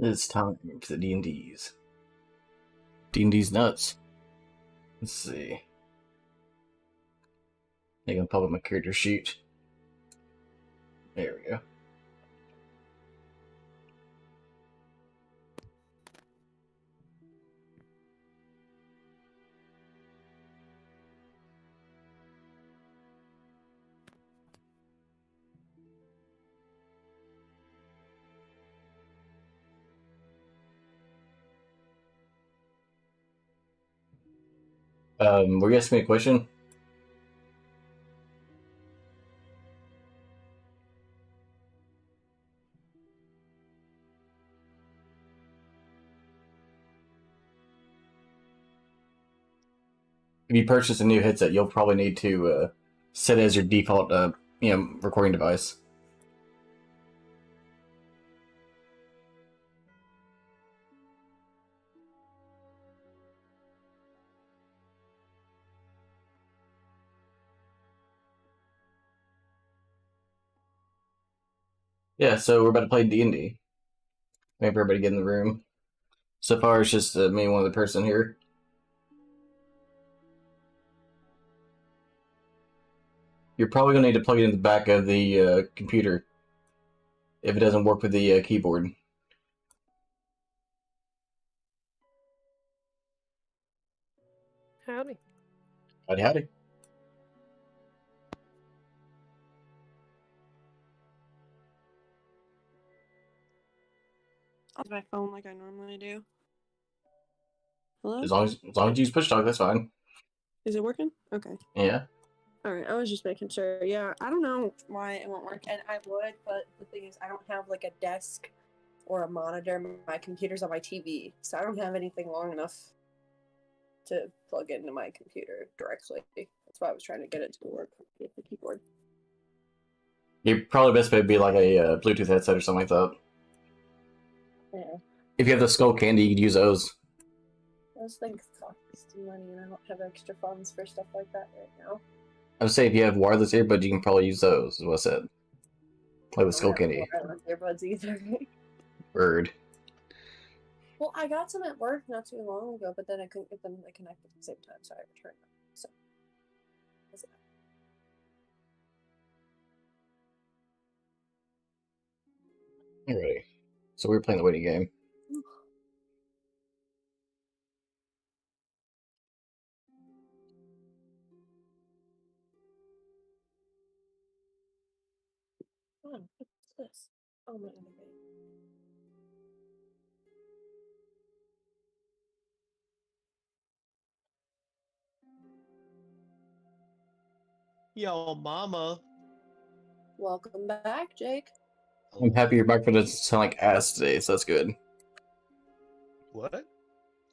It's time for the D&Ds. D&D's nuts. Let's see. I'm gonna pop up my character sheet. There we go. Were you asking me a question? If you purchase a new headset, you'll probably need to set it as your default, recording device. Yeah, so we're about to play D&D. Maybe everybody get in the room. So far, it's just me and one other person here. You're probably going to need to plug it in the back of the computer if it doesn't work with the keyboard. Howdy. Howdy, howdy. I'll use my phone like I normally do. Hello? As long as you use push talk, that's fine. Is it working? Okay. Yeah. Alright, I was just making sure. Yeah, I don't know why it won't work, and I would, but the thing is, I don't have like a desk or a monitor. My computer's on my TV, so I don't have anything long enough to plug into my computer directly. That's why I was trying to get it to work with the keyboard. Your probably best bet would be like a Bluetooth headset or something like that. Yeah. If you have the Skull Candy, you could use those. Those things cost money, and I don't have extra funds for stuff like that right now. I would say if you have wireless earbuds, you can probably use those, is what I said. Like with Skull Candy. I don't have earbuds either. Bird. Well, I got some at work not too long ago, but then I couldn't get them to connect at the same time, so I returned them. So, that's it. Alrighty. So we're playing the waiting game. Oh, what's this? Oh, my enemy. Yo, mama. Welcome back, Jake. I'm happy your microphone doesn't sound like ass today, so that's good. What?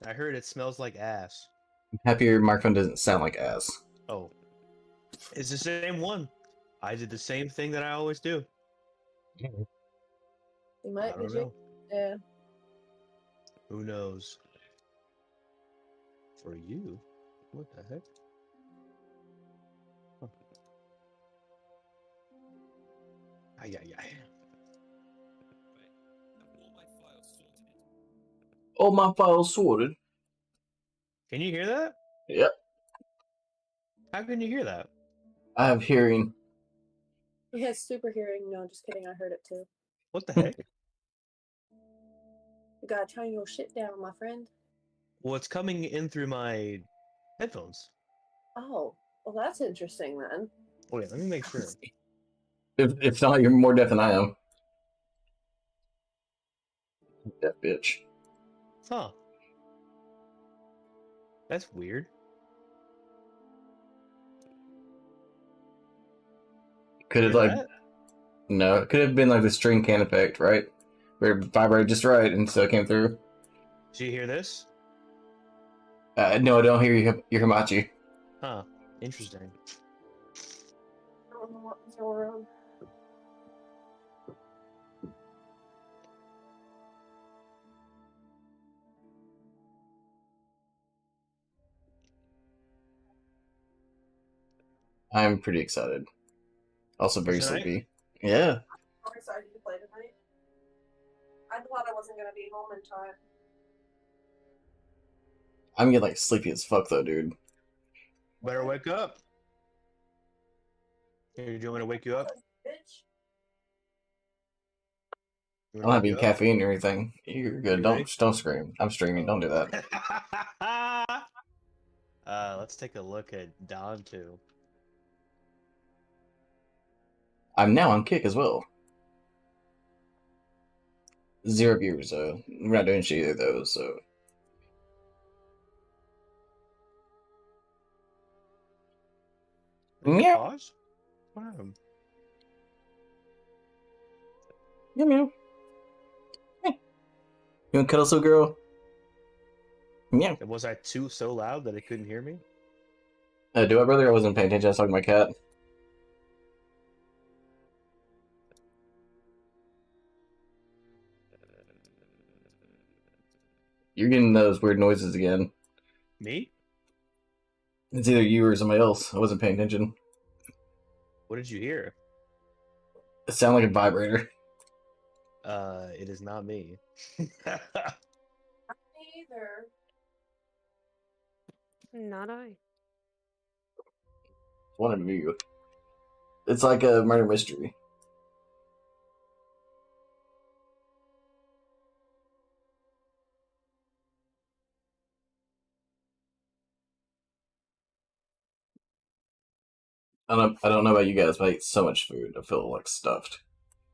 I heard it smells like ass. I'm happy your microphone doesn't sound like ass. Oh. It's the same one. I did the same thing that I always do. You I might be don't Jake. know. Yeah. Who knows? For you? What the heck? Huh. Ay, ay, ay. All my files sorted. Can you hear that? Yep. How can you hear that? I have hearing. He has super hearing. No, just kidding. I heard it too. What the heck? You gotta turn your shit down, my friend. Well, it's coming in through my headphones. Oh, well, that's interesting then. Wait, let me make sure. If not, you're more deaf than I am. Deaf bitch. Huh. That's weird. Could have Hear like that? no, it could have been like the string can effect, right? Where it vibrated just right and so it came through. Do you hear this? No, I don't hear your Hamachi. Huh. Interesting. I don't know what was going on. I'm pretty excited. Also very Tonight? sleepy. Yeah. I'm excited to play tonight. I thought I wasn't gonna be home in time. I'm getting like sleepy as fuck though, dude. Better wake up. Here, do you want me to wake you up? Bitch. You I'm want not me being to wake caffeine or anything. You're good. You Don't ready? don't scream. I'm streaming. Don't do that. you up? Let's take a look at Don too. I'm now on Kick as well. 0 viewers though. We're not doing shit either though. So Did it meow pause? What happened? meow meow. Hey. You want to cuddle, so girl? Meow. Was I too so loud that it couldn't hear me? Do I, brother? I wasn't paying attention. I was talking to my cat. You're getting those weird noises again. Me? It's either you or somebody else. I wasn't paying attention. What did you hear? It sounded like a vibrator. It is not me. Not me either. Not I. One of you. It's like a murder mystery. I don't know about you guys, but I ate so much food. I feel like stuffed.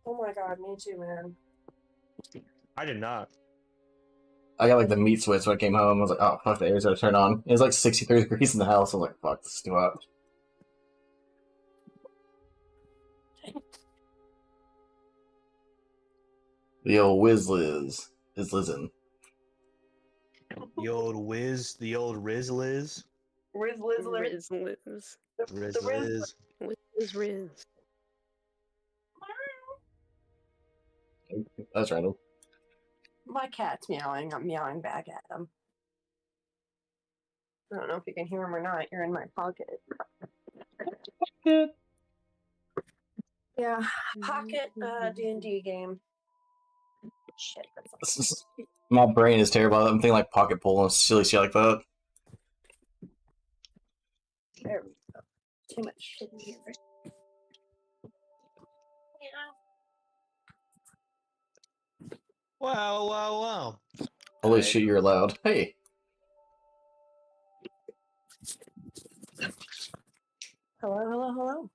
Oh my god, me too, man. I did not. I got like the meat sweats when I came home. I was like, oh fuck, the air's gonna turn on. It was like 63 degrees in the house. I was like, fuck, this is too hot. The old Wiz Liz is Lizzin. The old Wiz, the old Riz Liz. Riz Lizzler. Riz, Liz. Riz The Riz- Liz. Riz, Riz. That's random. My cat's meowing. I'm meowing back at him. I don't know if you can hear him or not. You're in my pocket. Yeah, pocket D&D game. Shit, that's My brain is terrible. I'm thinking like pocket pull and silly shit like that. there we go. Too much shit in here. Wow, wow, wow. Holy Hey. shit, you're loud. Hey. Hello, hello, hello.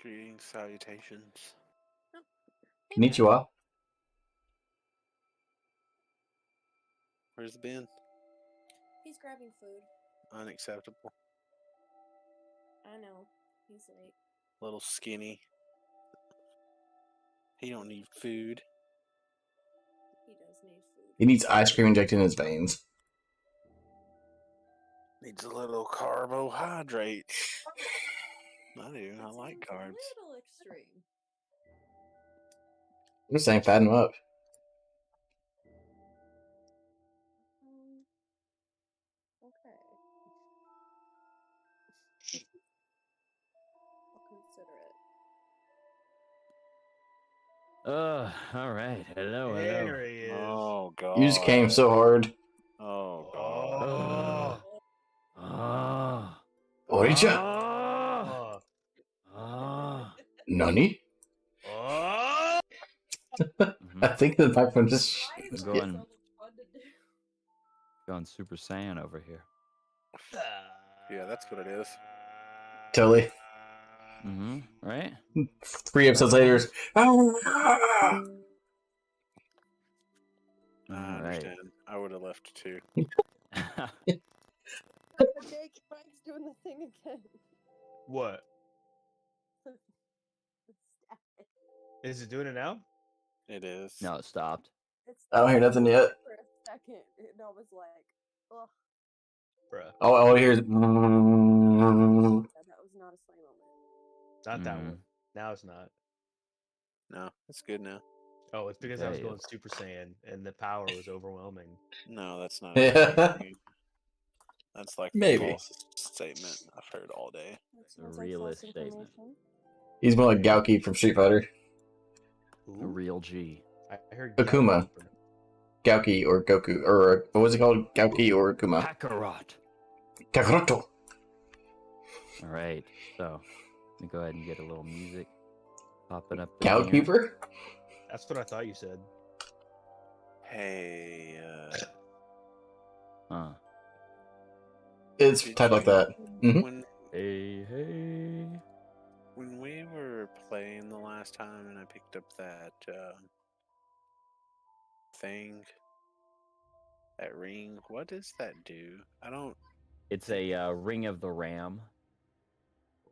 Greetings, salutations. Konnichiwa. Where's Ben? He's grabbing food. Unacceptable. I know. He's late. Little skinny. He don't need food. He does need food. He needs ice cream injected in his veins. Needs a little carbohydrate. I do. I like carbs. A little extreme. I'm just saying, fatten him up. Okay. I'll consider it. All right. Hello, There hello. he is. Oh god. You just came so hard. Oh god. Oh. Oh. Oicha? Oh. Oh. Nani? Oh. I think the microphone just. Going- Going Super Saiyan over here. Yeah, that's what it is. Totally. Mm-hmm. Right? 3 episodes later. I Alright. understand. I would have left too. Jake, Frank's doing the thing again. What? Is it doing it now? It is. No, it stopped. I don't hear nothing yet. For a second, and I was like, ugh. Bruh. All I hear is. That was not a sleigh moment. Not that Mhm. one. Now it's not. No, it's good now. Oh, it's because I was There you going Super Saiyan and the power was overwhelming. No, that's not. Yeah. That's like Maybe. the falsest statement I've heard all day. That a sounds like realist false statement. information. He's more like Gauki from Street Fighter. A Ooh, real G. I heard Akuma. Gauki or Goku, or what was it called? Gauki or Akuma? Kakarot. Kakaroto. All right. So, let me go ahead and get a little music popping up. in here. Gowkeeper? That's what I thought you said. Hey, Huh. It's did typed like you- that. Mhm. Hey. When we were playing the last time, and I picked up that thing, that ring. What does that do? I don't. It's a Ring of the Ram.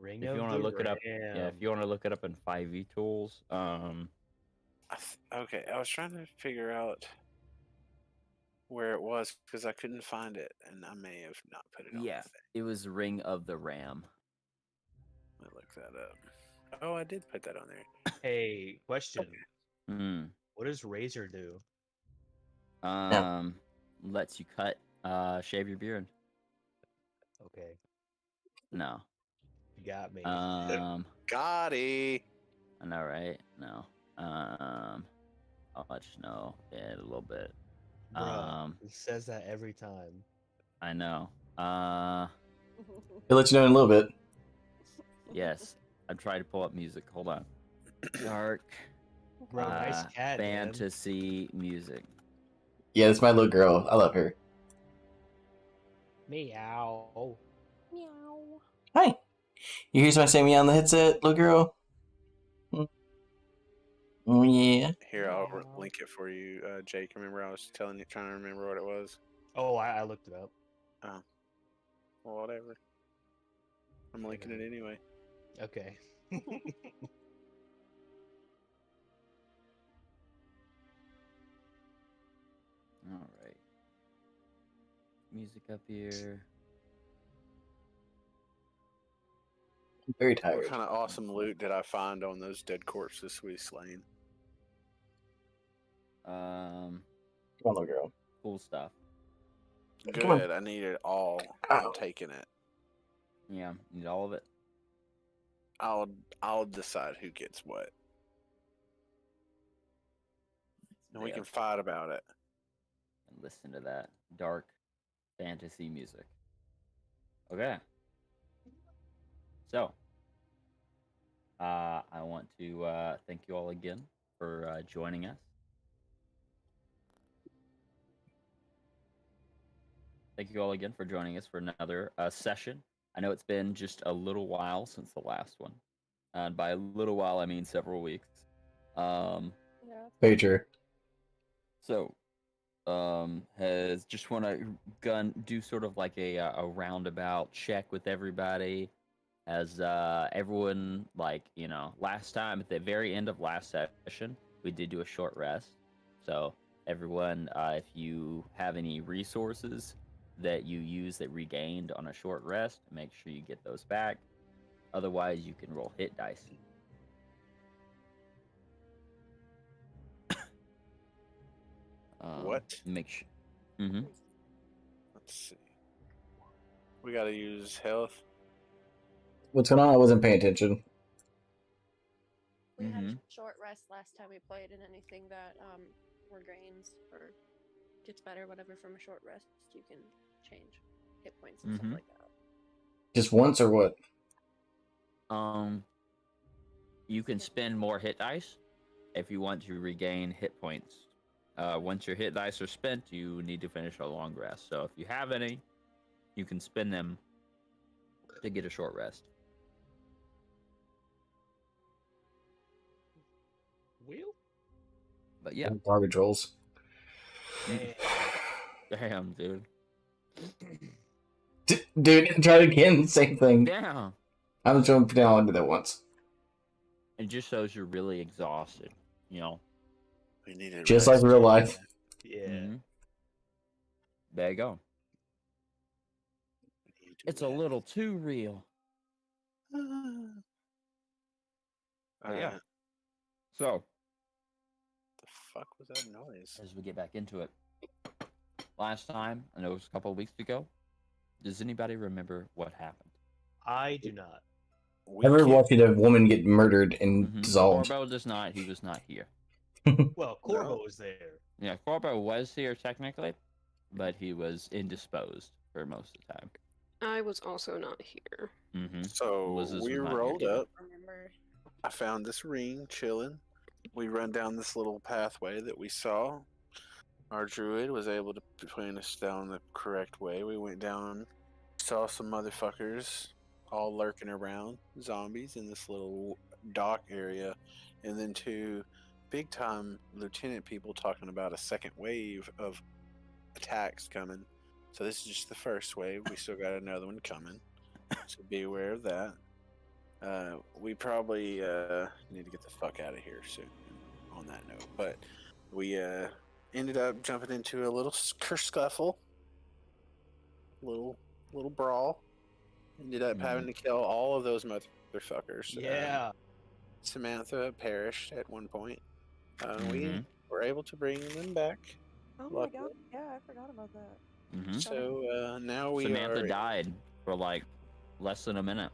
Ring If of you want to the look it up, yeah. If Ram. you want to look it up in 5e tools, Okay, I was trying to figure out where it was because I couldn't find it, and I may have not put it on yeah, the thing. it was Ring of the Ram. Let me look that up. Oh, I did put that on there. Hey, question. Hmm. What does Razor do? Lets you shave your beard. Okay, No. you got me. Gotti. I know, right? No. I'll let you know in a little bit. Bruh, it says that every time. I know. He'll let you know in a little bit. Yes. I'm trying to pull up music. Hold on. Dark Bro, nice cat, man. fantasy music. Yeah, that's my little girl. I love her. Meow. Meow. Hi. You hear somebody say me on the headset, little girl? Oh, yeah. Here, I'll Meow. link it for you, Jake. Remember, I was telling you, trying to remember what it was. Oh, I looked it up. Well, whatever. I'm linking it anyway. Okay. All right. Music up here. I'm very What tired. kind of awesome loot did I find on those dead corpses we slain? Um, Come on, little girl. cool stuff. Come on. Good. I need it all. Ow. I'm taking it. Yeah, need all of it. I'll decide who gets what, and we Yeah, can fight about it. and listen to that dark fantasy music. Okay. So, I want to thank you all again for joining us. Thank you all again for joining us for another session. I know it's been just a little while since the last one. And by a little while, I mean several weeks. Yeah. Very true. So, has just want to do sort of like a roundabout check with everybody. As everyone, like, last time at the very end of last session, we did do a short rest. So, everyone, if you have any resources that you use that regained on a short rest, make sure you get those back. Otherwise, you can roll hit dice. What? Make sure. Mm-hmm. Let's see. We got to use health. What's going on? I wasn't paying attention. We had a Mhm. short rest last time we played, and anything that regains or gets better, whatever, from a short rest, you can change hit points and Mhm. stuff like that. Just once or what? You can spend more hit dice if you want to regain hit points. Once your hit dice are spent, you need to finish a long rest. So if you have any, you can spend them to get a short rest. Wheel? But yeah, Garbage rolls. Damn. damn, dude. Dude, try it again. Same thing. Damn. I'm just going to pretend I did that once. It just shows you're really exhausted, We needed Just like rest. real life. Yeah. Mhm. There you go. We need to It's a rest. little too real. All yeah. right. So, The fuck was that noise? as we get back into it, last time, I know it was a couple of weeks ago, does anybody remember what happened? I do not. we Ever can't- watching a woman get murdered and dissolved? Corbo does not. He was not here. Well, Corvo was there. Yeah, Corbo was here technically, but he was indisposed for most of the time. I was also not here. Mm-hmm. So Liz we was not here rolled either. up. Remember? I found this ring chilling. We run down this little pathway that we saw. Our druid was able to point us down the correct way. We went down, saw some motherfuckers all lurking around, zombies in this little dock area, and then two big time lieutenant people talking about a second wave of attacks coming. So this is just the first wave. We still got another one coming. So be aware of that. We probably need to get the fuck out of here soon on that note. But we ended up jumping into a little kerfuffle. Little brawl. Ended up having to kill all of those motherfuckers. Yeah. Samantha perished at one point. Mm-hmm. We were able to bring them back. Oh my Luckily. god! Yeah, I forgot about that. Mm-hmm. So now we Samantha are. died for like less than a minute.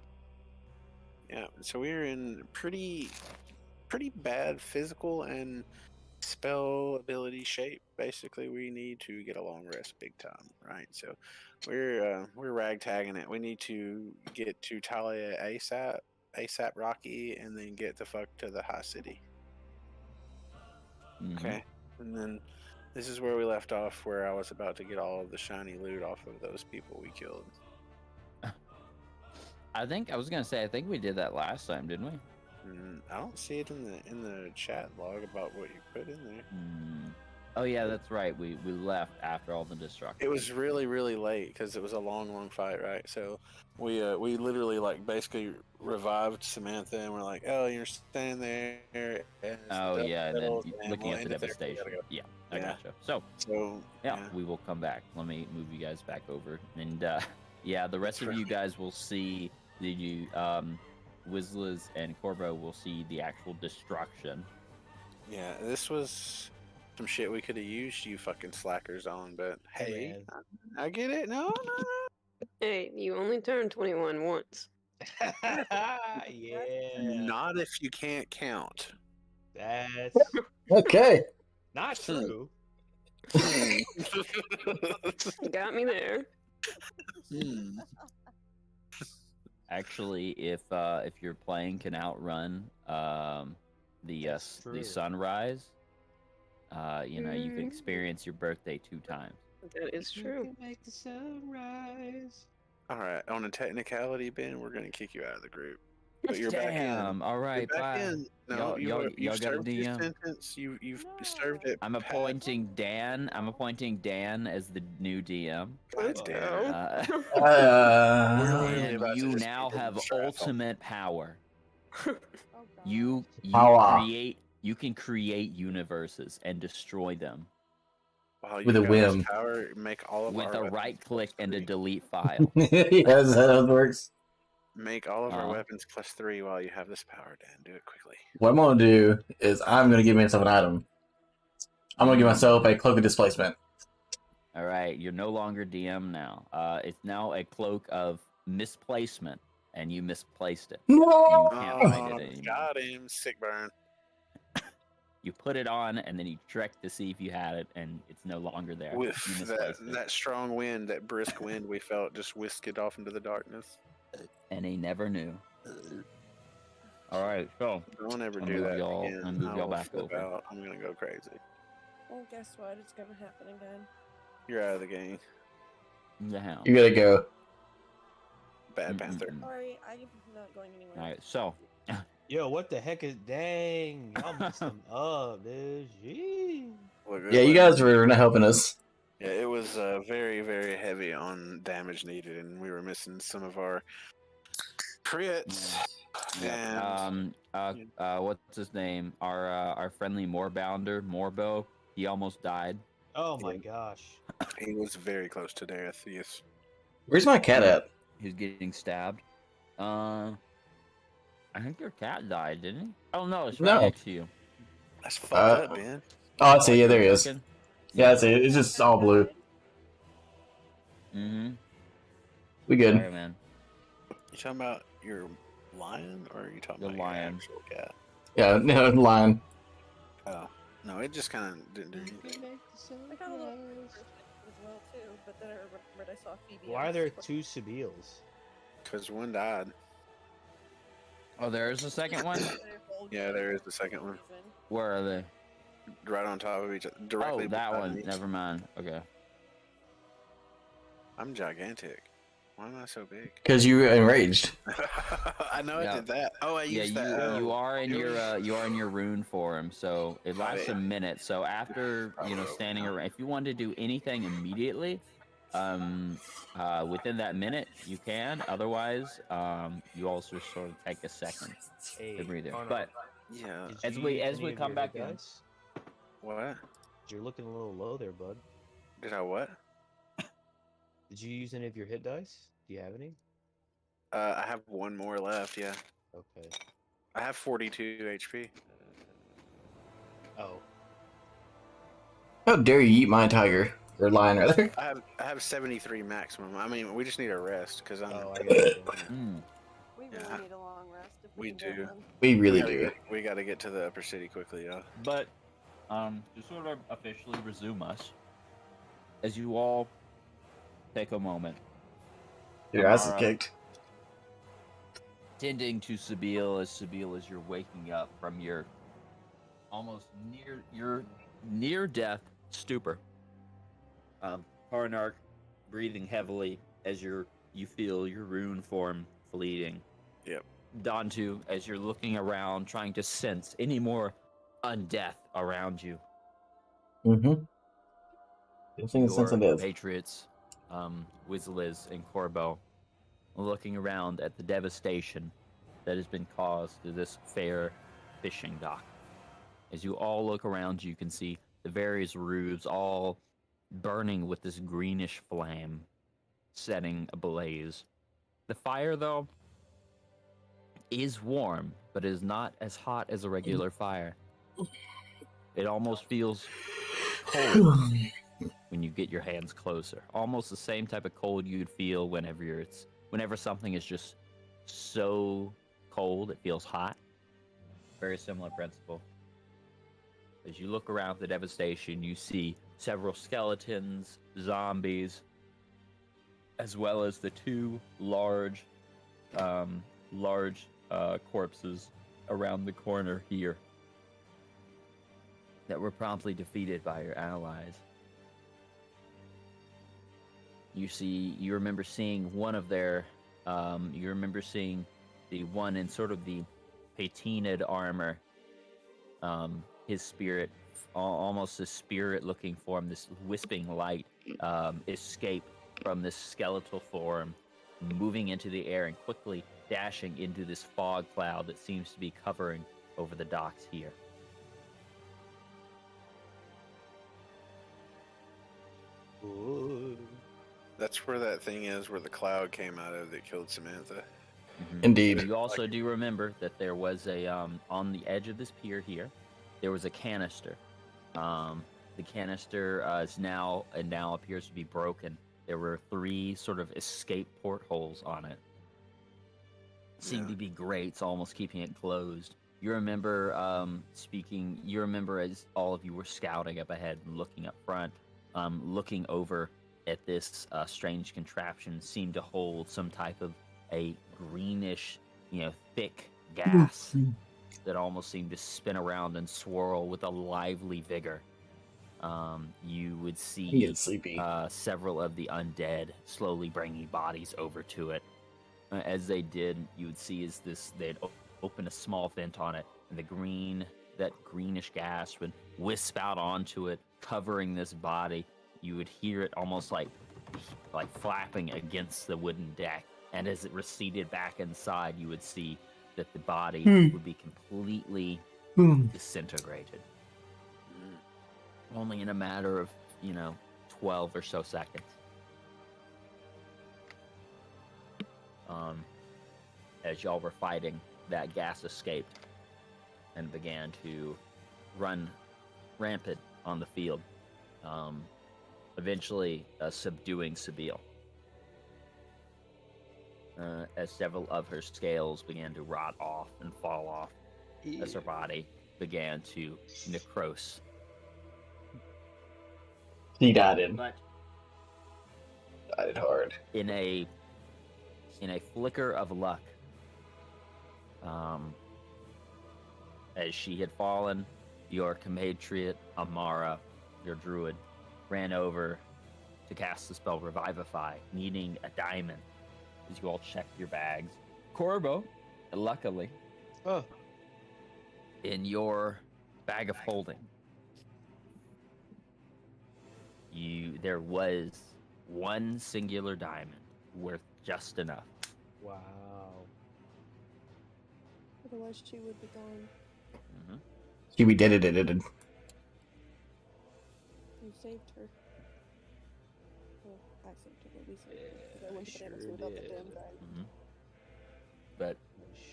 Yeah, so we're in pretty bad physical and spell ability shape. Basically, we need to get a long rest big time, right? So we're ragtagging it. We need to get to Talia ASAP Rocky, and then get the fuck to the high city. Mhm. Okay, and then this is where we left off, where I was about to get all of the shiny loot off of those people we killed. I think we did that last time, didn't we? I don't see it in the chat log about what you put in there. Oh yeah, that's right. We left after all the destruction. It was really late because it was a long fight, right? So we literally like basically revived Samantha, and we're like, "Oh, you're standing there." And Oh yeah, and then settles, and looking we'll at the end it there. We devastation. gotta go. Yeah, I Yeah. gotcha. So So yeah, we will come back. Let me move you guys back over, and yeah, the rest That's of you guys will see the Wizzlers and Corvo will see the actual destruction. yeah, this was some shit we could have used you fucking slackers on, but hey, man. I get it. No. Hey, you only turned 21 once. Yeah. Not if you can't count. That's Okay. not true. Got me there. Actually, if your plane can outrun the That's true. sunrise, you know you can experience your birthday 2 times. That is true. Make the sunrise. All right, on a technicality, Ben, we're gonna kick you out of the group. But you're back in. Damn. All You're right. back Bye. in. No, Y'all- you, y'all- you y'all got a served your DM? sentence. You've served it. I'm past. appointing Dan. I'm appointing Dan as the new DM. God Let's damn. go. We're literally And about to you just now get have into trial. ultimate power. Oh god. You Power. create. You can create universes and destroy them Wow, you With a got this whim. Power, make all of with our a weapons right click plus and a 3. delete file. Yes, that's how it works. Make all of our Uh-huh. weapons plus 3 while you have this power, Dan. Do it quickly. What I'm gonna do is I'm gonna give myself an item. I'm gonna give myself a cloak of displacement. All right, you're no longer DM now. It's now a cloak of misplacement, and you misplaced it. You No! can't Oh, find it anymore. got him. Sick burn. You put it on, and then you check to see if you had it, and it's no longer there. With You that, misplaced it. that strong wind, that brisk wind we felt just whisked it off into the darkness. And he never knew. All right, so Don't ever I'll do move that y'all- again. I'll move I y'all will back flip over. out. I'm gonna go crazy. Well, guess what? It's gonna happen again. You're out of the game, the hound. You gotta go. Bad Panther. Sorry, I'm not going anywhere. All right, so Yo, what the heck is dang? Y'all messed them up, dude. Jeez. Look, Yeah, you guys were not helping us. Yeah, it was very heavy on damage needed, and we were missing some of our crits. yeah, And what's his name? Our friendly Moorbounder, Morbo. He almost died. Oh my Yeah. gosh. he was very close to death. Yes. Where's my cat at? He was getting stabbed. I think your cat died, didn't he? Oh no, it's right No. next to you. That's fucked up, man. Oh, I see. Yeah, there he is. Looking? Yeah, I see. It's just all blue. Mm-hmm. We good. Sorry, man. You talking about your lion, or are you talking The about your lion. actual cat? Yeah, no, line. Oh, no, it just kind of didn't do anything. I got a little first as well too, but then I remembered I saw Phoebe. Why on are there Discord. 2 Sabiles? Because one died. Oh, there is a second one? Their whole Yeah, game there for is the second some one. reason. Where are they? Right on top of each other. Directly Oh, that beside one. me. Never mind. Okay. I'm gigantic. Why am I so big? Because you enraged. I know Yeah. I did that. Oh, I Yeah, used you that. you are in it your was- you are in your rune form, so it lasts yeah. a minute. So after standing around, if you want to do anything immediately, within that minute you can. Otherwise, you also sort of take a second Hey, to breathe in. Connor, But Yeah. did as you we use as any we of come your back hit in, dice? What? You're looking a little low there, bud. Did I what? Did you use any of your hit dice? Do you have any? I have one more left, yeah. Okay. I have 42 HP. Oh, How dare you eat my tiger or lion rather? I have 73 maximum. I mean, we just need a rest because I'm. oh, I got you. We Yeah. really need a long rest if We we, can do. get one. We really gotta do. we got to get to the upper city quickly, yeah. but to sort of officially resume us, as you all take a moment, Your ass is Amara, kicked. tending to Sabile as you're waking up from your almost near death stupor. Karnark breathing heavily as you feel your rune form fleeting. Yep. Dantu, as you're looking around trying to sense any more undeath around you. Mm-hmm. Feeling a sense Your of death. compatriots, Wizliz and Corbo, looking around at the devastation that has been caused to this fair fishing dock. As you all look around, you can see the various roofs all burning with this greenish flame, setting ablaze. The fire, though, is warm, but is not as hot as a regular fire. It almost feels cold when you get your hands closer. Almost the same type of cold you'd feel whenever something is just so cold it feels hot. Very similar principle. As you look around the devastation, you see several skeletons, zombies, as well as the two large corpses around the corner here that were promptly defeated by your allies. You remember seeing one of their, you remember seeing the one in sort of the patined armor, his spirit, almost a spirit-looking form, this wisping light, escape from this skeletal form, moving into the air and quickly dashing into this fog cloud that seems to be covering over the docks here. Ooh. That's where that thing is where the cloud came out of that killed Samantha. Indeed. You also do remember that there was a on the edge of this pier here, there was a canister. The canister is now appears to be broken. There were 3 sort of escape portholes on it. Seemed to be grates, almost keeping it closed. You remember You remember as all of you were scouting up ahead and looking up front, looking over at this strange contraption, seemed to hold some type of a greenish, thick gas that almost seemed to spin around and swirl with a lively vigor. You would He see gets sleepy. several of the undead slowly bringing bodies over to it. As they did, you would see they'd open a small vent on it, and that greenish gas would wisp out onto it, covering this body. You would hear it almost like flapping against the wooden deck, and as it receded back inside, you would see that the body would be completely disintegrated. Only in a matter of, 12 or so seconds. As y'all were fighting, that gas escaped and began to run rampant on the field, eventually subduing Sabile. as several of her scales began to rot off and fall off as her body began to necrose. He died in. But Died hard. in a flicker of luck, as she had fallen, your compatriot Amara, your druid, ran over to cast the spell Revivify, needing a diamond. As you all checked your bags, Corbo, luckily, Oh, in your bag of holding, there was one singular diamond worth just enough. wow. Otherwise, she would be gone. hmm We did it. You saved her. Well, I saved her, but we saved her. 'Cause I went to sure Bananas without the did. damn bag. But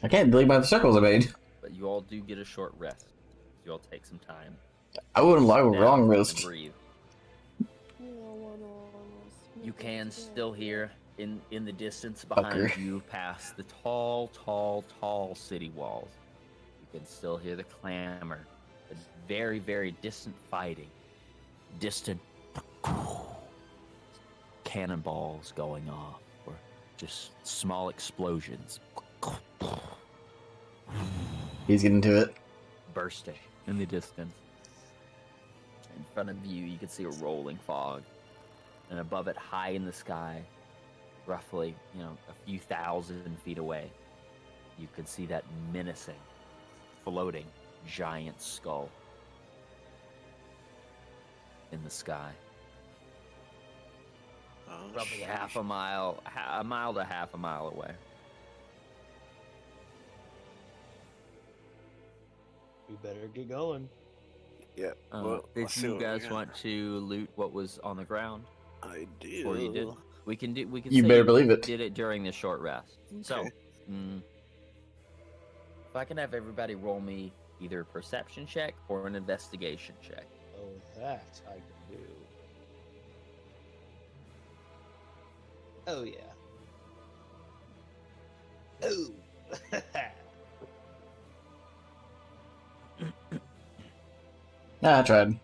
I can't delete by the circles I made. you all do get a short rest. You all take some time. I wouldn't lie with down wrong and wrist. breathe. We all wanna You sneak can into the still bed. hear in the distance behind Fucker. you, past the tall city walls. You can still hear the clamor, the very, very distant fighting, distant cannonballs going off, or just small explosions He's getting to it. bursting in the distance. In front of you, you can see a rolling fog, and above it, high in the sky, roughly, a few thousand feet away, you can see that menacing, floating giant skull in the sky. Oh, Roughly sheesh. half a mile to half a mile away. We better get going. Yeah. Well, Did let's see you what we guys got. want to loot what was on the ground? I do. Or you did? We can You say better believe it. did it during the short rest. So, Okay. if I can have everybody roll me either a perception check or an investigation check. Oh, that I can do. Oh yeah. Oh. Nah, I tried.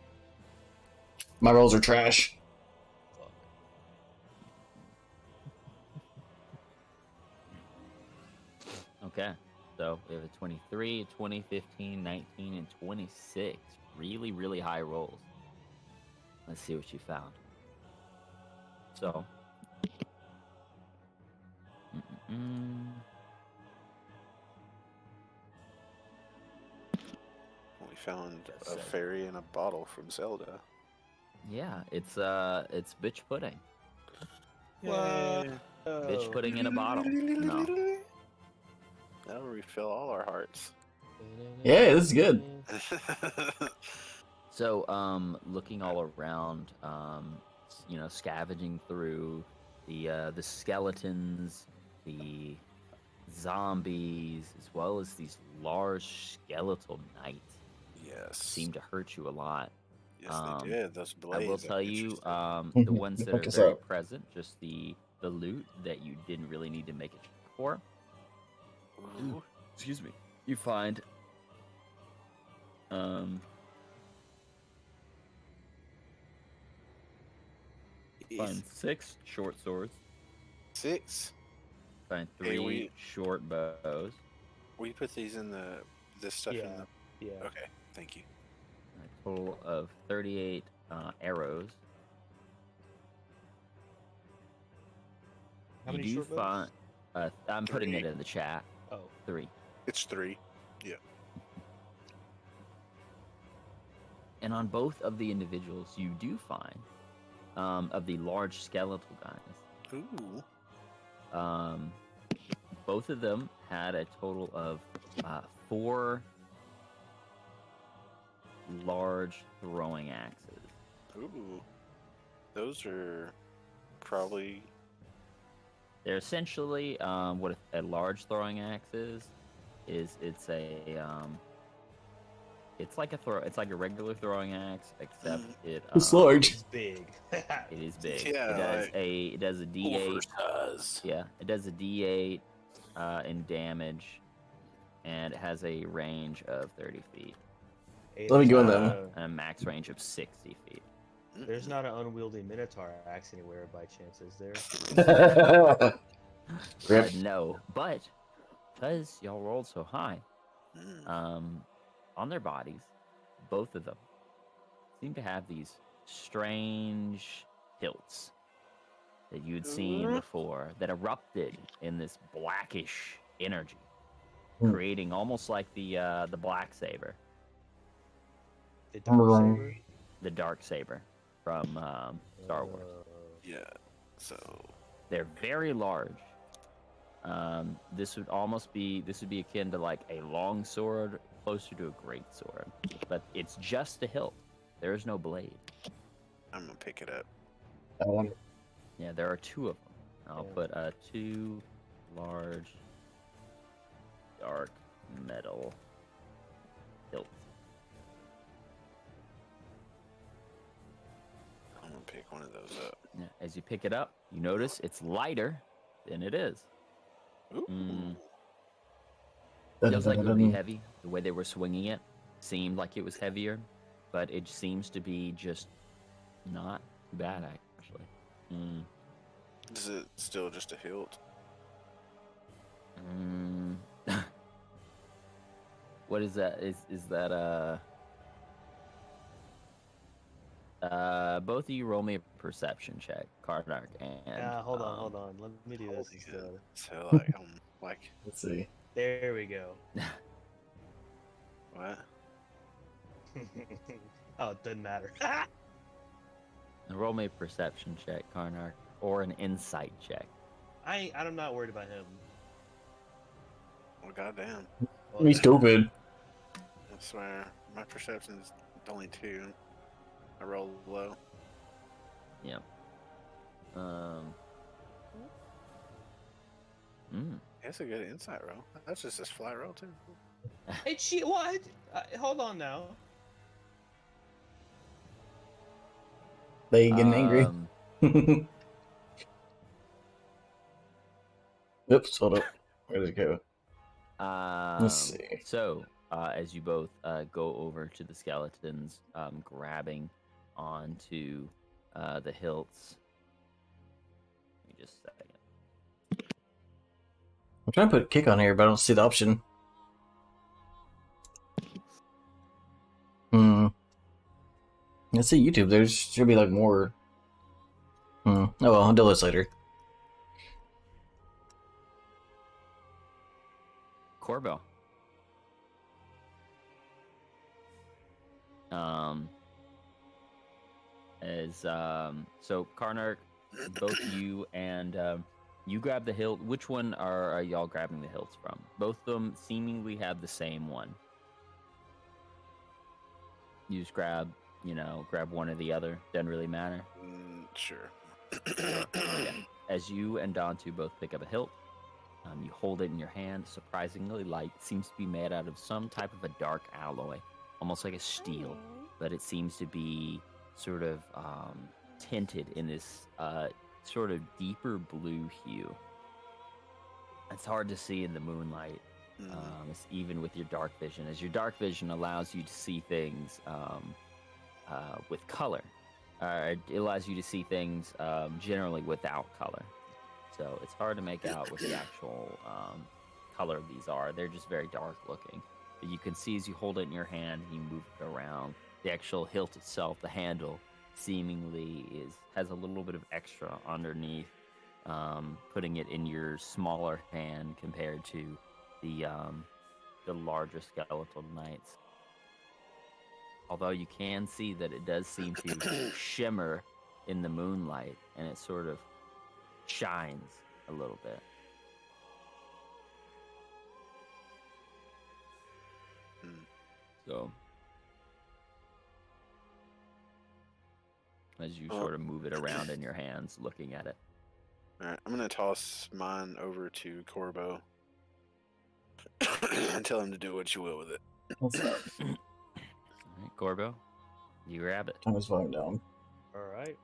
My rolls are trash. Fuck. Okay. So we have a 23, a 20, 15, 19, and 26. Really, really high rolls. Let's see what you found. So. We found That's a it. fairy in a bottle from Zelda. Yeah, it's bitch pudding. What? Bitch pudding in a bottle. No. That'll refill all our hearts. Yeah, this is good. So, looking all around, scavenging through the skeletons, the zombies, as well as these large skeletal knights, Yes. seem to hurt you a lot. Yes, they did. Those I blades. will that tell bitches you, did. the ones that Fuck are us very up. present, just the loot that you didn't really need to make a check for. Ooh. Excuse me. You find, find 6 short swords, 6. find Hey, 3 we- short bows, We put these in this stuff in Yeah. the. Yeah. Okay, thank you. a total of 38 arrows. How You many do short bows? find. I'm putting it 3. in the chat. Oh. 3. It's 3. And on both of the individuals, you do find of the large skeletal guys. Ooh. Both of them had a total of 4 large throwing axes. Ooh. Those are probably. They're essentially what a large throwing axe is. It's a It's like a regular throwing axe, except it. It's large. It's big. It is big. Yeah, It does a D8. Oversized. Yeah, it does a D8 in damage, and it has a range of 30 feet Hey, Let me there's go in not then. a- and a max range of 60 feet. There's not an unwieldy Minotaur axe anywhere by chance, is there? Rip. No, but because y'all rolled so high, Mm. on their bodies, both of them seem to have these strange hilts that you'd seen before that erupted in this blackish energy, Hmm. creating almost like the black saber, The dark saber. the dark saber from Star Wars. Yeah. So They're very large. This would be akin to like a long sword, closer to a great sword, but it's just a hilt. There is no blade. I'm gonna pick it up. Yeah, there are two of them. I'll Yeah. put 2 large dark metal hilts. I'm gonna pick one of those up. Yeah, as you pick it up, you notice it's lighter than it is. Ooh. Feels like it would be heavy. The way they were swinging it seemed like it was heavier, but it seems to be just not too bad actually. Is it still just a hilt? What is that? Is that both of you roll me a perception check, Karnak and Hold on. Let me do this instead. So like I'm like Let's see. There we go. what? Oh, it doesn't matter. Roll me a perception check, Karnak, or an insight check. I'm not worried about him. Well, goddamn. Well, Me stupid. I swear, my perception's only 2. I rolled low. Yep. That's a good insight roll. That's just a flat roll too. Hey, what? Hold on now. They getting angry. Oops, hold up. Where did it go? Let's see. So, as you both go over to the skeletons, grabbing onto the hilts. Let me just a second. I'm trying to put kick on here, but I don't see the option. Let's see YouTube. There should be like more. Oh well, I'll do this later. Corbo. So Karnak, both you and you grab the hilt. Which one are y'all grabbing the hilts from? Both of them seemingly have the same one. You just grab one or the other. Doesn't really matter. Sure. Yeah. As you and Dantu both pick up a hilt, you hold it in your hand. Surprisingly light. Seems to be made out of some type of a dark alloy, almost like a steel, but it seems to be sort of tinted in this sort of deeper blue hue. It's hard to see in the moonlight, it's even with your dark vision, as your dark vision allows you to see things with color. It allows you to see things generally without color. So it's hard to make out what the actual color of these are. They're just very dark looking. But you can see as you hold it in your hand, you move it around. The actual hilt itself, the handle, seemingly has a little bit of extra underneath, putting it in your smaller hand compared to the larger skeletal knights. Although you can see that it does seem to shimmer in the moonlight, and it sort of shines a little bit. So, as you sort of move it around in your hands, looking at it. Alright, I'm gonna toss mine over to Corbo and tell him to do what you will with it. Gorbo, you grab it. I was falling down. All right.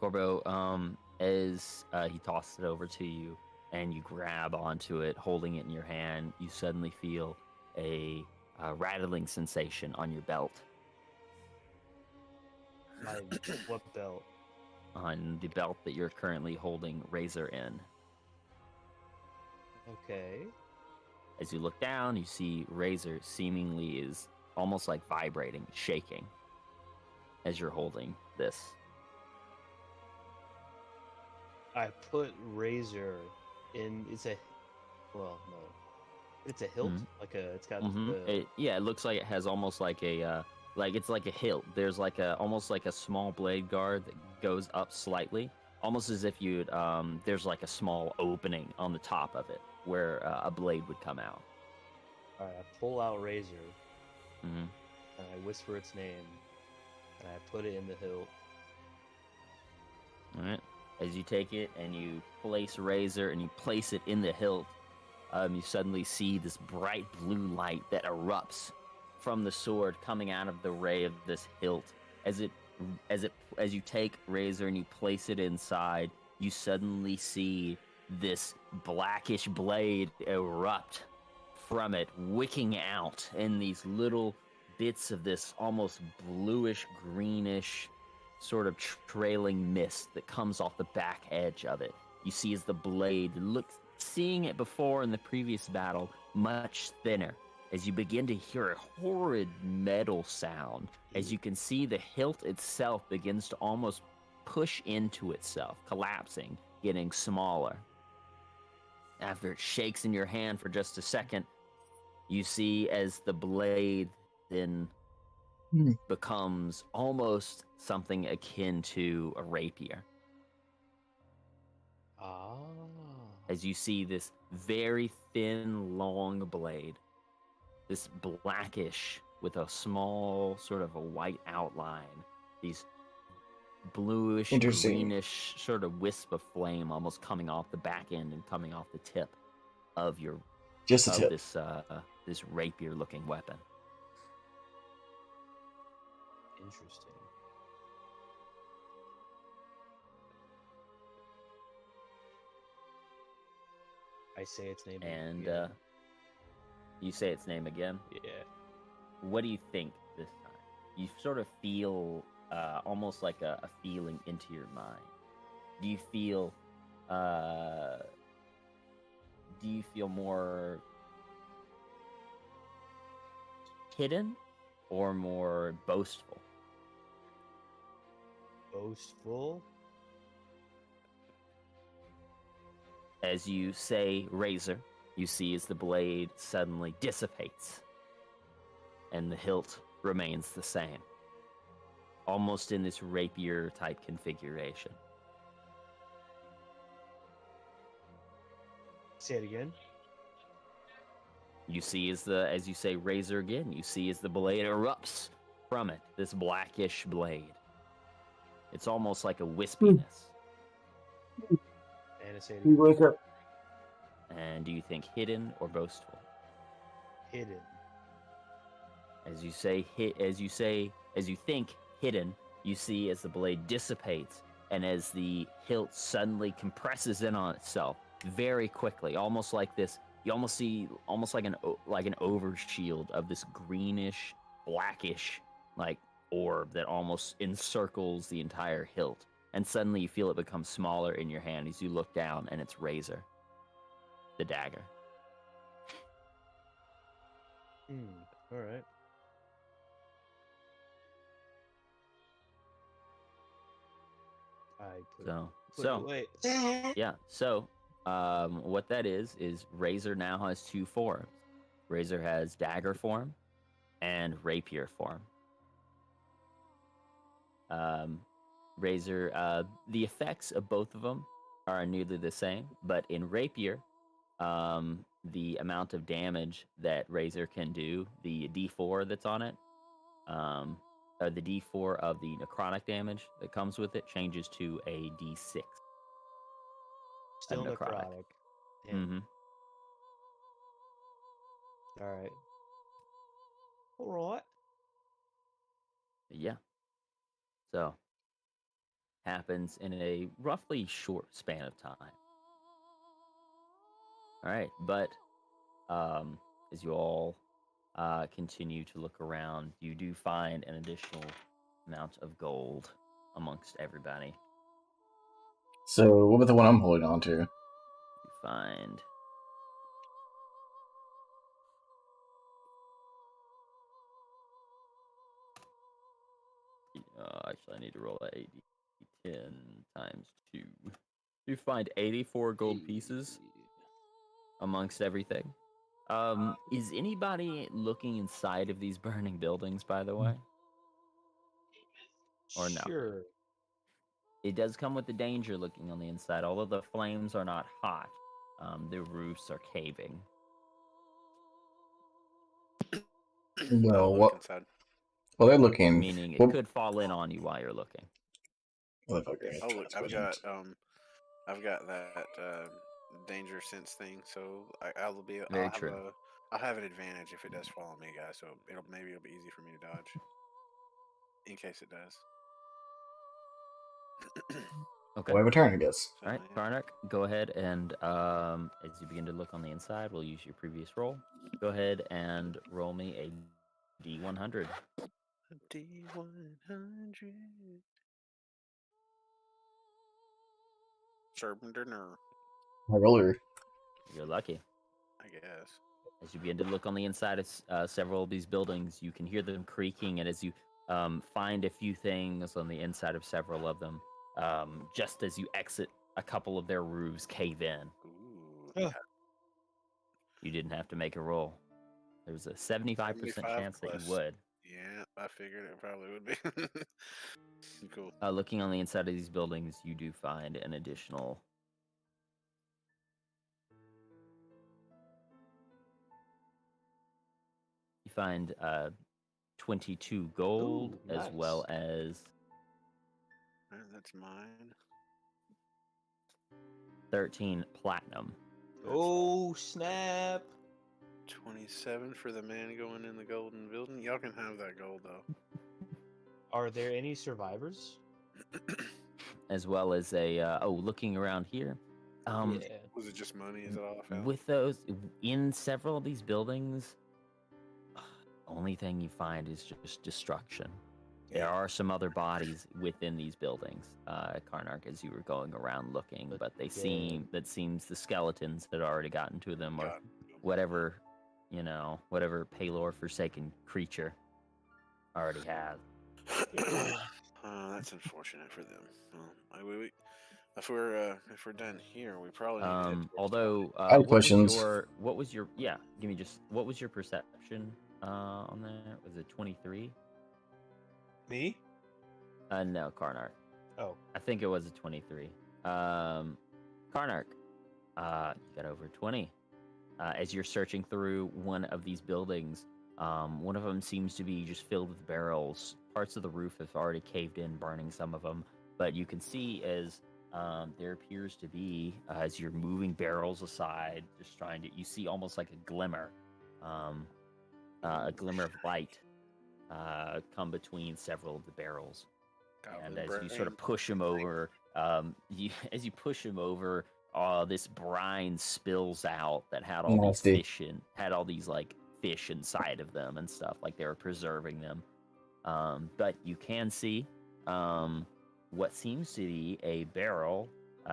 Gorbo, as he tosses it over to you and you grab onto it, holding it in your hand, you suddenly feel a rattling sensation on your belt, My what belt? on the belt that you're currently holding Razor in. Okay. As you look down, you see Razor seemingly is almost like vibrating, shaking as you're holding this. I put Razor in. It's a. Well, no. It's a hilt. Mhm. Like a. It's got Mm-hmm. the. It looks like it has almost like a like it's like a hilt. There's like a almost like a small blade guard that goes up slightly, almost as if you'd there's like a small opening on the top of it where a blade would come out. All right. I pull out Razor Mm-hmm. and I whisper its name, and I put it in the hilt. All right. As you take it and you place Razor and you place it in the hilt, you suddenly see this bright blue light that erupts from the sword coming out of the ray of this hilt. As you take Razor and you place it inside, you suddenly see this blackish blade erupt from it, wicking out in these little bits of this almost bluish greenish sort of trailing mist that comes off the back edge of it. You see as the blade looks, seeing it before in the previous battle, much thinner. As you begin to hear a horrid metal sound, as you can see the hilt itself begins to almost push into itself, collapsing, getting smaller. After it shakes in your hand for just a second, you see as the blade then becomes almost something akin to a rapier. Ah. As you see this very thin, long blade, this blackish with a small sort of a white outline, these bluish, Interesting. greenish sort of wisp of flame almost coming off the back end and coming off the tip of your Just a of tip. this rapier-looking weapon. Interesting. I say its name. And again. you say its name again. Yeah. What do you think this time? You sort of feel almost like a feeling into your mind. Do you feel more hidden or more boastful? Boastful. As you say Razor, you see as the blade suddenly dissipates and the hilt remains the same, almost in this rapier type configuration. Say it again. You see as you say Razor again, you see as the blade erupts from it, this blackish blade. It's almost like a wispiness. And I say it You again. wake up. And do you think hidden or boastful? Hidden. As you think hidden, you see as the blade dissipates and as the hilt suddenly compresses in on itself very quickly, almost like this. You almost see almost like an overshield of this greenish, blackish like orb that almost encircles the entire hilt. And suddenly you feel it become smaller in your hand as you look down, and it's Razor, the dagger. All right. I put it away. Yeah. So, what that is Razor now has two forms. Razor has dagger form and rapier form. Razor, the effects of both of them are nearly the same, but in rapier, the amount of damage that Razor can do, the D4 that's on it, or the D4 of the necrotic damage that comes with it changes to a D6. Still necrotic. necrotic. Damn. Mm-hmm. All right. All right. Yeah. So happens in a roughly short span of time. All right, but as you all continue to look around, you do find an additional amount of gold amongst everybody. So, what about the one I'm holding on to? You find actually, I need to roll a 10 times 2. You find 84 gold pieces amongst everything. Is anybody looking inside of these burning buildings, by the way? Or no? Sure. It does come with the danger looking on the inside. Although the flames are not hot, the roofs are caving. Well, I'll what? look inside. Well, they're looking. Meaning it Well, could fall in on you while you're looking. motherfucker. Oh, look, I've got that danger sense thing, so Very true. I'll have an advantage if it does fall on me, guys. So maybe it'll be easy for me to dodge, in case it does. Okay. Well, I have a turn, I guess. All right, Karnak, go ahead and as you begin to look on the inside, we'll use your previous roll. Go ahead and roll me a D100. D100. Sharpener, My roller. You're lucky. I guess. As you begin to look on the inside of several of these buildings, you can hear them creaking, and as you find a few things on the inside of several of them, just as you exit, a couple of their roofs cave in. Ooh, Huh. You didn't have to make a roll. There was a 75% 75 chance that plus. you would. Yeah, I figured it probably would be. Cool. Looking on the inside of these buildings, you do find an additional. You find 22 gold, Ooh, as well nice. as That's mine. 13 platinum. Oh, snap. 27 for the man going in the golden building. Y'all can have that gold though. Are there any survivors? As well as a looking around here. Yeah. Was it just money? Is it all I found? With those in several of these buildings, only thing you find is just destruction. There are some other bodies within these buildings, Karnak, as you were going around looking, but they seems the skeletons had already gotten to them, or God. whatever, whatever Palor forsaken creature already has. That's unfortunate for them. Well, if we're done here, we probably need to head towards Although, I have questions. what was your what was your perception on that? Was it 23? Me? No, Karnak. Oh. I think it was a 23. Karnak, you got over 20. As you're searching through one of these buildings, one of them seems to be just filled with barrels. Parts of the roof have already caved in, burning some of them. But you can see as there appears to be, as you're moving barrels aside, just you see almost like a glimmer of light come between several of the barrels. And as you sort of push him over, as you push him over, this brine spills out that had all these fish had all these like fish inside of them and stuff, like they were preserving them. But you can see what seems to be a barrel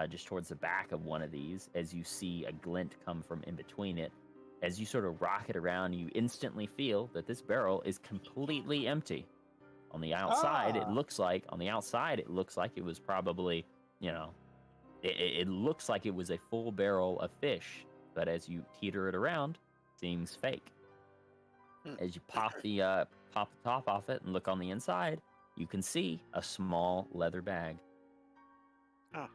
just towards the back of one of these, as you see a glint come from in between it. As you sort of rock it around, you instantly feel that this barrel is completely empty. On the outside, it looks like it was probably, it looks like it was a full barrel of fish, but as you teeter it around, it seems fake. As you pop the top off it and look on the inside, you can see a small leather bag. Oh.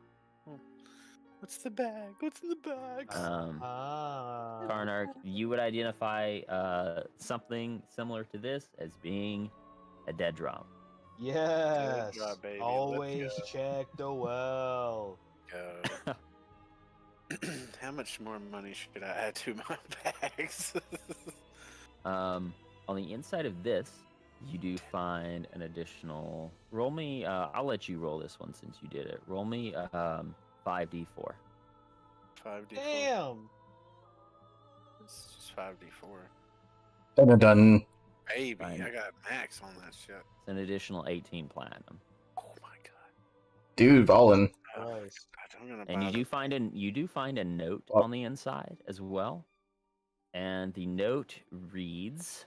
What's the bag? What's in the bag? Karnak, you would identify something similar to this as being a dead drop. Yes. Good job, baby. Always Let's go. check the well. How much more money should I add to my bags? On the inside of this, you do find an additional. Roll me. I'll let you roll this one since you did it. Roll me 5d4. 5d4. Damn. It's just 5d4. Done. Baby, Fine. I got max on that shit. It's an additional 18 platinum. Oh my god. Dude, Volin. Christ. I'm gonna And buy you do find a note Oh. on the inside as well. And the note reads.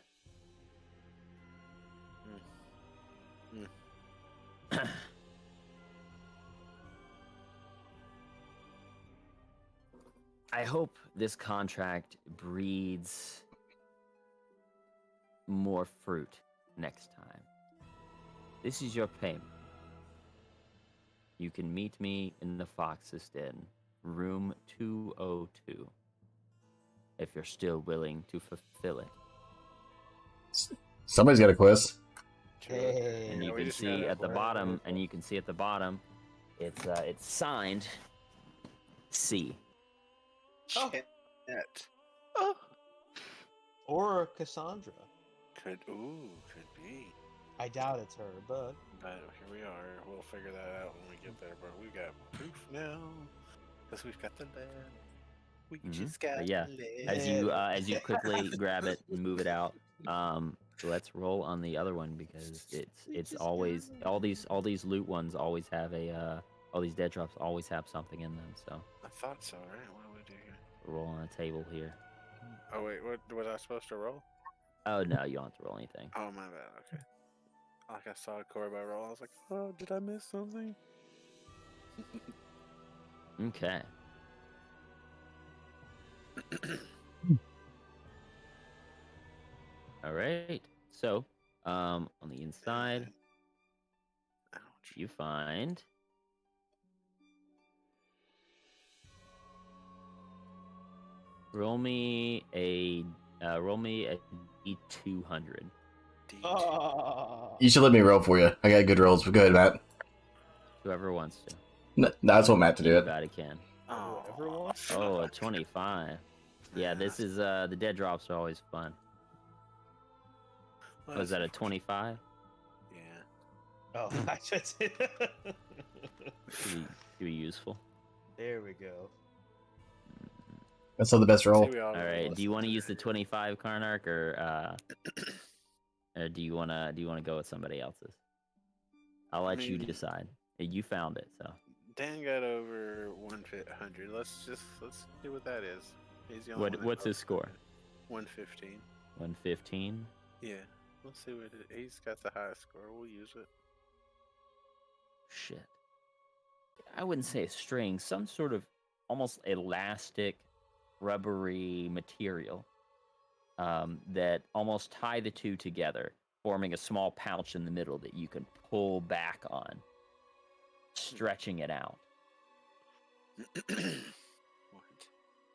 I hope this contract breeds more fruit next time. This is your payment. You can meet me in the Fox's Den, room 202, if you're still willing to fulfill it. Somebody's got a quiz. Hey. And you we can just see gotta at the work bottom, with and it. you can see at the bottom, it's signed C. Oh. Shit. Oh. Or Cassandra. Could be. I doubt it's her, but But here we are. We'll figure that out when we get there. But we got proof now. Because we've got the lab. We Mhm. just got But yeah, the as you quickly grab it and move it out. Let's roll on the other one because it's always all these loot ones always have all these dead drops always have something in them. So I thought so, right? What do we do here? roll on a table here. Oh, wait. What was I supposed to roll? Oh no, you don't have to roll anything. Oh, my bad. Okay. Like I saw Corby roll. I was like, oh, did I miss something? Okay. All right. So, on the inside, Ouch. you find roll me a D200. oh, You should let me roll for you. I got good rolls. Go ahead, Matt. Whoever wants to. No, that's what Matt to do it. Anybody can. Oh, everyone? Oh, a 25. Yeah, this is the dead drops are always fun. Well, Was that a that's 25? Yeah. Oh, I just Could be useful. There we go. That's not the best roll. See, we All right. roll Do you want to something. use the 25, Karnark, or do you wanna go with somebody else's? I'll let you mean- decide. You found it, so Dan got over 100. Let's see what that is. He's the only one that what's got his score? 115. 115. Yeah. We'll see what it is. He's got the highest score. We'll use it. Shit. I wouldn't say a string, some sort of almost elastic, rubbery material that almost tie the two together, forming a small pouch in the middle that you can pull back on, stretching it out.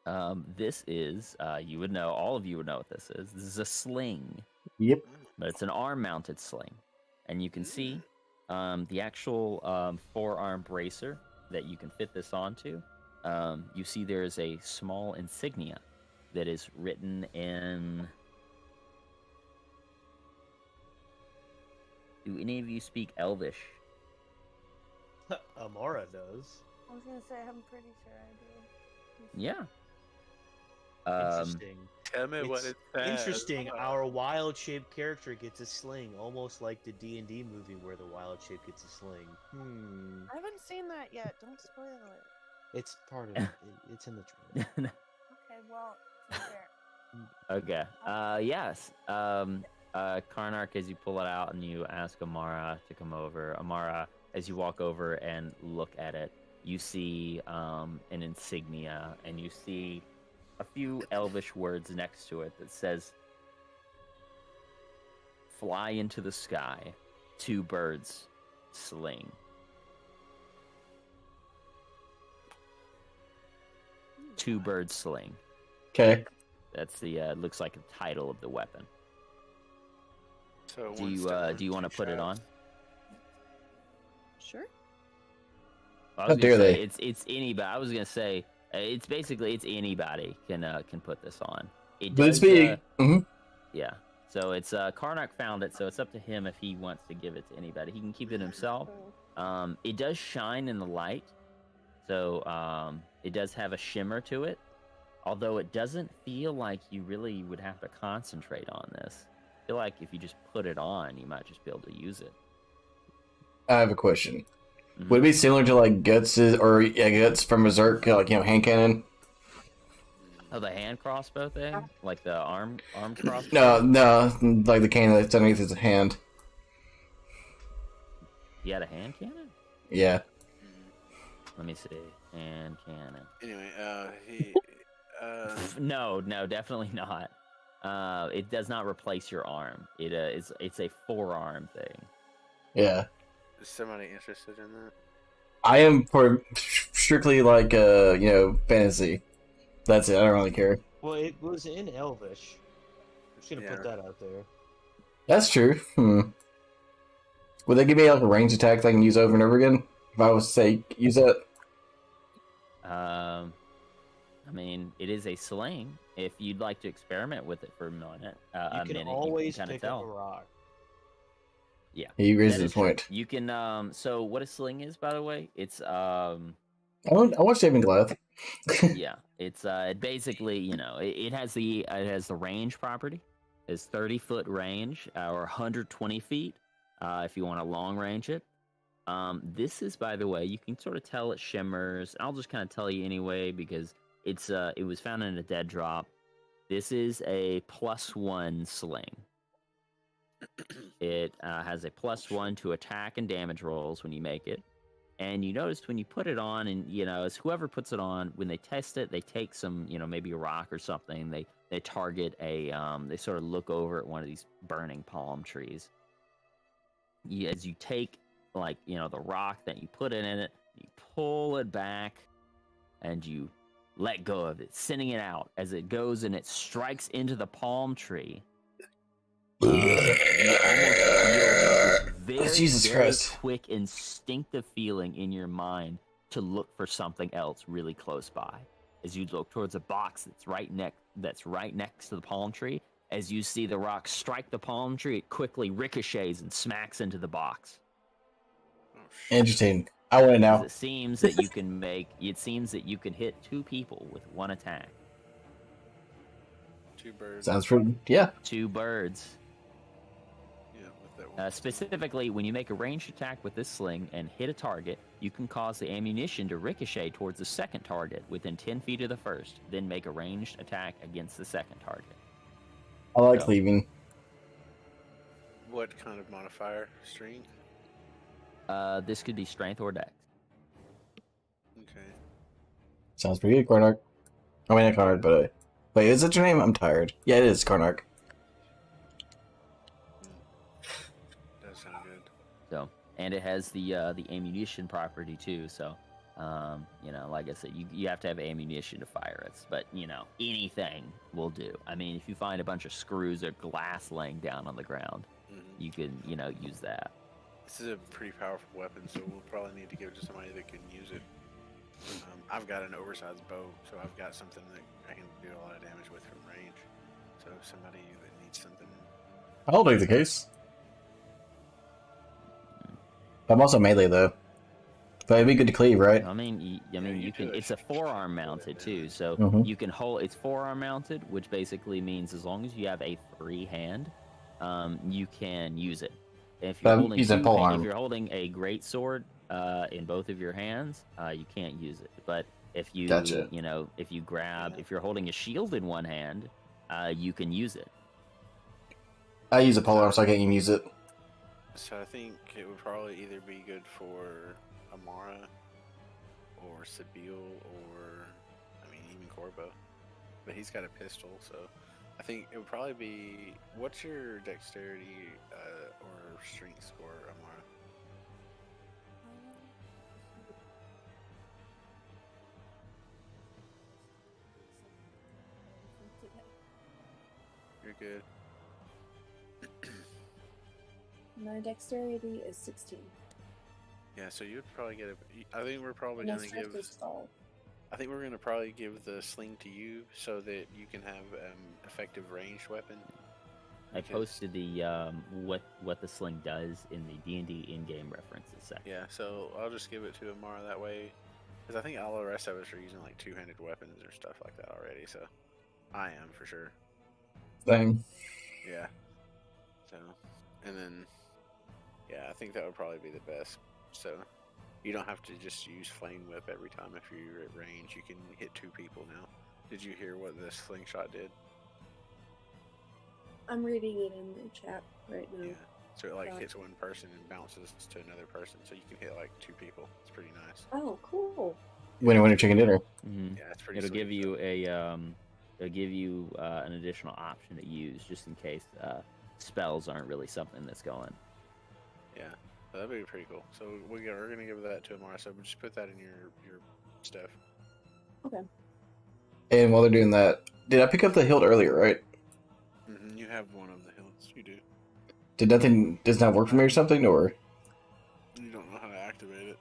What? This is, you would know, all of you would know what this is. This is a sling, Yep. but it's an arm-mounted sling. And you can see the actual forearm bracer that you can fit this onto. You see there's a small insignia that is written in... Do any of you speak Elvish? Amara does. I was gonna say, I'm pretty sure I do. Yeah. Interesting. Tell me what It's it says. Interesting. Our wild-shaped character gets a sling, almost like the D&D movie where the wild shape gets a sling. I haven't seen that yet. Don't spoil it. It's part of it. It's in the trailer. Okay, well, it's there. Okay. Yes. Karnark, as you pull it out and you ask Amara to come over, Amara, as you walk over and look at it, you see an insignia, and you see a few Elvish words next to it that says, "Fly into the sky, two birds, sling." Two birds sling. Okay. That's the looks like the title of the weapon. So Do one you stone, do you want to two put it on? shots. Sure. I How was gonna dare say they? it's anybody. I was gonna say it's basically it's anybody can put this on. It But it's does, big. Mhm. yeah. So it's Karnak found it, so it's up to him if he wants to give it to anybody. He can keep it himself. It does shine in the light, so it does have a shimmer to it. Although it doesn't feel like you really would have to concentrate on this. I feel like if you just put it on, you might just be able to use it. I have a question. Mhm. Would it be similar to like Guts Guts from Berserk, like hand cannon? Oh, the hand crossbow thing, like the arm crossbow. No, like the cannon that's underneath his hand. You had a hand cannon? Yeah. Let me see. Hand cannon. Anyway, No, definitely not. It does not replace your arm. It's a forearm thing. Yeah. is somebody interested in that? I am for strictly like fantasy. That's it. I don't really care. Well, it was in Elvish. I'm just gonna Yeah. put that out there. That's true. Would they give me like a range attack that I can use over and over again? If I was to say use that? I mean, it is a sling. If you'd like to experiment with it for a minute, You can always kind of pick up a tell. rock. Yeah, He that raises is the true. point. You can. So what a sling is, by the way, it's I watched Saving Goliath. yeah, it's it basically, it has the range property. It's 30-foot range or 120 feet if you want to long range it. This is, by the way, you can sort of tell it shimmers. I'll just kind of tell you anyway because it was found in a dead drop. This is a +1 sling. It has a +1 to attack and damage rolls when you make it. And you notice when you put it on, and as whoever puts it on, when they test it, they take some, maybe a rock or something. They target they sort of look over at one of these burning palm trees. As you take the rock that you put in it, you pull it back, and you let go of it, sending it out as it goes and it strikes into the palm tree. You almost feel this Jesus very Christ. quick, instinctive feeling in your mind to look for something else really close by. As you look towards a box that's right next to the palm tree, as you see the rock strike the palm tree, it quickly ricochets and smacks into the box. Oh, shit. Interesting. I want to As know. it seems that you can hit 2 people with 1 attack. 2 birds. Sounds pretty. Yeah. 2 birds. Yeah, with that one. Specifically, when you make a ranged attack with this sling and hit a target, you can cause the ammunition to ricochet towards the second target within 10 feet of the first, then make a ranged attack against the second target. I like So- leaving. What kind of modifier? Strength? This could be strength or dex. Okay. Sounds pretty good, Karnak. I mean, not Karnak, but wait, is that your name? I'm tired. Yeah, it is Karnak. Does sound good. So, and it has the ammunition property too. So, like I said, you have to have ammunition to fire it. But anything will do. I mean, if you find a bunch of screws or glass laying down on the ground, Mm-hmm. you can use that. This is a pretty powerful weapon, so we'll probably need to give it to somebody that can use it. I've got an oversized bow, so I've got something that I can do a lot of damage with from range. So somebody that needs something. I'll take the case. I'm also melee though. But it'd be good to cleave, right? I mean, you you can. do It's a it. forearm mounted too, so Mhm. you can hold. It's forearm mounted, which basically means as long as you have a free hand, you can use it. If you're I'm holding using pole arm. if you're holding a great sword in both of your hands, you can't use it. But if you Gotcha. if you grab if you're holding a shield in one hand, you can use it. I use a pole arm, so I can't even use it. So I think it would probably either be good for Amara or Sabille or, even Corbo. But he's got a pistol, so I think it would probably be. What's your dexterity or strength score, Amara? You're good. My dexterity is 16. Yeah, so you'd probably get a. I think we're probably My gonna strength give. is 12. I think we're gonna probably give the sling to you so that you can have effective ranged weapon. I Because- posted the what the sling does in the D&D in-game references section. Yeah, so I'll just give it to Amara that way. Because I think all the rest of us are using like two-handed weapons or stuff like that already, so I am for sure. Same. Yeah. So, and then, yeah, I think that would probably be the best. So, you don't have to just use flame whip every time if you're at range. You can hit 2 people now. Did you hear what the slingshot did? I'm reading it in the chat right now. Yeah. So it like Got it. hits one person and bounces to another person, so you can hit like 2 people. It's pretty nice. Oh, cool. Winner, winner, chicken dinner. Mm-hmm. Yeah, it's pretty. It'll sweet, give so- you an additional option to use just in case spells aren't really something that's going. Yeah, so that'd be pretty cool. So we're gonna give that to Amara. So just put that in your stuff. And while they're doing that, did I pick up the hilt earlier, right? You have one of the hills. You do. Did nothing does not work for me or something, or You don't know how to activate it.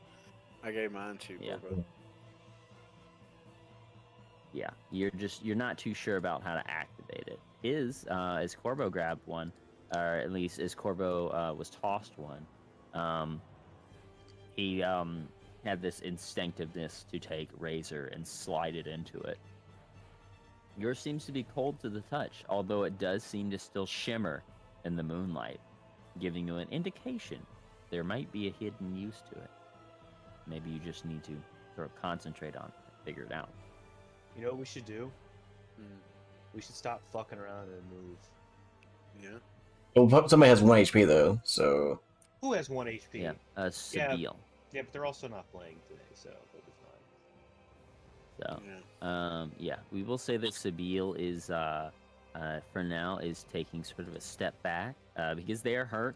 I gave mine to Yeah. Corbo. Yeah, you're not too sure about how to activate it. As Corbo grabbed one, or at least as Corbo was tossed one, he had this instinctiveness to take Razor and slide it into it. Yours seems to be cold to the touch, although it does seem to still shimmer in the moonlight, giving you an indication there might be a hidden use to it. Maybe you just need to sort of concentrate on it and figure it out. You know what we should do? Mm, We should stop fucking around and move. yeah. well, somebody has 1 HP though, so Who has 1 HP? Yeah, Sabine. Yeah, but they're also not playing today, so they'll be fine. So, Yeah. yeah, we will say that Sabine is, for now, is taking sort of a step back because they are hurt,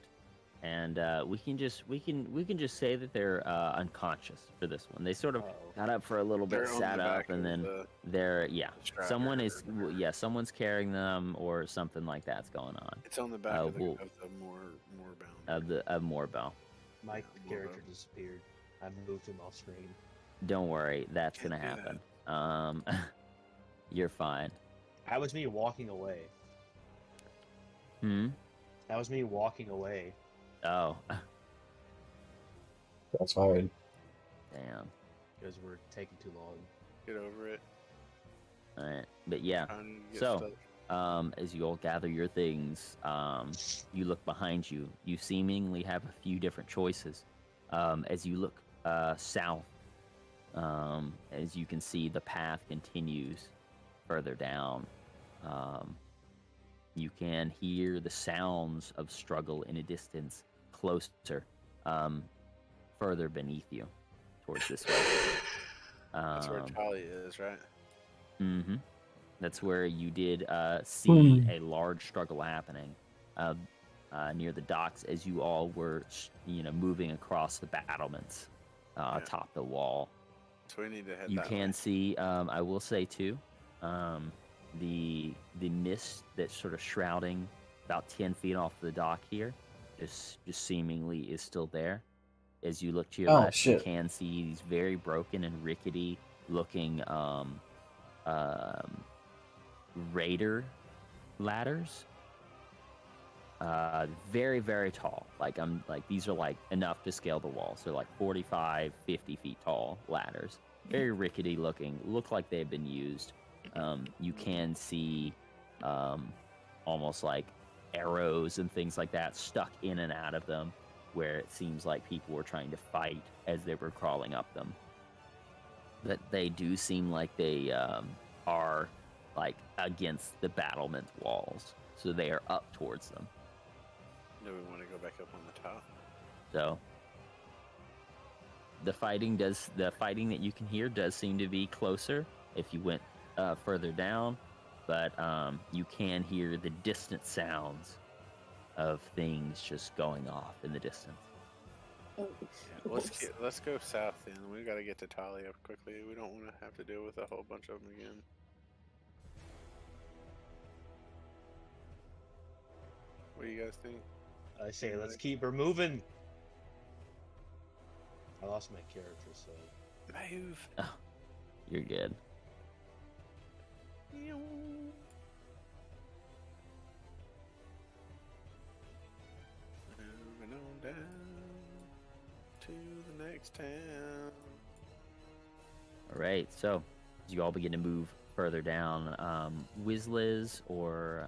and we can just say that they're unconscious for this one. They sort of Uh-oh. got up for a little bit, They're on sat the up, back and of then the they're strap someone or is whatever. someone's carrying them or something like that's going on. It's on the back of the we'll- more bound. Of Moorbell. My Yeah, we'll character go. disappeared. I moved him off screen. Don't worry, that's Can't gonna do that. happen. You're fine. That was me walking away. Hmm. That was me walking away. Oh, that's fine. damn. Because we're taking too long. Get over it. All right, but yeah. Trying to get So, stuff. As you all gather your things, you look behind you. You seemingly have a few different choices. As you look south, as you can see, the path continues further down. You can hear the sounds of struggle in a distance, closer, further beneath you, towards this way. That's where Tali is, right? Mm-hmm. That's where you did see a large struggle happening near the docks as you all were, moving across the battlements atop the wall. So we need to head You that can way. see, I will say too, the mist that's sort of shrouding about 10 feet off the dock here, just seemingly is still there. As you look to your Oh, left, you shit. can see these very broken and rickety looking raider ladders. Very, very tall. Like these are like enough to scale the wall. So like 45, 50 feet tall ladders. Very rickety looking. Look like they've been used. You can see almost like arrows and things like that stuck in and out of them, where it seems like people were trying to fight as they were crawling up them. But they do seem like they are like against the battlement walls, so they are up towards them. Do we want to go back up on the top? So the fighting that you can hear does seem to be closer if you went further down, but you can hear the distant sounds of things just going off in the distance. Oh, Yeah, let's go south then. We got to get to Tali up quickly. We don't want to have to deal with a whole bunch of them again. What do you guys think? I say, let's keep her moving. I lost my character, so Move. You're good. Next town. All right, so as you all begin to move further down, Wizliz or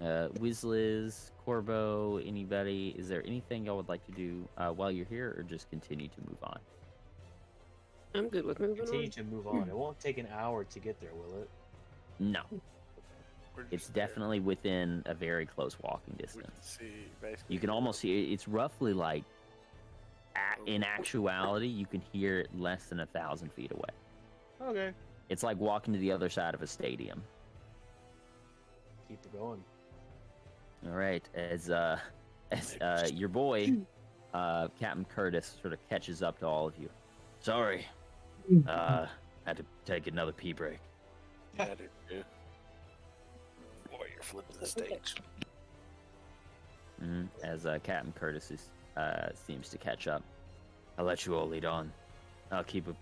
Wizliz, Corbo, anybody, is there anything y'all would like to do while you're here, or just continue to move on? I'm good with moving Continue on. to move on. It won't take an hour to get there, will it? No, We're it's just there. definitely within a very close walking We distance. can see basically. You can almost see it's roughly like, in actuality, you can hear it less than 1,000 feet away. Okay. It's like walking to the other side of a stadium. Keep it going. All right, as your boy, Captain Curtis, sort of catches up to all of you. Sorry, had to take another pee break. Yeah, I do too. Boy, you're flipping the stage. As Captain Curtis seems to catch up. I'll let you all lead on. I'll keep an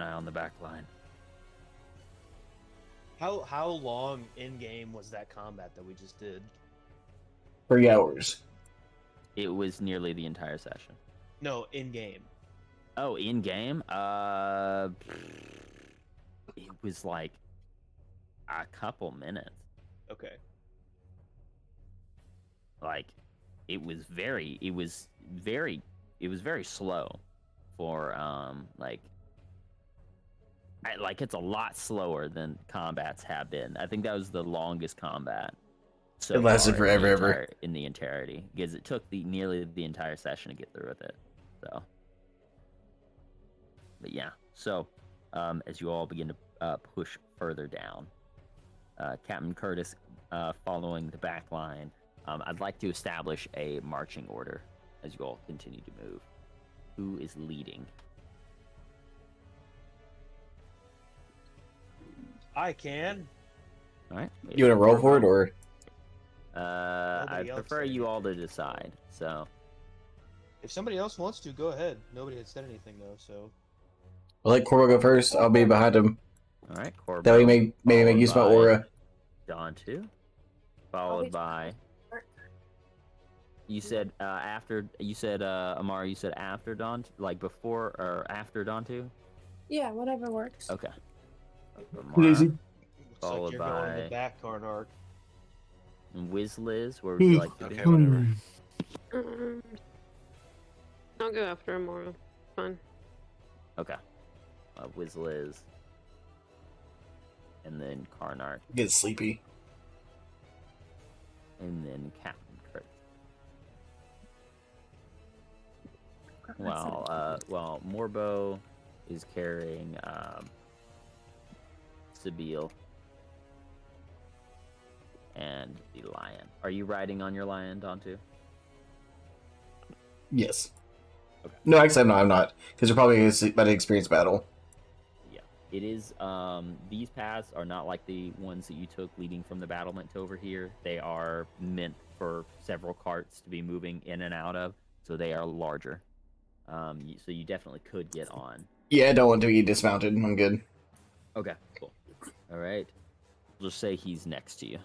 eye on the back line. How long in game was that combat that we just did? 3 hours. It was nearly the entire session. No, in game. Oh, in game? It was like a couple minutes. Okay. Like, it was very slow for like it's a lot slower than combats have been. I think that was the longest combat. So It lasted far in the forever, ever. in the entirety, because it took nearly the entire session to get through with it. So, but yeah. So, as you all begin to push further down, Captain Curtis, following the back line, I'd like to establish a marching order as you all continue to move. Who is leading? I can. All right. You want to roll for it, or I Nobody else prefer said you all to decide. So, If somebody else wants to, go ahead. Nobody had said anything though, so. I'll let Corvo go first. I'll be behind him. all right, Corbo. That way, maybe make followed use of my by aura. Don 2, followed by. You said after. You said Amara. You said after Don, like before or after Don 2. Yeah, whatever works. Okay. Easy. Amara, Looks Followed like you're going in by- the back, Karnark. Wizliz, where would you like to Okay, be? whatever. I'll go after Amara. Fine. Okay. Wizliz, and then Karnark, Get sleepy. and then Captain Kurt. While Morbo is carrying Sabille and the lion. Are you riding on your lion, Don2? Yes. Okay. No, actually, no, I'm not. Because you're probably about to experience battle. Yeah. It is, these paths are not like the ones that you took leading from the battlement to over here. They are meant for several carts to be moving in and out of, so they are larger. So you definitely could get on. Yeah, I don't want to be dismounted. I'm good. Okay, cool. All right. We'll just say he's next to you.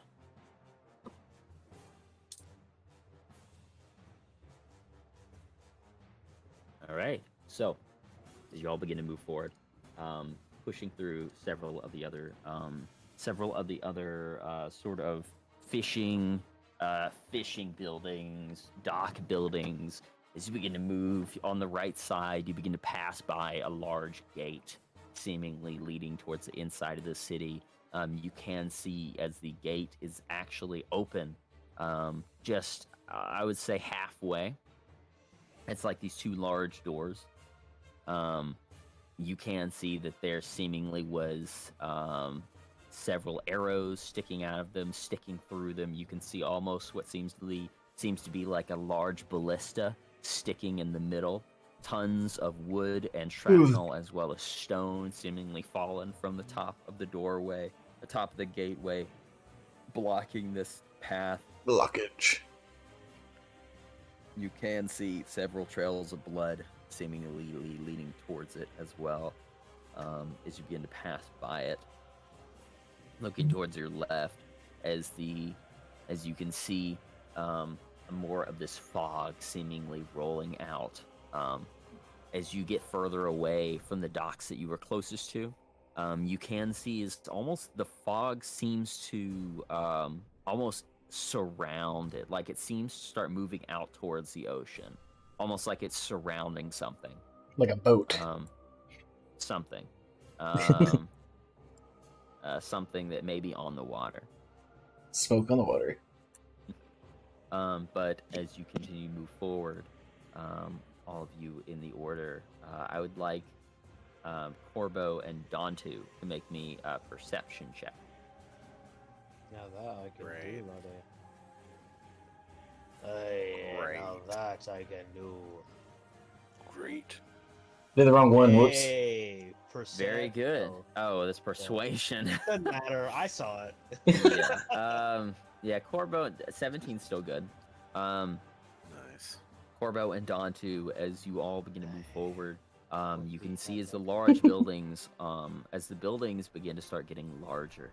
All right. So, as you all begin to move forward, pushing through several of the other sort of fishing buildings, dock buildings. As you begin to move on the right side, you begin to pass by a large gate, seemingly leading towards the inside of the city. You can see as the gate is actually open, just I would say halfway. It's like these two large doors. You can see that there seemingly was several arrows sticking out of them, sticking through them. You can see almost what seems to be like a large ballista sticking in the middle. Tons of wood and shrapnel, as well as stone, seemingly fallen from the top of the doorway, the top of the gateway, blocking this path. Blockage. You can see several trails of blood seemingly leading towards it as well, as you begin to pass by it. Looking towards your left, as you can see more of this fog seemingly rolling out as you get further away from the docks that you were closest to, you can see is almost the fog seems to almost surround it. Like it seems to start moving out towards the ocean, almost like it's surrounding something. Like a boat. Something. Something that may be on the water. Smoke on the water. But as you continue to move forward, all of you in the order, I would like Corbo and Dontu to make me a perception check. Now that I can Great. do, buddy. Now that I can do. Great. Did the wrong one. Whoops. Hey, Very good. Oh, that's persuasion. Doesn't matter. I saw it. Yeah, Corbo, 17's still good. Nice. Corbo and Dontu, as you all begin to move forward, you can see as the large buildings, as the buildings begin to start getting larger,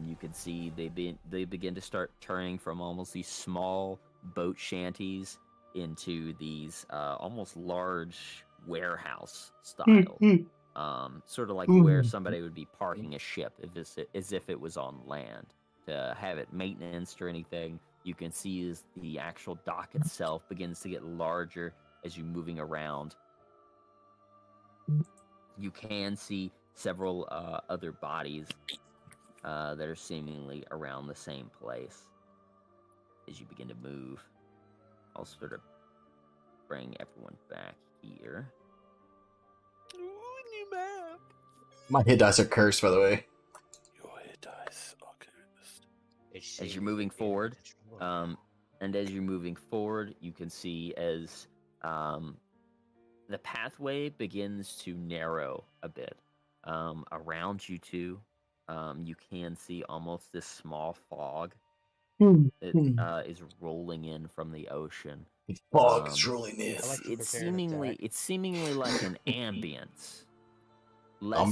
you can see they begin to start turning from almost these small boat shanties into these almost large warehouse style, sort of like where somebody would be parking a ship as if it was on land. To have it maintenanced or anything, you can see as the actual dock itself begins to get larger as you're moving around. You can see several other bodies that are seemingly around the same place as you begin to move. I'll sort of bring everyone back here. Ooh, new map. My hit dice are cursed, by the way. Your hit dice are cursed. As you're moving forward, and as you're moving forward, you can see as the pathway begins to narrow a bit. Around you two, you can see almost this small fog that is rolling in from the ocean. The fog is rolling in. It's seemingly like an ambience. Less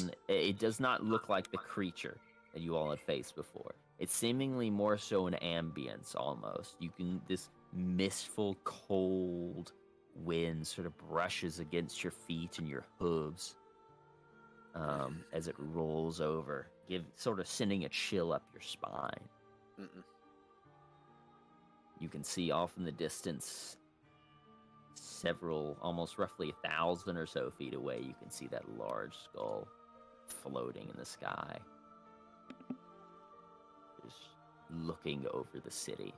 than it does not look like the creature that you all had faced before. It's seemingly more so an ambience almost. This mistful, cold wind sort of brushes against your feet and your hooves as it rolls over, sort of sending a chill up your spine. Mm-mm. You can see off in the distance, several, almost roughly 1,000 or so feet away, you can see that large skull floating in the sky, just looking over the city.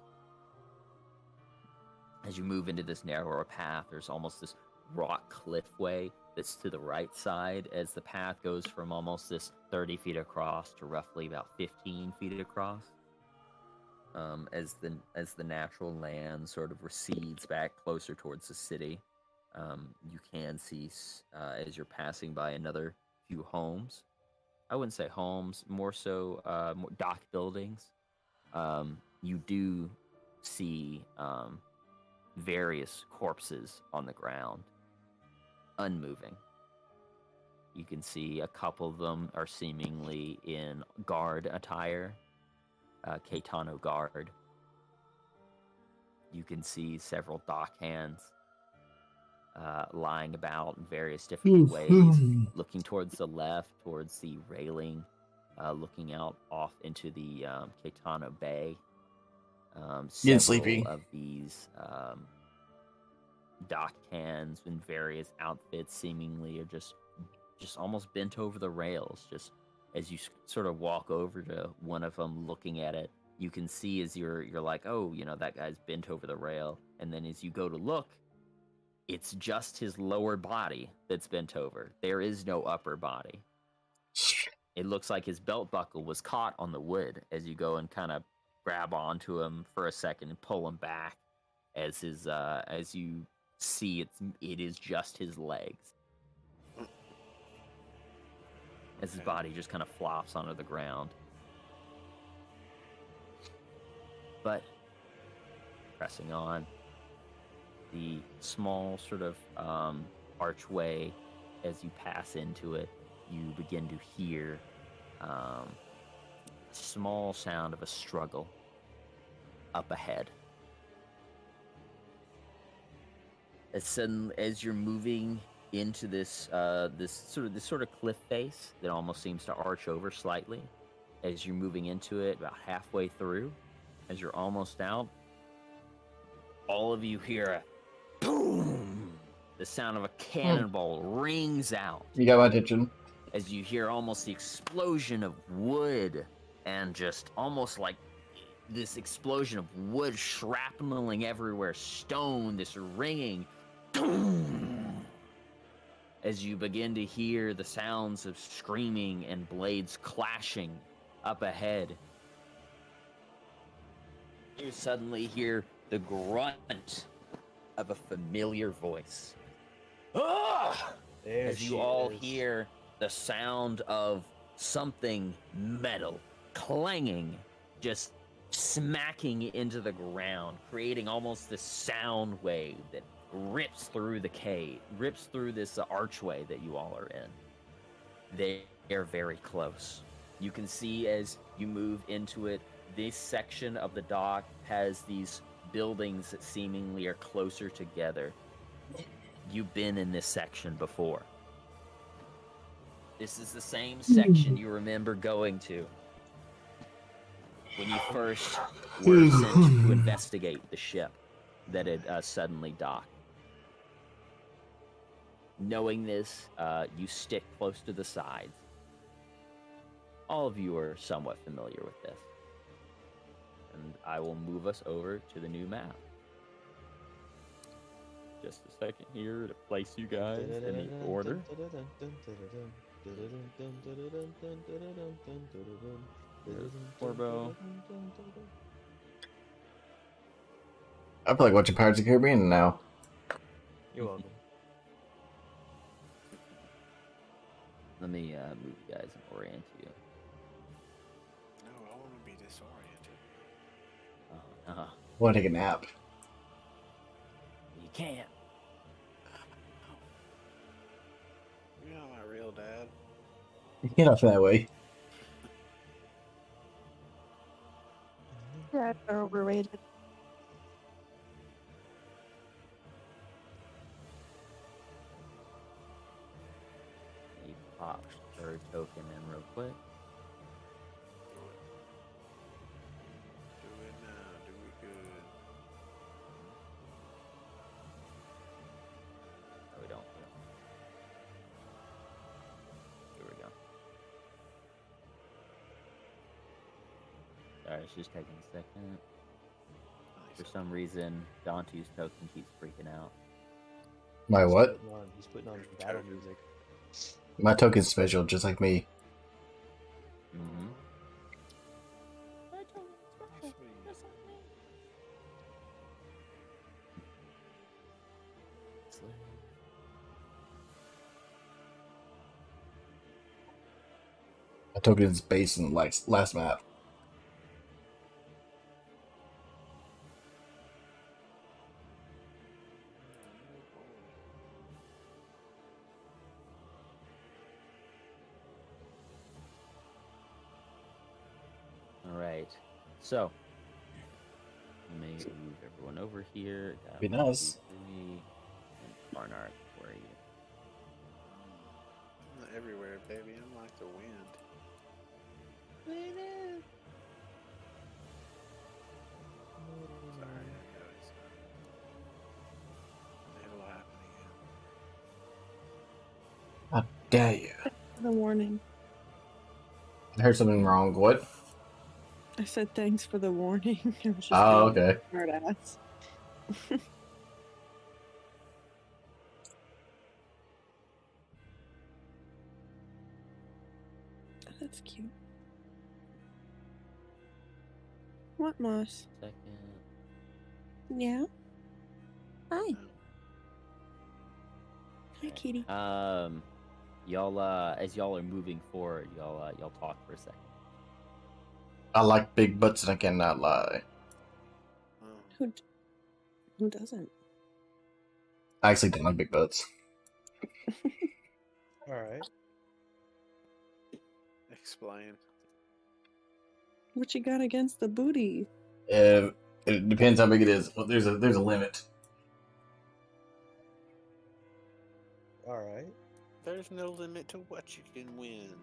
As you move into this narrower path, there's almost this rock cliffway that's to the right side as the path goes from almost this 30 feet across to roughly about 15 feet across. As the natural land sort of recedes back closer towards the city, you can see as you're passing by another few homes. I wouldn't say homes, more so more dock buildings. You do see various corpses on the ground, unmoving. You can see a couple of them are seemingly in guard attire. Caetano guard. You can see several dock hands lying about in various different ways, looking towards the left, towards the railing, looking out off into the Caetano Bay. Getting sleepy. Of these dock hands in various outfits seemingly are just almost bent over the rails, just as you sort of walk over to one of them looking at it, you can see as you're like, oh, that guy's bent over the rail. And then as you go to look, it's just his lower body that's bent over. There is no upper body. It looks like his belt buckle was caught on the wood as you go and kind of grab onto him for a second and pull him back as you see it is just his legs. As his body just kind of flops onto the ground. But, pressing on, the small sort of archway, as you pass into it, you begin to hear a small sound of a struggle up ahead. As you're moving into this this sort of cliff face that almost seems to arch over slightly. As you're moving into it, about halfway through, as you're almost out, all of you hear a boom. The sound of a cannonball rings out. You got my attention. As you hear almost the explosion of wood and just almost like this explosion of wood shrapneling everywhere, stone, this ringing. As you begin to hear the sounds of screaming and blades clashing up ahead, you suddenly hear the grunt of a familiar voice. Ah! There As she you all is. hear the sound of something metal clanging, just smacking into the ground, creating almost this sound wave that rips through the cave, rips through this archway that you all are in. They are very close. You can see as you move into it, this section of the dock has these buildings that seemingly are closer together. You've been in this section before. This is the same section you remember going to when you first were sent to investigate the ship that had suddenly docked. Knowing this, you stick close to the sides. All of you are somewhat familiar with this. And I will move us over to the new map. Just a second here to place you guys in the order. There's Corbo. I feel like watching Pirates of the Caribbean now. You're welcome. Let me move you guys and orient you. No, I want to be disoriented. Oh, no. I want to take a nap. You can't. You're not my real dad. Get off that way. Dads are overrated. You pop third token in real quick. Do it now. Do it good. No, we don't. Here we go. Sorry, it's just taking a second. For Nice. some reason, Dante's token keeps freaking out. My what? He's putting on battle music. My token's special, just like me. Mm-hmm. My token's based in like last map. Alright, so let me move everyone over here. Got Be 1, nice. 2, 3, and Barnard, where are you? I'm everywhere, baby. I'm like the wind. Sorry, guys. It'll happen again. How dare you? The warning. I heard something wrong. What? I said thanks for the warning. I was just Oh, being okay. a smart ass. That's cute. What, Moss? Second. Yeah? Hi. No. Hi, kitty. Y'all, as y'all are moving forward, y'all talk for a second. I like big butts and I cannot lie. Oh, Who doesn't? I actually don't like big butts. Alright. explain. What you got against the booty? It depends how big it is. Well, there's a limit. Alright. There's no limit to what you can win.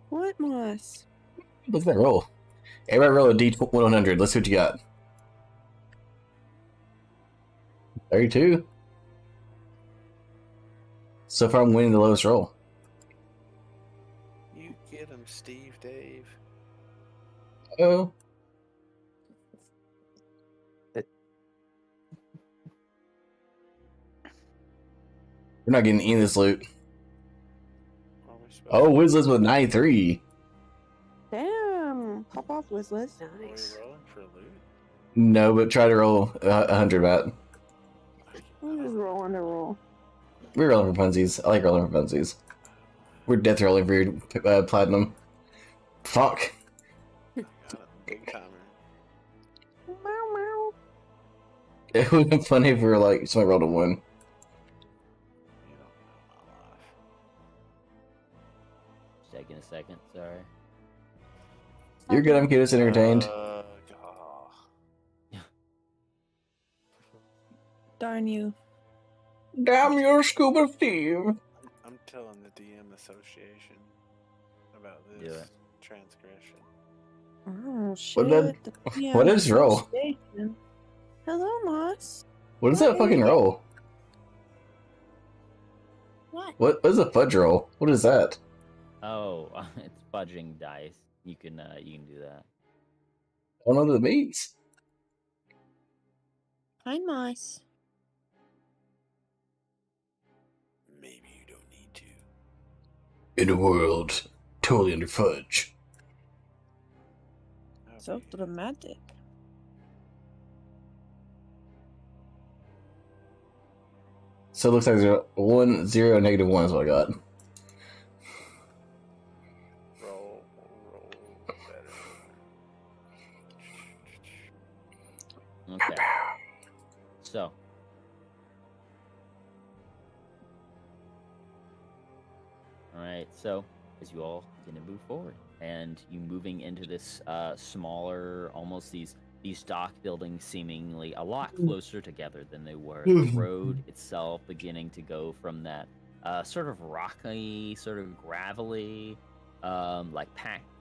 What, Moss? Look at that roll. Everybody roll a D100. Let's see what you got. 32. So far, I'm winning the lowest roll. You get him, Steve, Dave. Oh. We're not getting any of this loot. What are we supposed Oh, to Wizless with 93. Damn! Pop off, Wizless. Are Nice. we rolling for loot? No, but try to roll 100 baht. I'm just rolling a roll. We're rolling for funsies. I like rolling for funsies. We're death rolling for platinum. Fuck. Got it. Big timer. Meow meow. It would have been funny if we were like, somebody rolled a 1. You don't know my life. Taking a second, sorry. You're good, I'm keeping us entertained. God. Darn you. Damn your scuba Steve. I'm telling the DM Association about Do this it. transgression. Oh shit. What did the PM what is roll? Association. Hello, Moss. What is that fucking roll? What? What is a fudge roll? What is that? Oh, it's fudging dice. You can do that. I don't know what it means. Hi, Moss. Maybe you don't need to. In a world totally under fudge. So dramatic. So it looks like there's 1, 0, -1 is what I got. Roll better. Okay. So. Alright, so as you all begin to move forward, and you moving into this smaller, almost these dock buildings seemingly a lot closer together than they were. The road itself beginning to go from that sort of rocky, sort of gravelly, like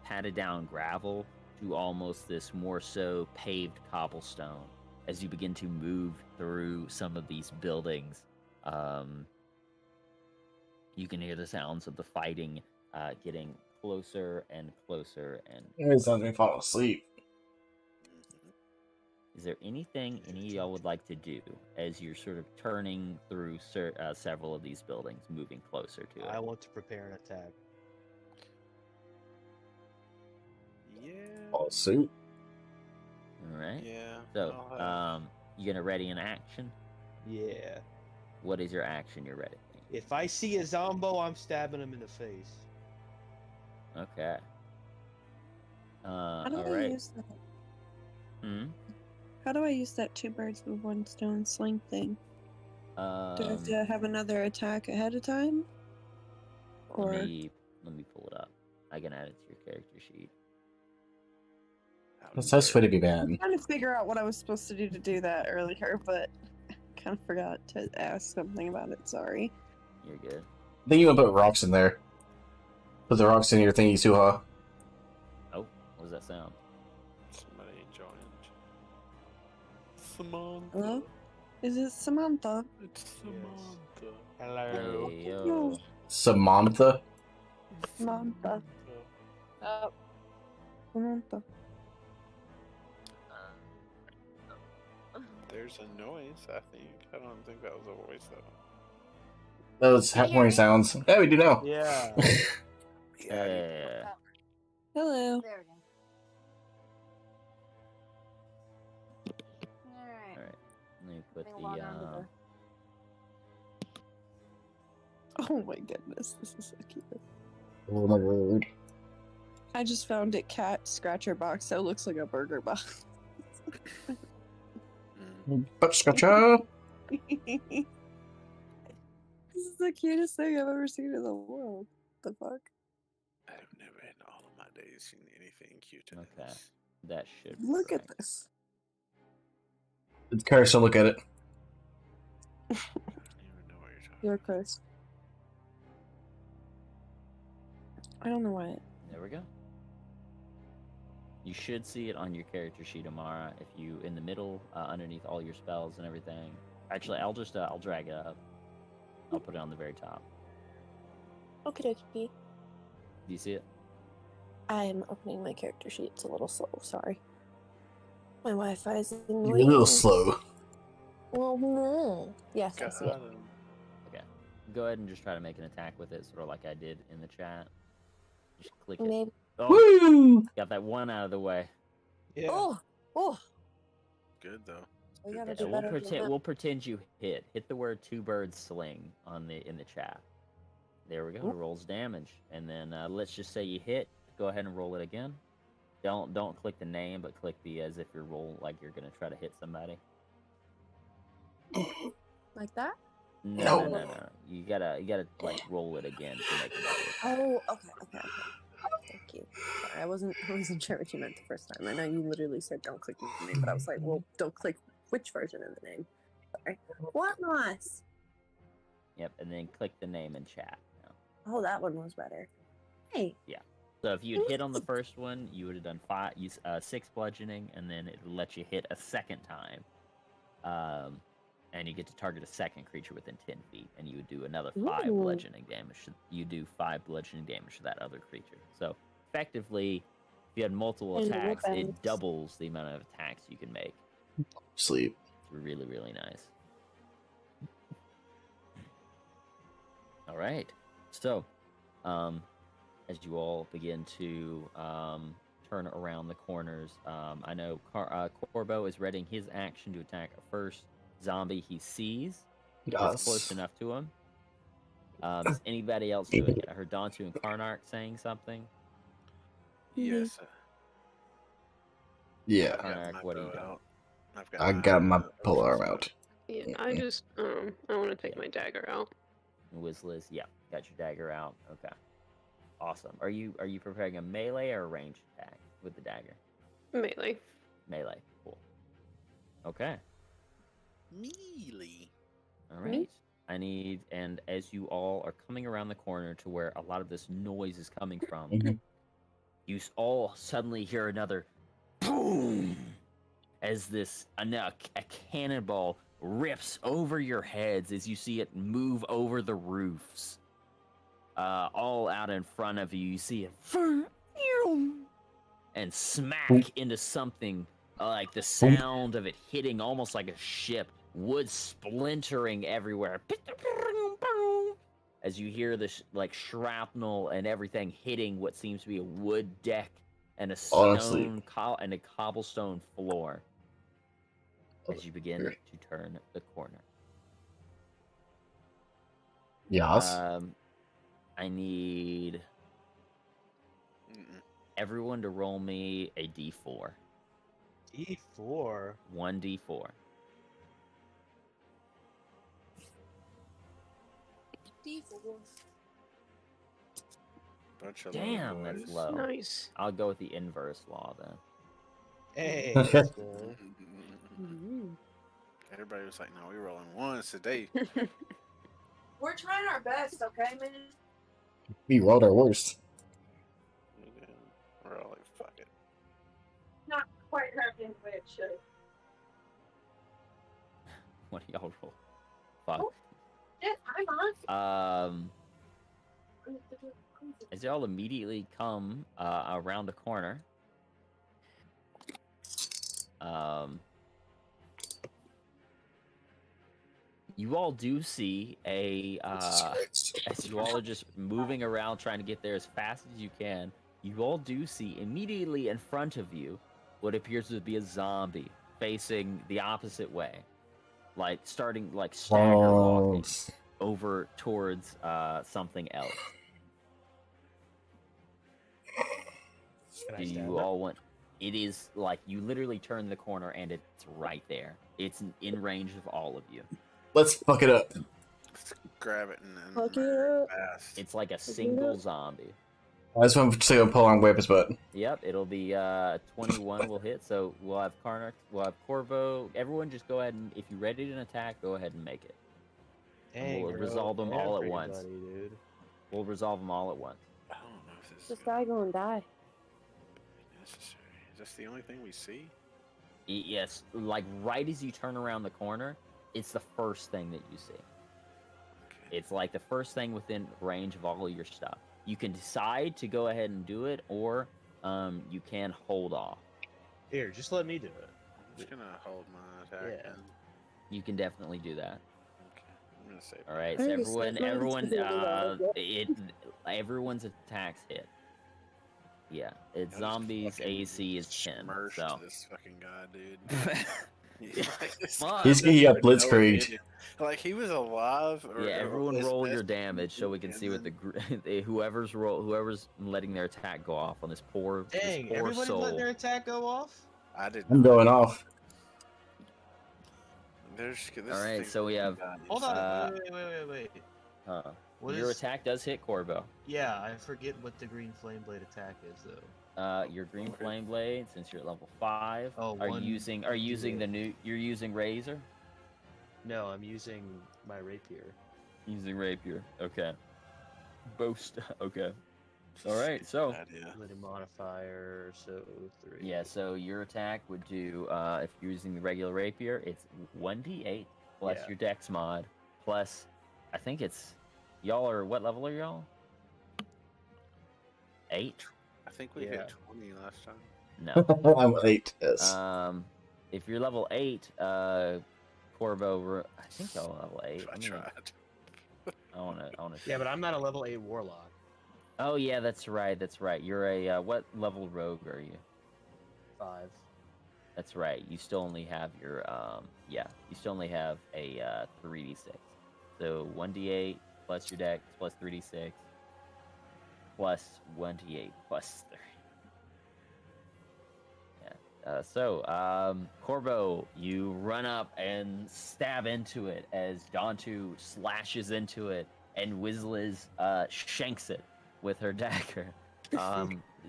patted down gravel to almost this more so paved cobblestone. As you begin to move through some of these buildings, you can hear the sounds of the fighting getting closer and closer. And It sounds like me fall asleep. is there anything any of y'all would like to do as you're sort of turning through several of these buildings, moving closer to it? I want to prepare an attack. Yeah. Fall asleep. All right. Yeah. So, I'll have- you gonna ready an action? Yeah. What is your action you're ready? If I see a zombo, I'm stabbing him in the face. Okay. How do all I right. use that? Hmm. How do I use that 2 birds with 1 stone sling thing? Do I have to have another attack ahead of time? Or let me pull it up. I can add it to your character sheet. That's so sweet to be bad. I'm trying to figure out what I was supposed to do that earlier, but kind of forgot to ask something about it. Sorry. You're good. I think you want to put rocks in there. Put the rocks in your thingy, Suha. Oh, what does that sound? Somebody joined. Samantha. Hello? Is it Samantha? It's Samantha. Hello. Hey, yo. Samantha. Samantha. Oh. Samantha. There's a noise, I think. I don't think that was a voice, though. Those Can you hear morning me? sounds. Yeah, we do now. Yeah. Yeah. Hello. There we go. Alright. All right. Let me put Let me the log on to Oh my goodness, this is so cute. Oh my word. I just found it cat scratcher box, so it looks like a burger box. Butt scratcher. This is the cutest thing I've ever seen in the world. The fuck? I've never in all of my days seen anything cute in Okay. this. That should. Look correct. at this. It's cursed, so look at it. I don't even know what you're talking You're cursed. I don't know why. There we go. You should see it on your character sheet, Amara. If you in the middle, underneath all your spells and everything. Actually, I'll drag it up. I'll put it on the very top. Okay, Do you see it? I'm opening my character sheet. It's a little slow. Sorry. My Wi-Fi is You're annoying. a little slow. Well, no. Yes, I see it. about. Okay. Go ahead and just try to make an attack with it, sort of like I did in the chat. Just click it. Maybe. Oh, Woo! got that one out of the way. Yeah. Oh. Good though. We gotta Yeah, do better than that. we'll pretend you hit the word two birds sling in the chat. There we go. It rolls damage, and then let's just say you hit. Go ahead and roll it again. Don't click the name, but click the as if you're like you're gonna try to hit somebody. Like that? No. You gotta like roll it again to make it better. Oh, okay. Thank you. Sorry, I wasn't sure what you meant the first time. I know you literally said don't click the name, but I was like, well, don't click which version of the name. Sorry. What Moss? Yep, and then click the name in chat. Now. Oh, that one was better. Hey. So if you had hit on the first one, you would have done 6 bludgeoning, and then it let you hit a second time. And you get to target a second creature within 10 feet, and you would do another 5 Ooh. bludgeoning damage. You do 5 bludgeoning damage to that other creature. So effectively, if you had multiple And attacks, it weapons. doubles the amount of attacks you can make. Sleep. It's really, really nice. All right. So, as you all begin to turn around the corners, I know Corbo is readying his action to attack a first zombie he sees. That's close Yes. enough to him. Is anybody else doing it? I heard Dantu and Karnark saying something. Yes. Yeah. I've got Karnark, my what do you bow got? out. I got my polearm out. Yeah, I just I want to take my dagger out. Wizliz, yeah, got your dagger out. Okay, awesome. Are you preparing a melee or a ranged attack with the dagger? Melee. Melee, cool. Okay, Melee. all right. I need, and as you all are coming around the corner to where a lot of this noise is coming from, Mhm. you all suddenly hear another boom as a cannonball rips over your heads as you see it move over the roofs. All out in front of you, you see it and smack into something, like the sound of it hitting almost like a ship, wood splintering everywhere. As you hear this like shrapnel and everything hitting what seems to be a wood deck and a Honestly. and a cobblestone floor. As you begin Here. to turn the corner. Yes. I need Mm-mm. everyone to roll me a d4. E4. 1d4. Bunch of Damn, little that's boys. low. Nice. I'll go with the inverse law then. Hey, let's go. Mm-hmm. Everybody was like, "No, we're rolling ones today." We're trying our best, okay, man? We rolled our worst. We're all like, "Fuck it." Not quite happening the way it should. What do y'all roll? Fuck. Oh. Yeah, I'm on. As y'all immediately come around the corner, you all do see as you all are just moving around trying to get there as fast as you can, you all do see immediately in front of you what appears to be a zombie facing the opposite way, like starting like stagger walking over towards something else. Can I Do stab you it? all want? It is like you literally turn the corner and it's right there. It's in range of all of you. Let's fuck it up. Let's grab it and then Fuck it murder up. it fast. It's like a single zombie. I just want to see what Polearm weapons, but Yep, it'll be 21 will hit. So we'll have Karnak, we'll have Corvo. Everyone, just go ahead and if you're ready to attack, go ahead and make it. Dang, we'll bro, resolve them all at once. everybody, Dude. We'll resolve them all at once. I don't know if this is This guy gonna die. necessary. Is this the only thing we see? Yes, like right as you turn around the corner, it's the first thing that you see. Okay. It's like the first thing within range of all of your stuff. You can decide to go ahead and do it, or you can hold off. Here, just let me do it. I'm just gonna hold my attack. Yeah. And, You can definitely do that. okay. I'm gonna save. All right, I so already said mine. everyone's attacks hit. Yeah, it's I just zombies fucking AC is 10. smirched So this fucking guy, dude. This Fuck. guy he got had no blitzkrieged. idea. Like he was alive. yeah, everyone his roll your best- damage so we can and see what then- whoever's letting their attack go off on this poor Dang, this poor everybody soul. let their attack go off? I did. I'm not. going off. There's. This All right, thing so we have- died. Hold on, Uh, wait. What Your is- attack does hit Corvo. Yeah, I forget what the green flame blade attack is though. Your green Okay. flame blade, since you're at level 5, Oh, are one using D8. the new. You're using razor. No, I'm using my rapier. Using rapier. Okay. Boast. Okay. All right. So Idea. Ability modifier, so 3. yeah. So your attack would do. If you're using the regular rapier, it's 1d8 plus Yeah. your dex mod plus. I think it's. Y'all are what level are y'all? 8. I think we Yeah. hit 20 last time. No. I'm 8. Yes. If you're level 8, Corvo. I think y'all are level 8. I Let me- tried. I wanna. Yeah, but I'm not a level 8 warlock. Oh yeah, that's right. That's right. You're a what level rogue are you? 5. That's right. You still only have your yeah. You still only have a 3d6. So 1d8 plus your dex plus 3d6 plus 1d8 plus 3. Yeah. Corvo, you run up and stab into it as Dantu slashes into it, and Wizzliz shanks it with her dagger.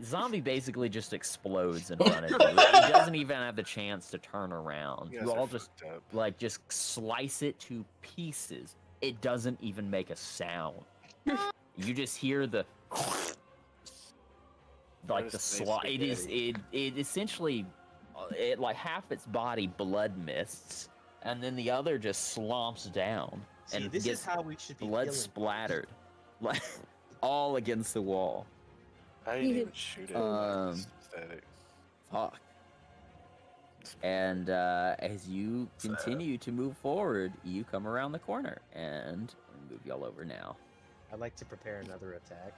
Zombie basically just explodes in front of you. It doesn't even have the chance to turn around. You You guys are all just fucked up. just slice it to pieces. It doesn't even make a sound. You just hear the like the Just slide. It is spaghetti. it essentially it like half its body blood mists, and then the other just slumps down See, and this gets is how we should be blood killing splattered, like all against the wall. I didn't even shoot it. Aesthetic. Fuck. And as you continue to move forward, you come around the corner, and I'll move y'all over now. I'd like to prepare another attack.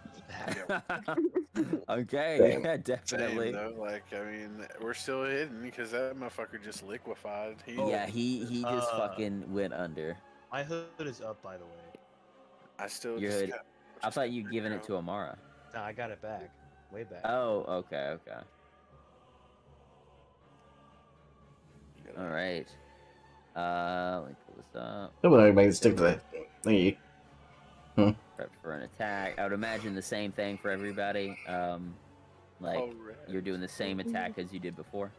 Okay, Same. yeah, definitely. Same, though. Like, I mean, we're still hidden because that motherfucker just liquefied. He, Yeah, he just Uh, fucking went under. My hood is up, by the way. I still Your just hood- got- I just thought you'd got given it out. to Amara. No, I got it back. Way back. Oh, okay. You gotta- All right. Let me pull this up. Nobody make it stick to that thingy. Prep for an attack. I would imagine the same thing for everybody. Like Alright. you're doing the same attack as you did before.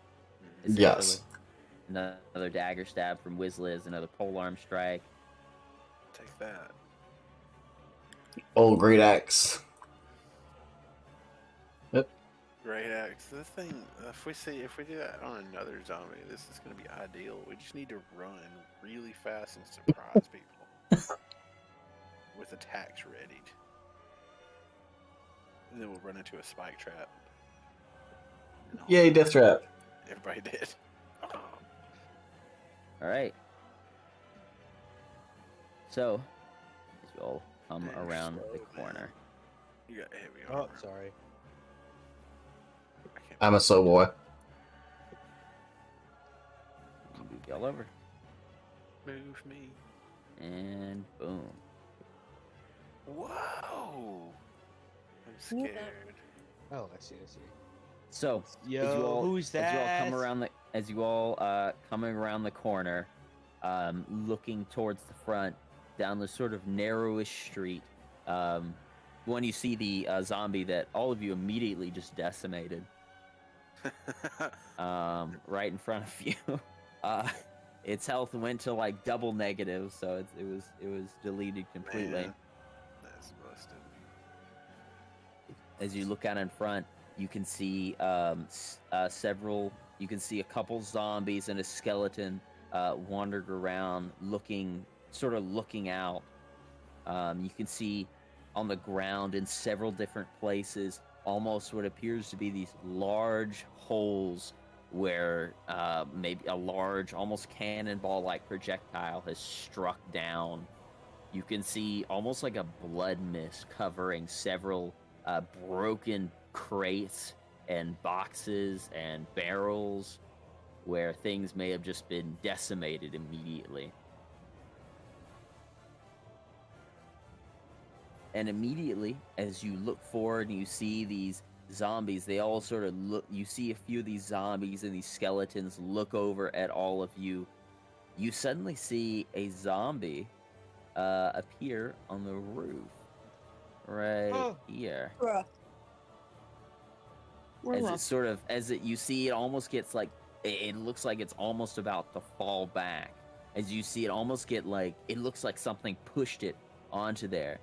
Mhm. Yes. essentially. Another dagger stab from Wizzliz, another polearm strike. Take that. Old great axe. Great axe. The thing, if we do that on another zombie, this is gonna be ideal. We just need to run really fast and surprise people with attacks ready. And then we'll run into a spike trap. And Yay, death trap. everybody did. All right. So, as you all come Dang, around the slow, corner. man. You got heavy Oh, armor. sorry. I can't I'm a slow boy. Move y'all over, move me. and boom. Whoa! I'm Move that. scared. Oh, I see. So, Yo, as you all, who's As you all that? come around coming around the corner, looking towards the front, down the sort of narrowish street, when you see the zombie that all of you immediately just decimated, right in front of you. Its health went to like double negative, so it was deleted completely. Man, that's busted. As you look out in front, you can see several. You can see a couple zombies and a skeleton wandering around, looking out. You can see on the ground in several different places, almost what appears to be these large holes where maybe a large, almost cannonball-like projectile has struck down. You can see almost like a blood mist covering several broken crates and boxes and barrels where things may have just been decimated immediately. And immediately, as you look forward and you see these zombies, they all sort of look, you see a few of these zombies and these skeletons look over at all of you. You suddenly see a zombie appear on the roof. Right here. Bruh. We're As it lost. sort of, you see, it almost gets like, it looks like it's almost about to fall back. As you see it almost get like, it looks like something pushed it onto there.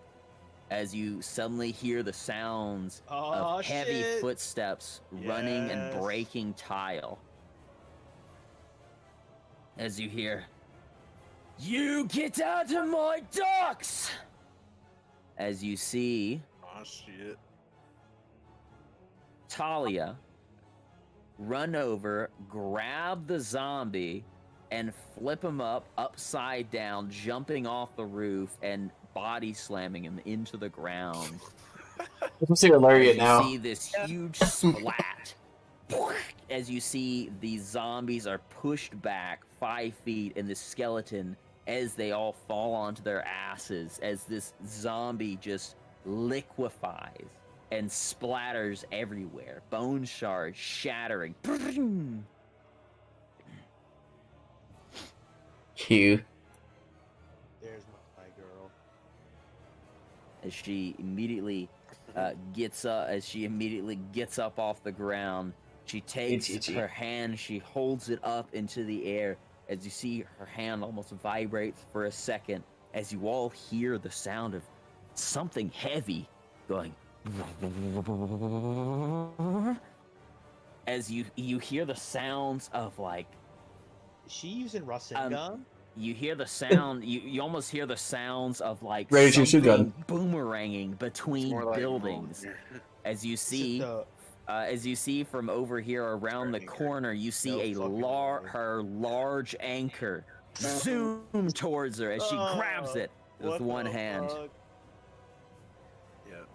As you suddenly hear the sounds of heavy shit. footsteps running and Yes. breaking tile. As you hear, "You get out of my docks!" As you see Oh shit. Talia run over, grab the zombie, and flip him up upside down, jumping off the roof and body slamming him into the ground. I'm seeing a lariat As you now. see this huge splat. As you see these zombies are pushed back 5 feet, and the skeleton, as they all fall onto their asses, as this zombie just liquefies and splatters everywhere, bone shards shattering. Q. There's my girl. As she immediately gets up off the ground, she takes Itchy. her hand, she holds it up into the air. As you see, her hand almost vibrates for a second, as you all hear the sound of something heavy going. As you hear the sounds of like, Is she using Rasengan? you hear the sound, you almost hear the sounds of like Ready to shoot gun. something boomeranging It's between more like buildings. As you see, from over here around the Anchor. corner, you see No a fucking way. her large anchor zoom towards her as she grabs it with What one the hand. fuck? Yeah.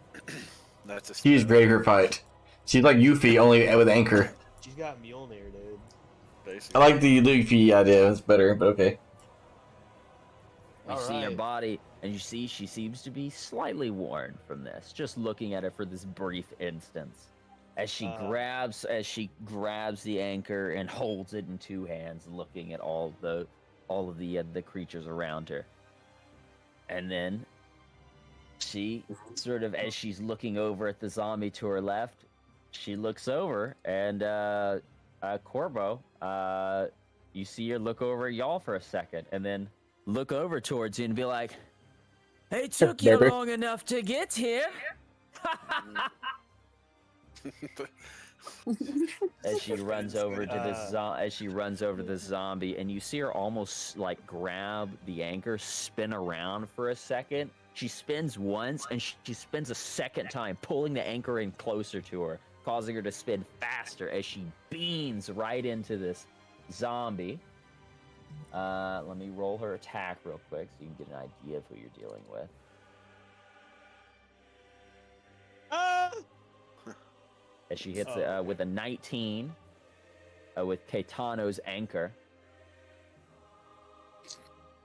That's a She's step, ready for a fight. She's like Yuffie, only with anchor. She's got Mjolnir, dude. I basically. like the Luffy idea. It's better, but okay. You see her Alright. body, and you see she seems to be slightly worn from this. Just looking at her for this brief instance, as she grabs the anchor and holds it in two hands, looking at all of the creatures around her. And then she sort of, as she's looking over at the zombie to her left, she looks over and Corvo, you see her look over at y'all for a second, and then look over towards you and be like, "It took you Baby. long enough to get here." As she runs over to the zombie, and you see her almost like grab the anchor, spin around for a second. She spins once, and she spins a second time, pulling the anchor in closer to her, causing her to spin faster as she beams right into this zombie. Let me roll her attack real quick so you can get an idea of who you're dealing with. As she hits it with a 19 with Caetano's anchor.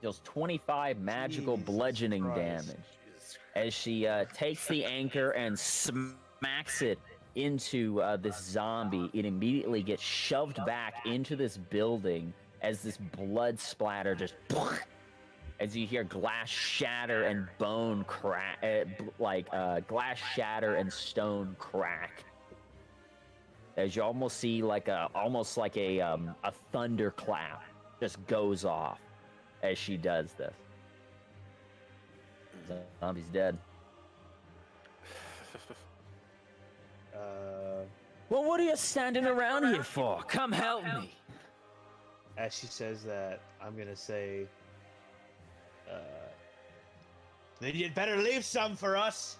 Deals 25 magical Jesus bludgeoning Christ. damage. As she takes the anchor and smacks it into this zombie, it immediately gets shoved back into this building as this blood splatter just as you hear glass shatter and bone crack, glass shatter and stone crack. As you almost see almost like a thunderclap just goes off as she does this. The zombie's dead. Well, what are you standing around here for? Come help me. As she says that, I'm gonna say, then you'd better leave some for us.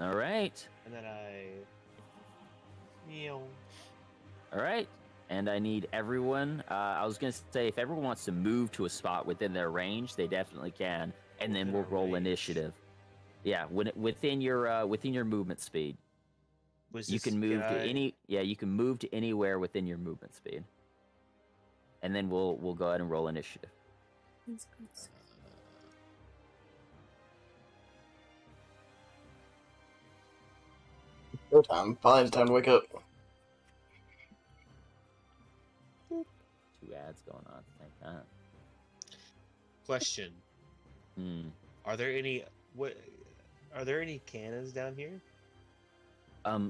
All right. And then All right. And I need everyone. I was gonna say if everyone wants to move to a spot within their range, they definitely can, and then we'll roll initiative. Yeah, within your movement speed. You can move to any. Yeah, you can move to anywhere within your movement speed. And then we'll go ahead and roll initiative. Go time. Finally, it's time to wake up. Two ads going on at the same time. Question: Are there any cannons down here?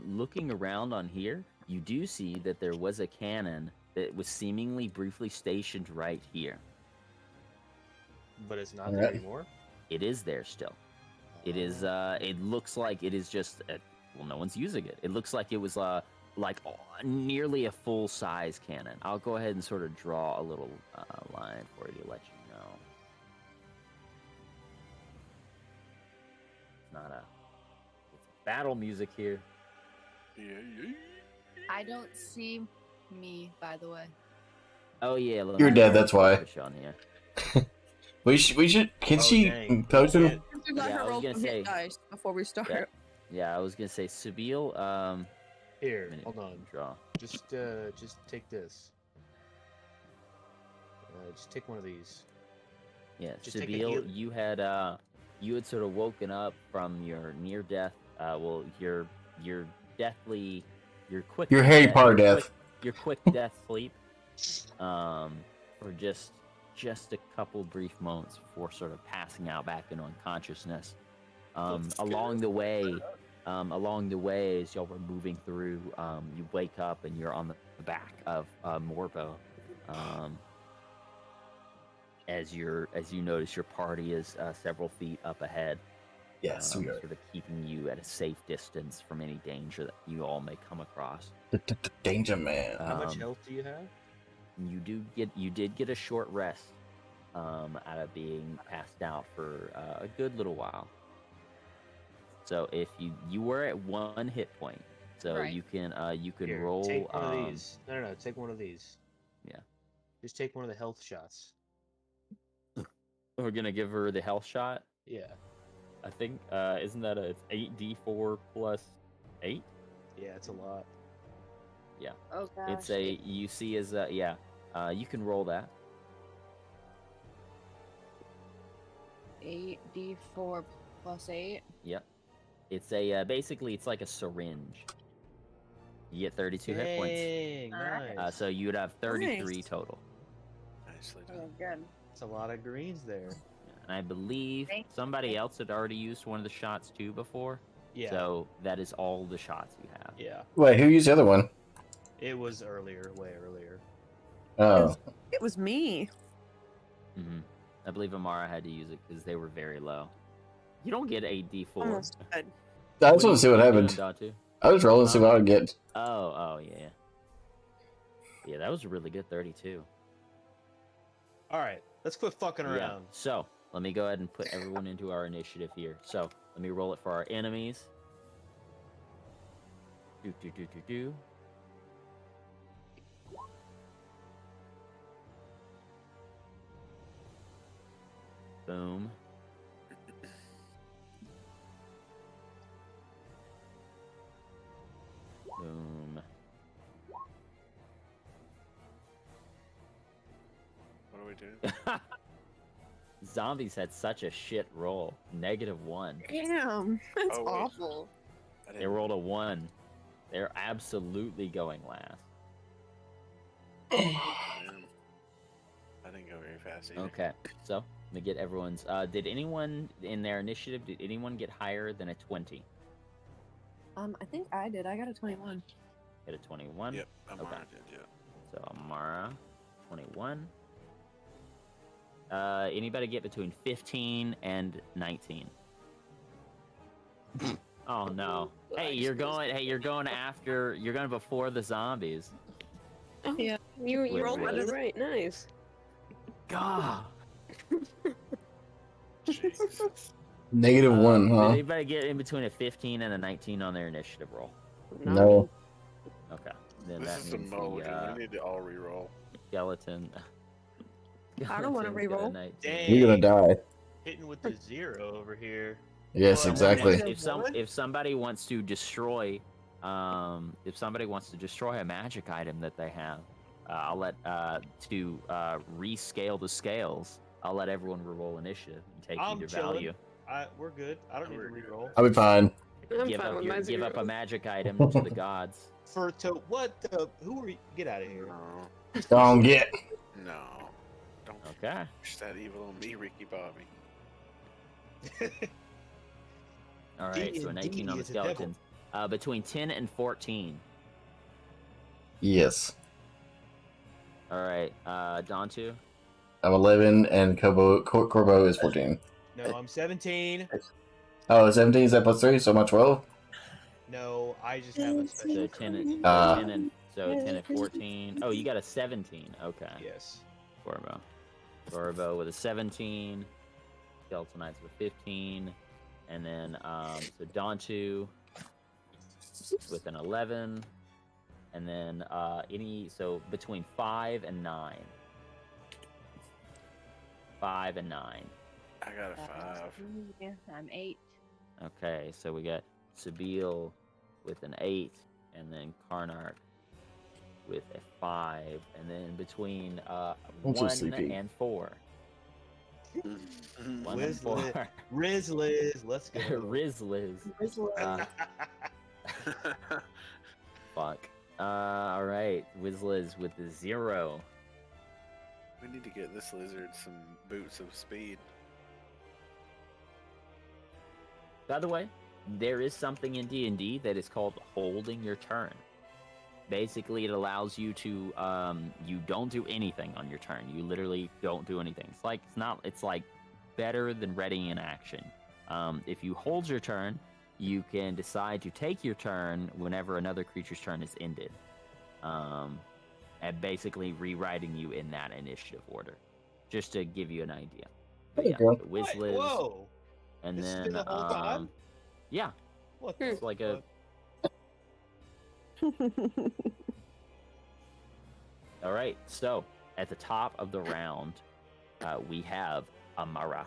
Looking around on here, you do see that there was a cannon that was seemingly briefly stationed right here. But it's not there anymore? It is there still. It is, it looks like it is just, well, no one's using it. It looks like it was, nearly a full-size cannon. I'll go ahead and sort of draw a little line for you to let you know. It's not it's battle music here. I don't see me, by the way. Oh yeah, You're dead. That's why. On here. we should. Can she post him? Let Yeah, her I was roll gonna some say- hit dice before we start. Yeah, I was gonna say Sabine. Here, minute, hold on. Draw. Just take this. Just take one of these. Yeah, Just take a Sabine, heal- you had sort of woken up from your near death. Your deathly, your quick. Your Harry Potter death. Your quick death sleep. For just a couple brief moments before sort of passing out back into unconsciousness. Along the way, as y'all were moving through, you wake up and you're on the back of Morbo. As you notice, your party is several feet up ahead. Yes, we are. Sort of keeping you at a safe distance from any danger that you all may come across. Danger man. How much health do you have? You did get a short rest out of being passed out for a good little while. So if you were at 1 hit point, so Right. you can Here, roll. Take one of these. No. Take one of these. Yeah. Just take one of the health shots. We're gonna give her the health shot. Yeah. I think isn't that it's 8d4 plus 8? Yeah, it's a lot. Oh gosh. It's a you see as you can roll that. 8d4 plus 8. Yep. It's a basically it's like a syringe. You get 32 hit points. Dang, nice. So you would have 33 Nice. total. Nicely Oh, done. good. That's a lot of greens there. And I believe Thank somebody you. else had already used one of the shots too before. Yeah. So that is all the shots you have. Yeah. Wait, who used the other one? It was earlier, way earlier. Oh, It was me. Hmm I believe Amara had to use it because they were very low. You don't get a D4. Almost dead. I just want to see what are you happened. doing, Datu? I was rolling to see what I would get. Oh, yeah. Yeah, that was a really good 32. All right, let's quit fucking Yeah. around. So let me go ahead and put everyone into our initiative here. So let me roll it for our enemies. Do. Boom. Boom. What do we do? Zombies had such a shit roll. -1. Damn, that's Oh, wait. awful. I They didn't- rolled a 1. They're absolutely going last. Man. I didn't go very fast either. Okay, so let me get everyone's. Did anyone in their initiative? Did anyone get higher than a 20? I think I did. I got a 21. Get a 21. Yep, Amara Okay. did, yeah. So Amara, 21. Anybody get between 15 and 19? Oh no! Hey, you're going. Hey, you're going after. You're going before the zombies. Oh, Yeah. You Wait, rolled really? it right. Nice. God. Jesus. -1, Did huh? anybody get in between a 15 and a 19 on their initiative roll? Not No. me. Okay. Then This that is the means mulligan. We need to all re-roll. skeleton. I don't wanna skeleton's got a re-roll. 19. You're gonna die. Hitting with the 0 over here. Yes, Well, exactly. If somebody wants to destroy, a magic item that they have, I'll let to rescale the scales. I'll let everyone roll initiative and take I'm either chilling. value. We're good. I don't need to re-roll. I'll be fine. I'm Give fine up with your, my give up a zero. magic item to the gods. What the? Who are you? Get out of here. No. Don't get. No. Don't Okay. push that evil on me, Ricky Bobby. All right. So an 18 on the is a devil. skeletons. Between 10 and 14. Yes. All right. Dontu. I'm 11 and Corbo is 14. No, I'm 17. Oh, 17 is that +3? So much 12? No, I just have a special. So 10 and, Uh, 10 and 14. Oh, you got a 17. Okay. Yes. Corbo with a 17. Skeleton Knights with 15. And then so Dontu with an 11. And then so between 5 and 9. 5 and 9. I got a 5. Yeah, I'm 8. Okay, so we got Sabil with an 8, and then Karnark with a 5, and then between I'm so 1 sleepy. and 4. 1 and Liz, 4. Riz Liz, let's go. Rizliz. Fuck. Alright, Wizliz with the 0. We need to get this lizard some boots of speed. By the way, there is something in D&D that is called holding your turn. Basically, it allows you to you don't do anything on your turn. You literally don't do anything. It's like better than ready in action. If you hold your turn, you can decide to take your turn whenever another creature's turn is ended. And basically rewriting you in that initiative order. Just to give you an idea. But There yeah, you go. so What? Wizliz, Whoa. and This has then been the whole time? yeah, What? it's like a all right. So at the top of the round, we have Amara.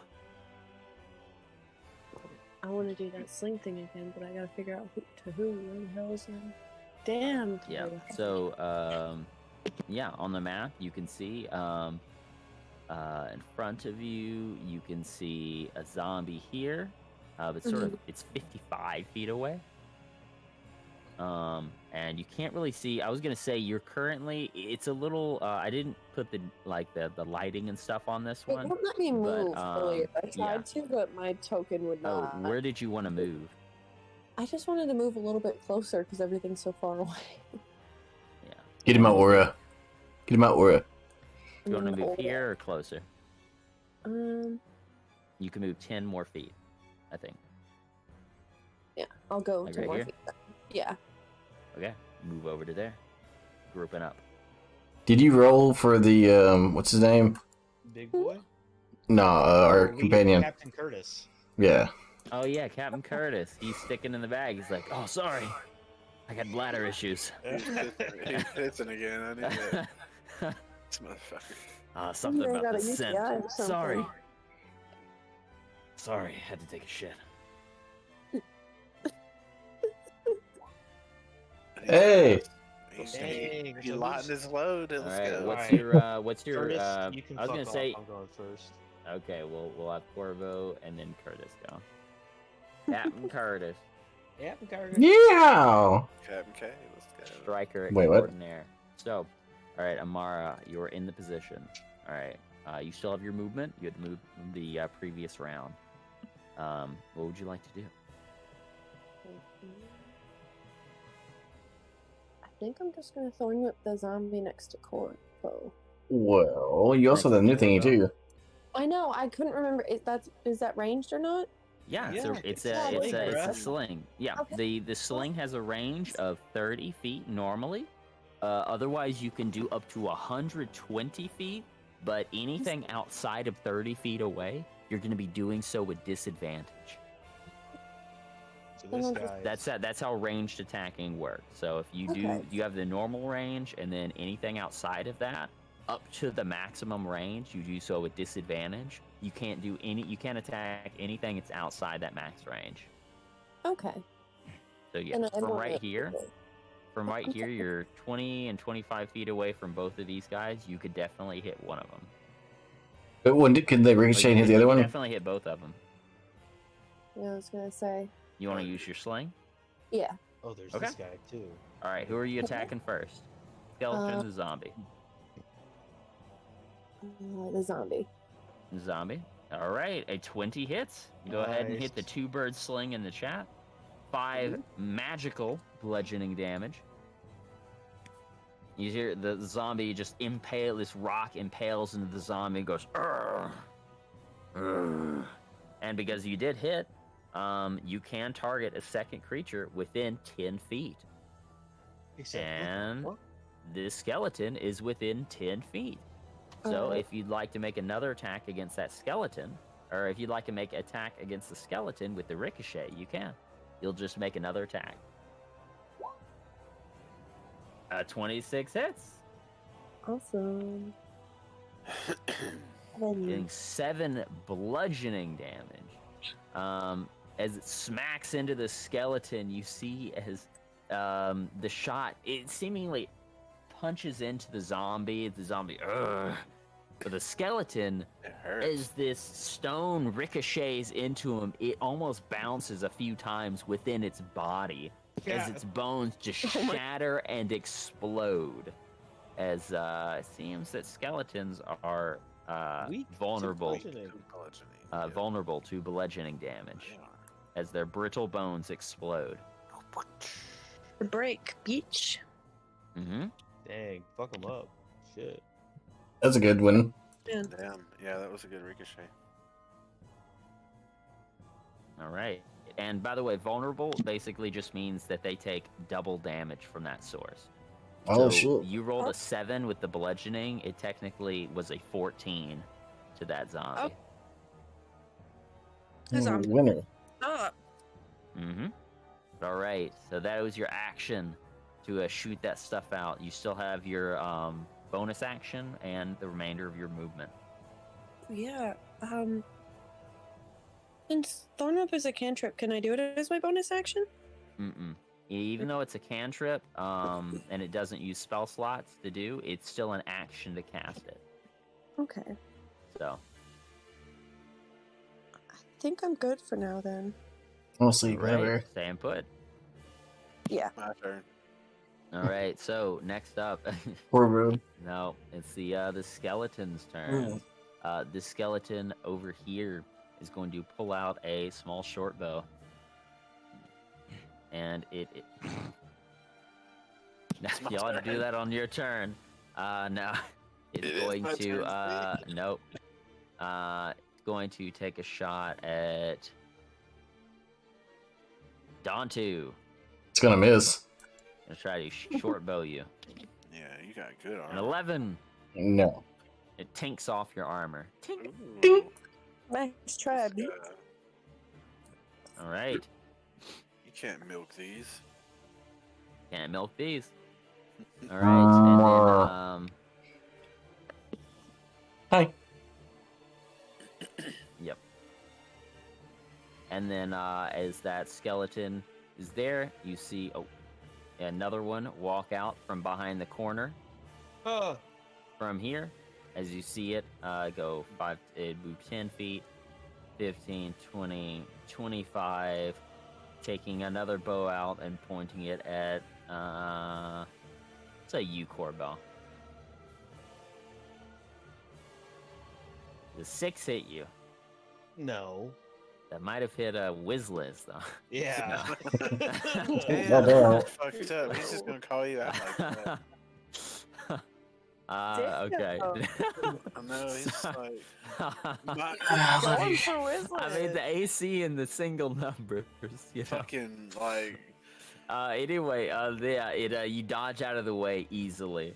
I want to do that sling thing again, but I gotta figure out who. Where the hell is him? Damn. Yeah. So yeah, on the map you can see in front of you you can see a zombie here, but sort of it's 55 feet away. And you can't really see. I was gonna say you're currently. It's a little. I didn't put the lighting and stuff on this It one. won't let me move earlier. I yeah. tried to, but my token would Oh, not. where did you want to move? I just wanted to move a little bit closer because everything's so far away. Yeah. Get him out, Aura. Get him out, Aura. You want to Mm, move hold here or closer? on. You can move 10 more feet, I think. Yeah, I'll go Like to right more here? feet then. Yeah. Okay, move over to there. Grouping up. Did you roll for the what's his name? Big boy? No, our Lead companion. Captain Curtis. Yeah. Oh yeah, Captain Curtis. He's sticking in the bag. He's like, oh sorry, I got bladder issues. He's pissing again. I knew that. This motherfucker. Something You about got the a scent. UTI or something. Sorry. Sorry, had to take a shit. Hey. Dang, He so lightened who's- his load. All Let's right, go. what's your Curtis, you can I was gonna fuck say off. I'm going first. okay, we'll have Corvo and then Curtis go. Captain Curtis, Captain Curtis. Yeah. Captain K, let's go. striker Wait, what? extraordinaire. So, all right, Amara, you're in the position. All right, You still have your movement. You had moved the previous round. What would you like to do? I think I'm just gonna thorn whip the zombie next to Corvo. Well, you also have the new thingy too. I know. I couldn't remember. Is that ranged or not? Yeah, Yeah, it's it's a a sling, it's a bruh. sling. Yeah, Okay. the sling has a range of 30 feet normally. Otherwise, you can do up to 120 feet. But anything outside of 30 feet away, you're going to be doing so with disadvantage. So this guy. That's how ranged attacking works. So if you Okay. you have the normal range, and then anything outside of that, up to the maximum range, you do so with disadvantage. You can't attack anything that's outside that max range. Okay. So yeah, And I from won't right hit here, people. Okay. you're 20 and 25 feet away from both of these guys. You could definitely hit one of them. But could they ricochet and hit the other You one? definitely hit both of them. Yeah, I was gonna say. You want to use your sling? Yeah. Oh, there's Okay. this guy too. All right, who are you attacking first? Skeleton, the zombie. The zombie. Zombie. All right, a 20 hits. Go ahead and hit the Nice. 2-bird sling in the chat. 5 magical bludgeoning damage. You hear the zombie just this rock impales into the zombie and goes, "Urgh, urgh." And because you did hit, you can target a second creature within 10 feet. Except, And what this skeleton is within 10 feet. So Alright. if you'd like to make another attack against that skeleton, or if you'd like to make an attack against the skeleton with the ricochet, you can. You'll just make another attack. 26 hits. Awesome. Getting 7 bludgeoning damage. As it smacks into the skeleton, you see as the shot, it seemingly punches into the zombie. The zombie, ugh. But the skeleton, It hurts. as this stone ricochets into him, it almost bounces a few times within its body as its bones just shatter and explode. As it seems that skeletons are Weak to vulnerable bludgeoning. Bludgeoning, yeah. vulnerable to bludgeoning damage They are. as their brittle bones explode. The break, beach. Mm-hmm. Dang, fuck him up. Shit. That's a good one. Damn. Yeah, that was a good ricochet. All right. And by the way, vulnerable basically just means that they take double damage from that source. Oh, so shit. You rolled a 7 with the bludgeoning. It technically was a 14 to that zombie. The zombie. Winner. Stop. Mm-hmm. All right. So that was your action to shoot that stuff out. You still have your bonus action and the remainder of your movement. Yeah. Since Thorn Whip is a cantrip, can I do it as my bonus action? Mm-mm. Even though it's a cantrip, and it doesn't use spell slots to do, it's still an action to cast it. Okay. So, I think I'm good for now then. I'll sleep right, whatever. staying put. Yeah. My turn. All right. So next up, Poor road. no, it's the skeleton's turn. This skeleton over here is going to pull out a small short bow, and it my you ought to do turn. that on your turn. No, it's It is going my to turn, Steve. nope. It's going to take a shot at Dantu. It's gonna miss. Gonna try to short bow you. Yeah, you got good An armor. 11. No. It tinks off your armor. Tink. Ooh, Nice try, uh, B. All right. you can't milk these. Can't milk these. All right. And then, Hi. Yep. And then, as that skeleton is there, you see another one walk out from behind the corner. Oh, From here, as you see it, go 5, it move 10 feet, 15, 20, 25, taking another bow out and pointing it at, it's a U-Core bow. The 6 hit you. No. That might have hit a Wizliz though. Yeah. Damn, Well done. fucked up. He's just gonna call you out like that. Okay. I know, he's like, my, Going for Whistling. I mean the AC and the single numbers, you know. fucking like. Anyway, you dodge out of the way easily.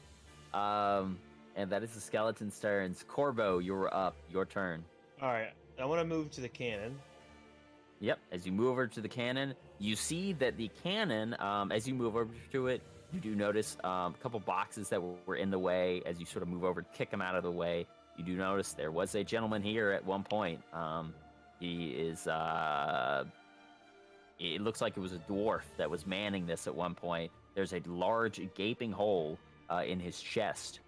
And that is the skeleton's turns. Corbo, you're up. Your turn. All right. I want to move to the cannon. Yep. As you move over to the cannon, you see that the cannon, as you move over to it, you do notice a couple boxes that were in the way. As you sort of move over to kick them out of the way, you do notice there was a gentleman here at one point. He is, it looks like it was a dwarf that was manning this at one point. There's a large gaping hole in his chest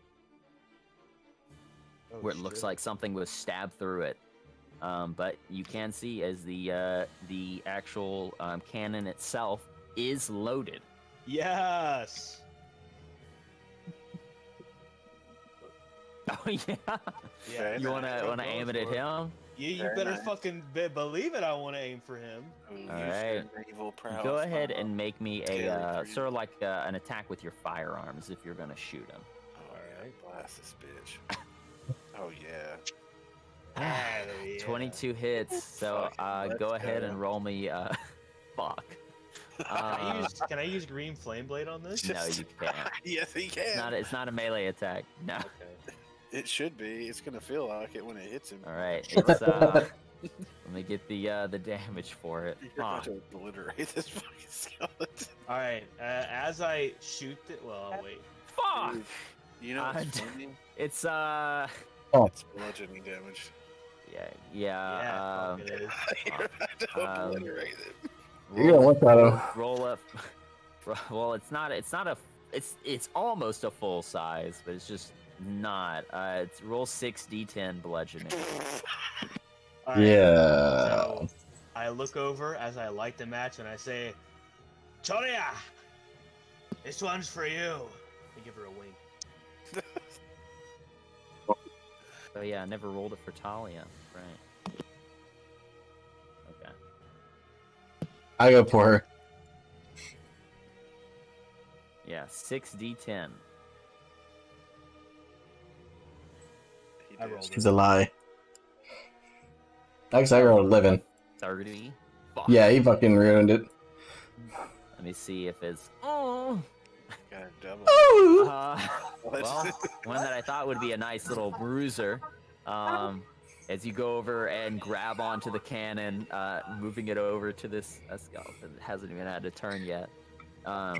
Oh, where it looks shit. like something was stabbed through it. But you can see as the actual cannon itself is loaded. Yes. Oh yeah. Yeah. You wanna aim it at him? You Very better nice. fucking believe it. I want to aim for him. Alright. Go ahead and make me a Scaly sort of like an attack with your firearms if you're gonna shoot him. Alright, blast this bitch. Oh yeah. Hell yeah. 22 hits. So Fucking let's go ahead go. and roll me. Fuck. Can I use green flame blade on this? No, you can't. Yes, he can. It's not a melee attack. No. Okay. It should be. It's gonna feel like it when it hits him. All right. It's let me get the damage for it. You're Huh. about to obliterate this fucking skeleton. All right. As I shoot it, well, I'll wait. Fuck. Dude, you know what's funny? It's It's bludgeoning damage. yeah. Yeah, fuck it is. You're about to obliterate it. You're gonna look at him. Roll up. Well, it's not a. It's almost a full size, but it's just not. It's roll 6d10 bludgeoning. All right, Yeah. So I look over as I light the match and I say, "Choria, this one's for you." I give her a wink. Oh yeah, I never rolled it for Talia. Right. Okay. I go for her. Yeah, 6d10. He I did. rolled It's a lie. Actually, I rolled 11. 30. Fuck. Yeah, he fucking ruined it. Let me see if it's. Oh. Got a double. Well, one that I thought would be a nice little bruiser. As you go over and grab onto the cannon, moving it over to this skeleton that hasn't even had a turn yet. As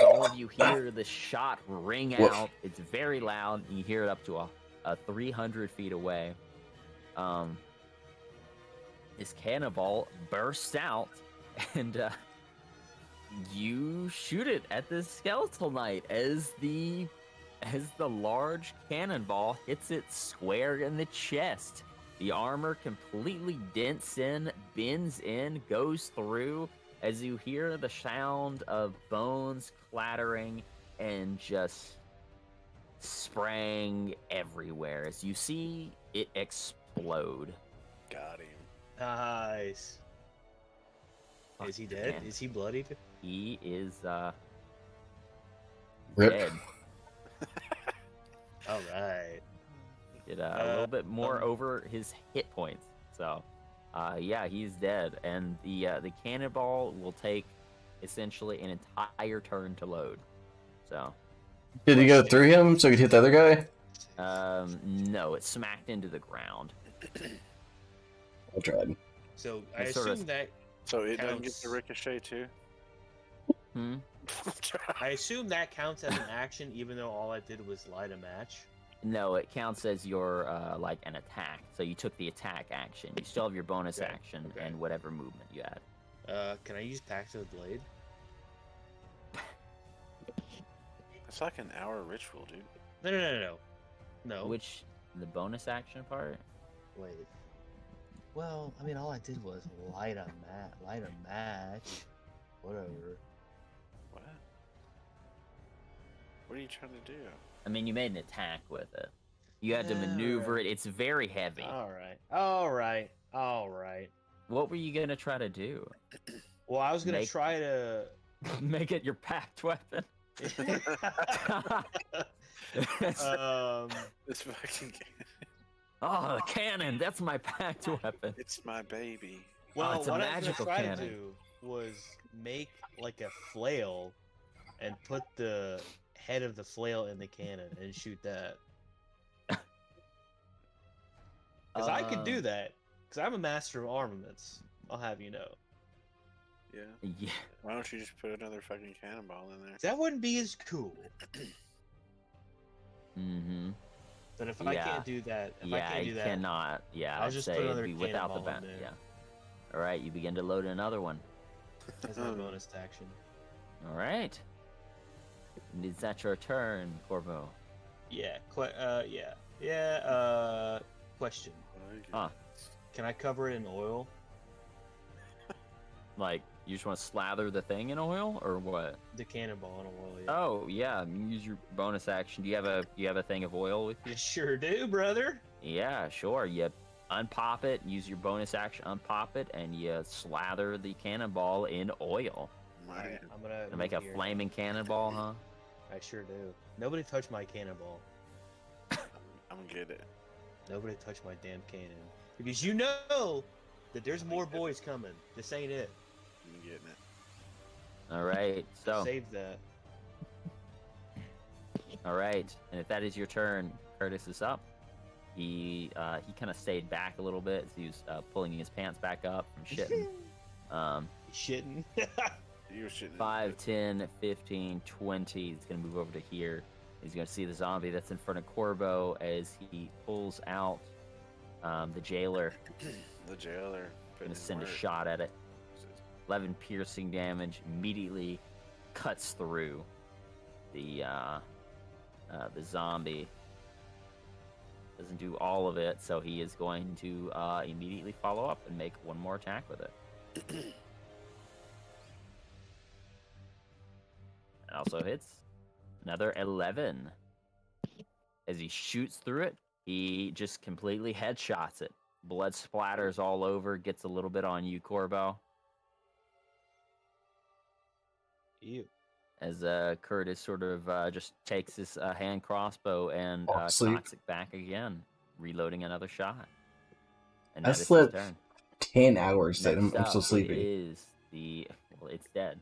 all of you hear the shot ring Woof. out, it's very loud, and you hear it up to a 300 feet away. This cannonball bursts out, and you shoot it at the skeletal knight as the large cannonball hits it square in the chest. The armor completely dents in, bends in, goes through, as you hear the sound of bones clattering and just spraying everywhere as you see it explode. Got him. Nice. Is he dead? Man. Is he bloodied? He is Rip. dead. All right. Did a little bit more over his hit points. So, yeah, he's dead, and the cannonball will take essentially an entire turn to load. So, Did he go through him so he could hit the other guy? no, it smacked into the ground. I tried. So I It's sort of- assume that So it doesn't get Counts. the ricochet too? Hmm. I assume that counts as an action, even though all I did was light a match. No, it counts as your like an attack. So you took the attack action. You still have your bonus Okay, action okay. and whatever movement you had. Can I use Pact of the Blade? It's like an hour ritual, dude. No. Which the bonus action part? Wait. Well, I mean, all I did was light a match. Whatever. What? What are you trying to do? I mean, you made an attack with it. You had to maneuver it. It's very heavy. All right. What were you gonna try to do? Well, I was gonna try to make it your packed weapon. This fucking Oh, the cannon! That's my packed weapon. It's my baby. Well, it's a what magical I was gonna try cannon. to do was make like a flail and put the head of the flail in the cannon and shoot that. Because I could do that. Because I'm a master of armaments. I'll have you know. Yeah. Yeah. Why don't you just put another fucking cannonball in there? That wouldn't be as cool. Mm-hmm. But if I can't do that, you cannot. Yeah, I'll I'd just say put it'd another be without the cannonball in bat. there. Yeah. All right, you begin to load another one. As my bonus action. All right. And is that your turn, Corvo? Yeah. Question. Huh. Can I cover it in oil? Like, you just want to slather the thing in oil, or what? The cannonball in oil. Yeah. Oh yeah, you can use your bonus action. Do you have a thing of oil with you? You sure do, brother. Yeah, sure. You unpop it, use your bonus action, unpop it, and you slather the cannonball in oil. My, I'm gonna To make a here. flaming cannonball, huh? I sure do. Nobody touch my cannonball. I'm gonna get it. Nobody touch my damn cannon. Because you know that there's more boys coming. This ain't it. I'm getting it. All right, so Save that. all right, and if that is your turn, Curtis is up. He kind of stayed back a little bit as he was pulling his pants back up from shitting. Shitting. You were shitting. 5, 10, 15, 20. He's going to move over to here. He's going to see the zombie that's in front of Corvo as he pulls out the jailer. The jailer. Going to send a shot at it. 11 piercing damage immediately cuts through the zombie. Doesn't do all of it, so he is going to immediately follow up and make one more attack with it. It also hits. Another 11. As he shoots through it, he just completely headshots it. Blood splatters all over, gets a little bit on you, Corbo. Ew. As Curtis sort of just takes his hand crossbow and Sleep. cocks it back again, reloading another shot. And I that is his slept turn. 10 hours. That I'm Next still up sleepy. is it's dead.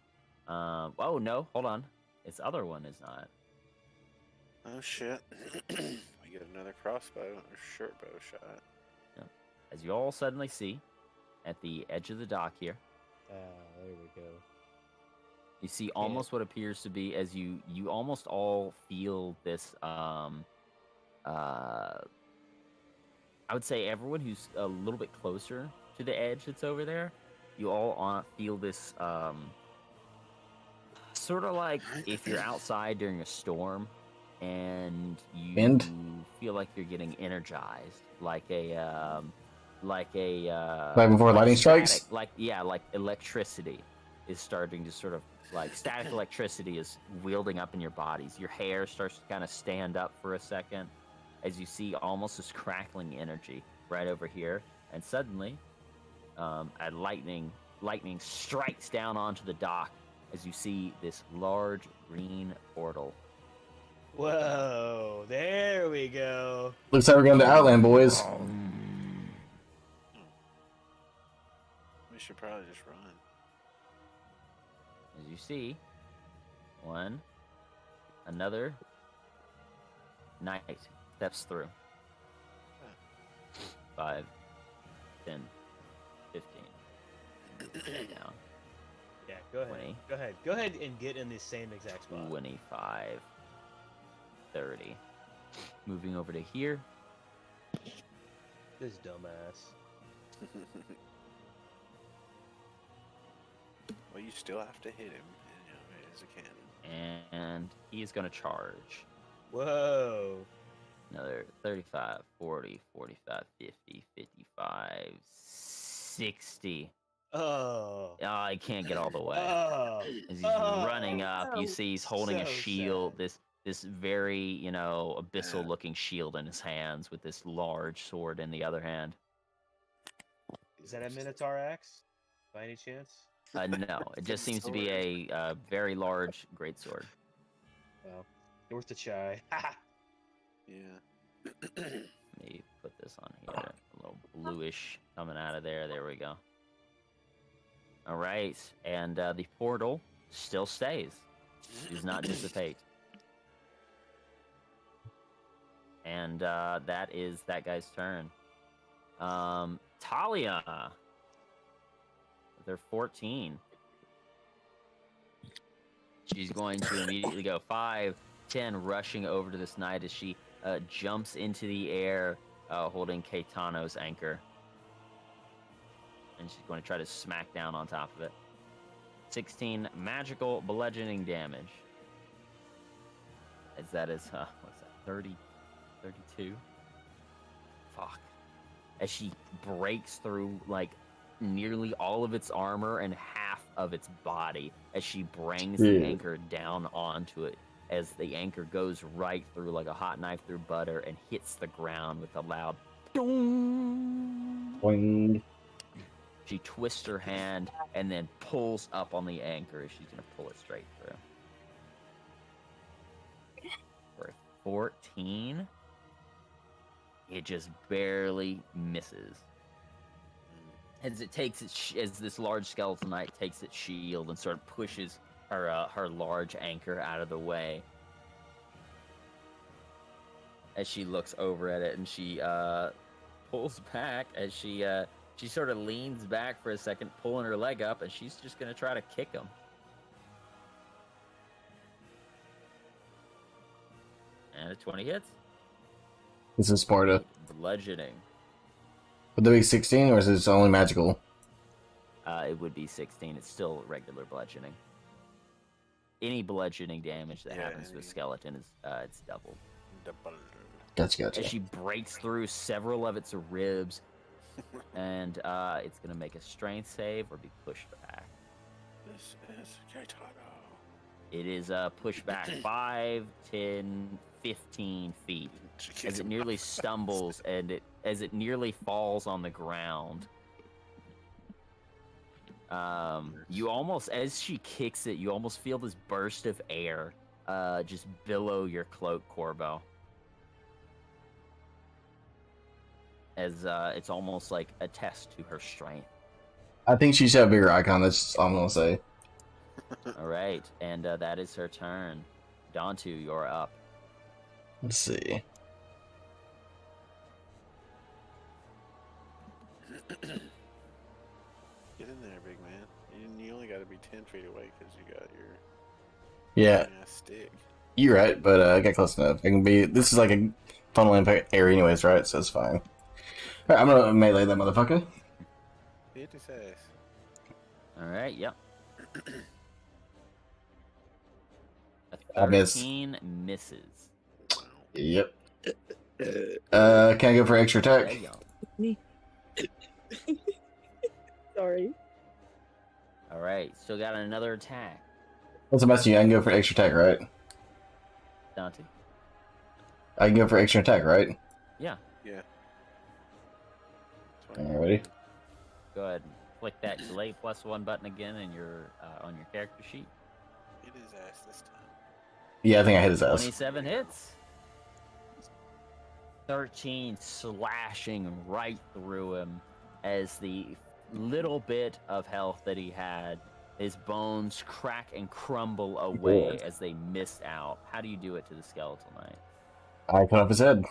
Oh no, hold on. Its other one is not. Oh shit. We get another crossbow or short bow shot. As you all suddenly see, at the edge of the dock here, There we go. you see almost what appears to be, as you almost all feel this I would say everyone who's a little bit closer to the edge that's over there, you all feel this sort of like if you're outside during a storm and you Wind? feel like you're getting energized, like a Right before lightning strikes? static, like electricity is starting to sort of like static electricity is wielding up in your bodies. Your hair starts to kind of stand up for a second as you see almost this crackling energy right over here, and suddenly a lightning strikes down onto the dock as you see this large green portal. Whoa, there we go. Looks like we're going to Outland, boys. We should probably just run. As you see, another knight steps through. 5, 10, 15. Down. Yeah, go ahead. 20. Go ahead and get in the same exact spot. 25, 30. Moving over to here. This dumbass. Well, you still have to hit him. You know, it is a cannon. And he is going to charge. Whoa. Another 35, 40, 45, 50, 55, 60. Oh. I can't get all the way. Oh. As he's running up, you see he's holding a So shield. sad. this very, abyssal-looking shield in his hands with this large sword in the other hand. Is that a Minotaur axe, by any chance? No, it just seems to be a very large greatsword. Well, worth a try. Yeah. Let me put this on here. A little bluish coming out of there. There we go. All right, and the portal still stays. Does not dissipate. And that is that guy's turn. Talia. They're 14. She's going to immediately go 5, 10, rushing over to this knight as she jumps into the air, holding Caetano's anchor. And she's going to try to smack down on top of it. 16 magical bludgeoning damage. As that is, what's that, 30, 32? Fuck. As she breaks through, like, nearly all of its armor and half of its body as she brings the anchor down onto it, as the anchor goes right through like a hot knife through butter and hits the ground with a loud dong. Boing. She twists her hand and then pulls up on the anchor as she's going to pull it straight through. For 14, it just barely misses. As it takes as this large skeleton knight takes its shield and sort of pushes her large anchor out of the way. As she looks over at it and she pulls back as she sort of leans back for a second, pulling her leg up, and she's just gonna try to kick him. And a 20 hits. This is Sparta. Bludgeoning. Would that be 16, or is it only magical? It would be 16. It's still regular bludgeoning. Any bludgeoning damage that happens to a skeleton is it's doubled. Gotcha. As she breaks through several of its ribs, and it's gonna make a strength save or be pushed back. This is Caetano. It is pushed back 5, 10, 15 feet as it nearly stumbles and as it nearly falls on the ground. You almost, as she kicks it, you almost feel this burst of air just below your cloak, Corbo. As it's almost like a test to her strength. I think she should have a bigger icon, that's all I'm going to say. All right, and that is her turn. Dantu, you're up. Let's see. Get in there, big man. You only got to be 10 feet away because you got your stick. You're right, but I got close enough. This is like a funnel impact area anyways, right? So it's fine. Alright, I'm gonna melee that motherfucker. Hit his ass. Alright, yep. I miss. 13 misses. Yep. Can I go for extra attack? Sorry. Alright, still got another attack. What's the message? I can go for extra attack, right? Dante? I can go for extra attack, right? Yeah. Yeah. Alrighty. Go ahead and click that delay +1 button again in your on your character sheet. Hit his ass this time. Yeah, I think I hit his ass. 27 hits. 13 slashing right through him as the little bit of health that he had, his bones crack and crumble away as they miss out. How do you do it to the skeletal knight? I cut off his head.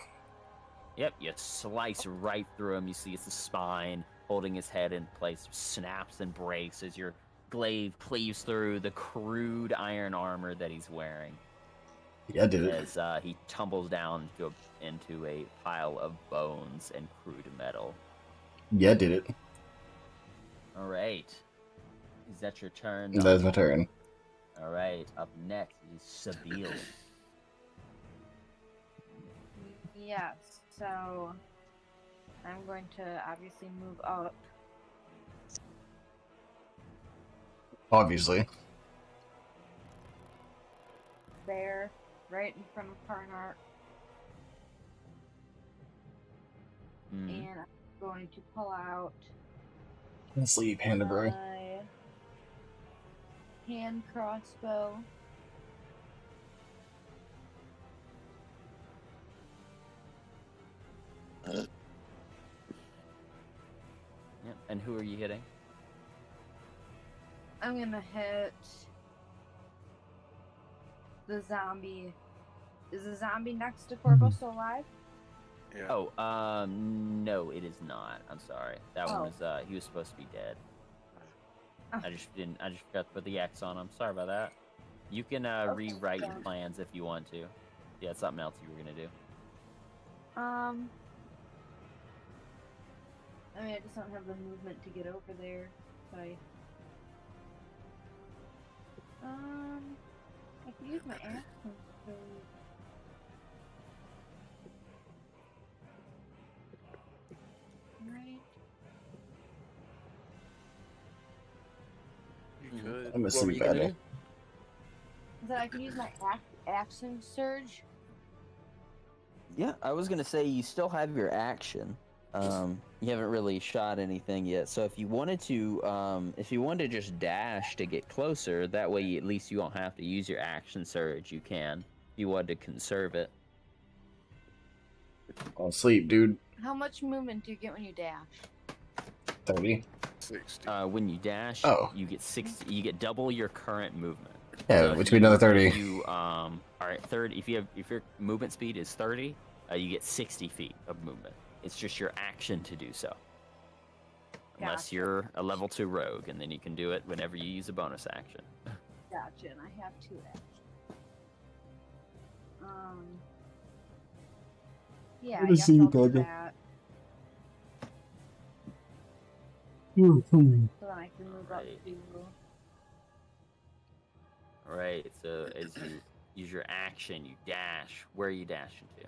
Yep, you slice right through him. You see it's the spine holding his head in place, snaps and breaks as your glaive cleaves through the crude iron armor that he's wearing. Yeah, I did it. As he tumbles down into a pile of bones and crude metal. Yeah, I did it. All right. Is that your turn? That is my turn. All right. Up next is Sabine. Yes, so I'm going to obviously move up. Obviously. There, right in front of Karnart, Mhm. and I'm going to pull out Sleep, Panda Bro. my hand crossbow. Yep. And who are you hitting? I'm gonna hit the zombie. Is the zombie next to Corvo still alive? Yeah. Oh, no, it is not. I'm sorry. That one Oh. was he was supposed to be dead. Oh. I just forgot to put the X on him. Sorry about that. You can rewrite your plans if you want to. Yeah, something else you were gonna do. I mean, I just don't have the movement to get over there. So I could use my action. So... Right. You could. I'm gonna What were sleep you gonna better. do? That I can use my action surge. Yeah, I was gonna say you still have your action. You haven't really shot anything yet. So if you wanted to just dash to get closer, that way at least you won't have to use your action surge. You can. If you wanted to conserve it. I'll sleep, dude. How much movement do you get when you dash? 30. 60. When you dash, Oh. you get 60. You get double your current movement. Yeah, So if which would be another 30. You all right, 30. If your movement speed is 30, you get 60 feet of movement. It's just your action to do so. Unless Gotcha. you're a level 2 rogue, and then you can do it whenever you use a bonus action. Gotcha, and I have 2 actions. Yeah, I Let me guess see, I'll do Dada. that. So then I can move up Right. to. All right. So as you use your action, you dash. Where are you dashing to?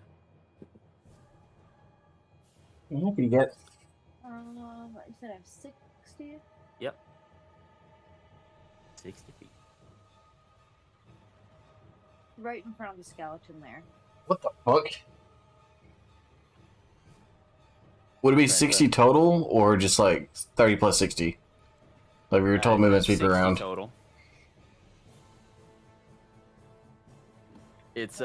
What do you get? You said I have 60? Yep. 60 feet. Right in front of the skeleton there. What the fuck? Would it be Right, 60 so- total, or just like 30 plus 60? Like we were told movement speed per 60 round. total. It's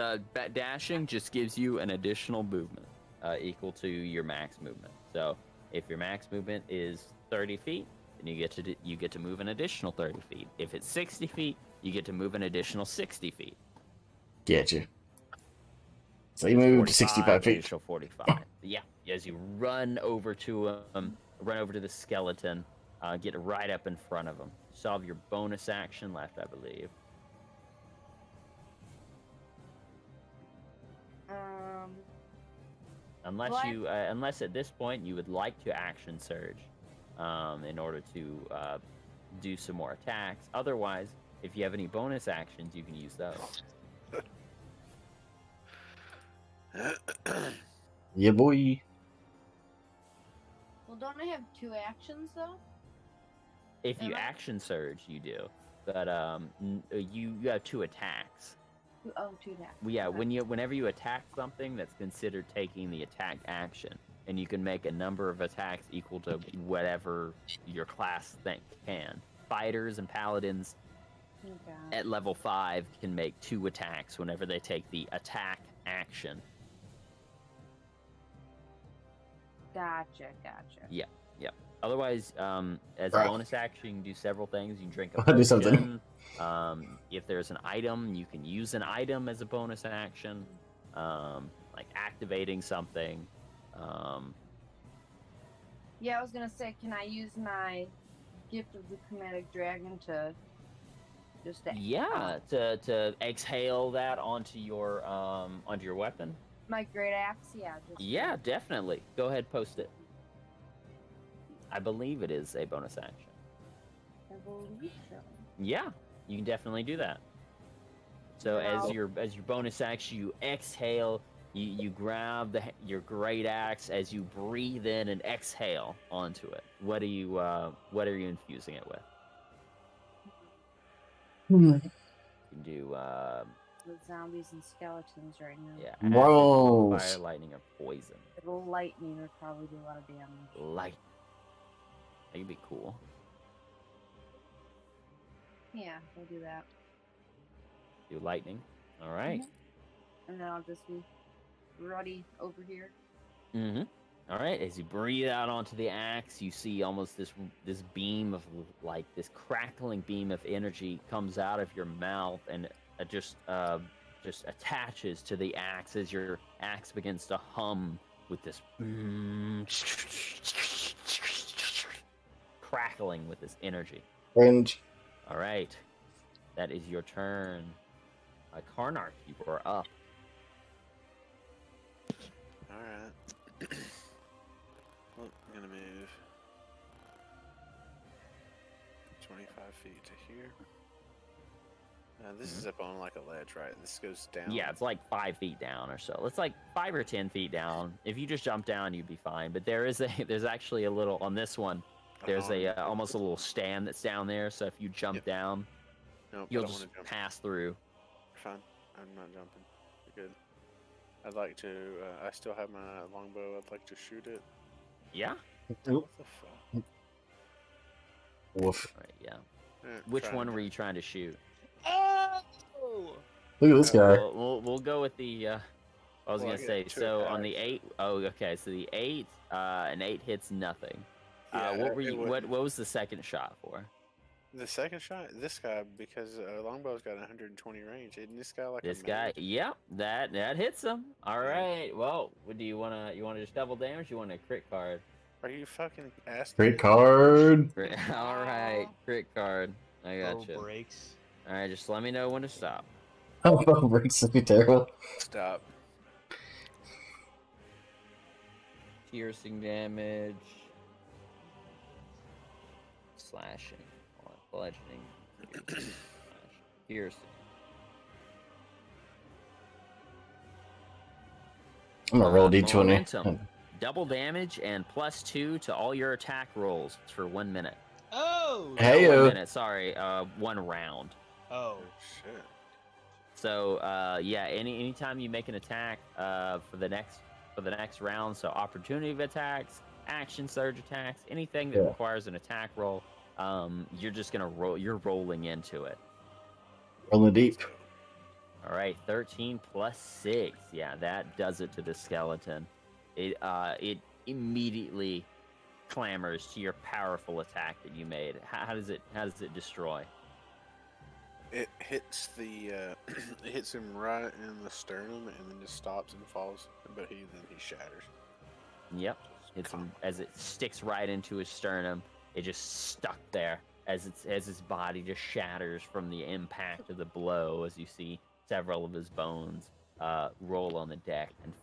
dashing just gives you an additional movement equal to your max movement. So if your max movement is 30 feet, then you get to move an additional 30 feet. If it's 60 feet, you get to move an additional 60 feet. Get you. So you moved 65 feet. Additional 45. Yeah. As you run over to the skeleton, get right up in front of him. Solve your bonus action left, I believe. Unless at this point you would like to action surge, in order to do some more attacks. Otherwise, if you have any bonus actions, you can use those. Yeah, boy. Well, don't I have 2 actions though? If you Am I- action surge, you do, but you have 2 attacks. Oh, 2 attacks. Yeah, Okay. whenever you attack something, that's considered taking the attack action, and you can make a number of attacks equal to whatever your class can. Fighters and paladins Oh, God. at level 5 can make 2 attacks whenever they take the attack action. Gotcha. Otherwise, as a Right. bonus action, you can do several things. You can drink a I'll potion. do something. If there's an item, you can use an item as a bonus action, like activating something. Yeah, I was gonna say, can I use my gift of the chromatic dragon to just To exhale that onto your weapon. my great axe? Yeah. Just Yeah, definitely. Go ahead, post it. I believe it is a bonus action. I believe so. Yeah, you can definitely do that. So Wow. as your bonus action, you exhale. You grab your great axe as you breathe in and exhale onto it. What are you infusing it with? You can do with zombies and skeletons right now. Yeah. Bro. Acid, fire, lightning, or poison. The lightning would probably do a lot of damage. Light. That could be cool. Yeah, we'll do that. Do lightning. All right. And then I'll just be ready over here. Mm-hmm. All right. As you breathe out onto the axe, you see almost this beam of like this crackling beam of energy comes out of your mouth and it just attaches to the axe as your axe begins to hum with this crackling with this energy. Range. All right. That is your turn. Karnark, you are up. Alright. Well, I'm gonna move 25 feet to here. This is up on like a ledge, right? This goes down. Yeah, it's like 5 feet down or so. It's like 5 or 10 feet down. If you just jump down, you'd be fine. But there's actually a little on this one. There's almost a little stand that's down there. So if you jump down, Nope, you'll I don't just wanna jump. pass through. Fine. I'm not jumping. You're good. I'd like to. I still have my longbow. I'd like to shoot it. Yeah. What the fuck? Woof. Right. Yeah. Which Which one were you trying to shoot? Oh! Look at this guy. We'll go with the. I was Well, I gonna get say 2 so on the attacks. 8. Oh, okay. So the 8, an 8 hits nothing. Yeah, What were it you? wouldn't. What was the second shot for? The second shot, this guy, because longbow's got 120 range. Isn't this guy like This a guy, mage? yep, that hits him. All Yeah. right. Well, do you wanna just double damage? You want a crit card? Are you fucking asking? Great card. All right, crit card. I Bow got you. breaks. All right, just let me know when to stop. Oh, breaks would be terrible. Stop. Piercing damage, slashing, bludgeoning, piercing. I'm gonna roll D20. Momentum. Double damage and +2 to all your attack rolls for 1 minute. Oh! Hey, Not 1 yo. minute, sorry, 1 round. Oh. Shit. So yeah, anytime you make an attack for the next round, so opportunity of attacks, action surge attacks, anything that Yeah. requires an attack roll, you're just gonna roll. You're rolling into it. Rolling deep. All right, 13 plus 6. Yeah, that does it to the skeleton. It immediately clamors to your powerful attack that you made. How does it destroy? It hits the it hits him right in the sternum and then just stops and falls, but he shatters. Yep. It's as it sticks right into his sternum. It just stuck there as his body just shatters from the impact of the blow. As you see several of his bones roll on the deck and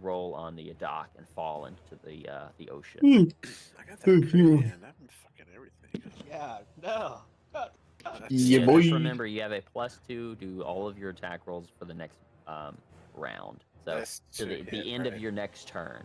roll on the dock and fall into the ocean. I got that crit in. I've been fucking everything. Yeah, no. God. Yeah, Just boy. remember, you have a +2 to all of your attack rolls for the next round. So That's to to the hit, end of right? your next turn.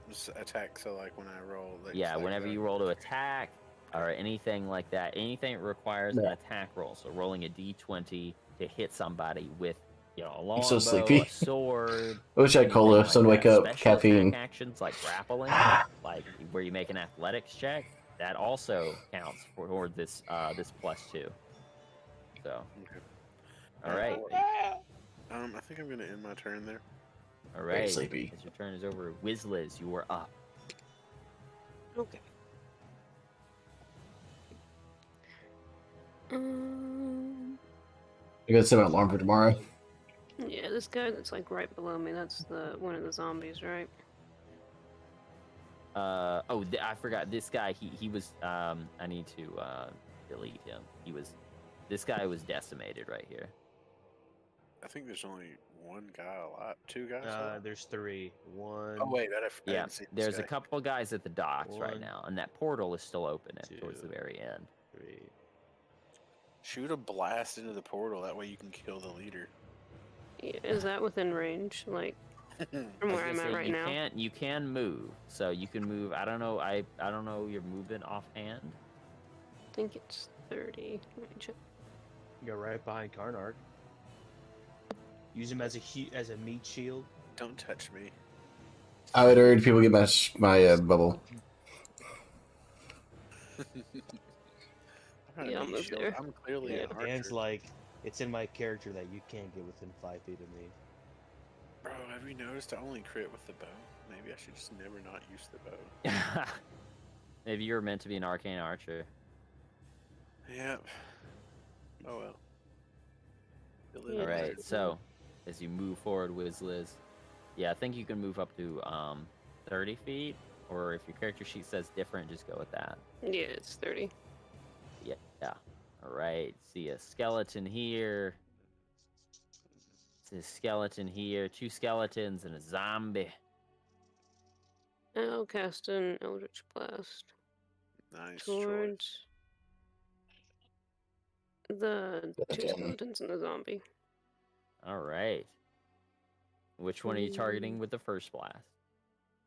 Just attack, so like when I roll. Like, Yeah, like whenever you roll to attack or anything like that, anything that requires an Yeah. attack roll. So rolling a d20 to hit somebody with, a longbow, I'm so sleepy. a sword. I wish I had anything cola like so I'd wake that. up. Special Caffeine. attack actions like grappling, like where you make an athletics check, that also counts for this +2. So, Okay. all right, I think I'm gonna end my turn there. all Very right. sleepy. As your turn is over, Wizliz, you are up. Okay. Um, I gotta set my alarm for tomorrow. yeah, this guy that's like right below me, that's the one of the zombies, right? I forgot this guy. He was. I need to delete him. This guy was decimated right here. I think there's only one guy alive. 2 guys alive? There's 3. 1. Oh wait, I Yeah, didn't see this there's a guy. couple guys at the docks right One, now, and that portal is still open towards the 2. very end. 3. Shoot a blast into the portal. That way you can kill the leader. Yeah, is that within range? Like from I was where I'm gonna at say, right you now? You can move, so you can move. I don't know. I don't know your movement offhand. I think it's 30. Let me check. You're right behind Karnark. Use him as a meat shield. Don't touch me. I would urge people to get my bubble. I'm not Yeah, a I'll meat move shield. there. I'm clearly Yeah. an archer. Dan's like, it's in my character that you can't get within 5 feet of me. Bro, have you noticed I only crit with the bow? Maybe I should just never not use the bow. Maybe you were meant to be an arcane archer. Yep. Oh well. You live Yeah. and All learn. right, so as you move forward, Liz, yeah, I think you can move up to 30 feet, or if your character sheet says different, just go with that. Yeah, it's 30. Yeah. All right. See a skeleton here. See a skeleton here. 2 skeletons and a zombie. I'll cast an Eldritch Blast Nice choice. towards the 2 Okay. skeletons and the zombie. All right. Which one are you targeting with the first blast?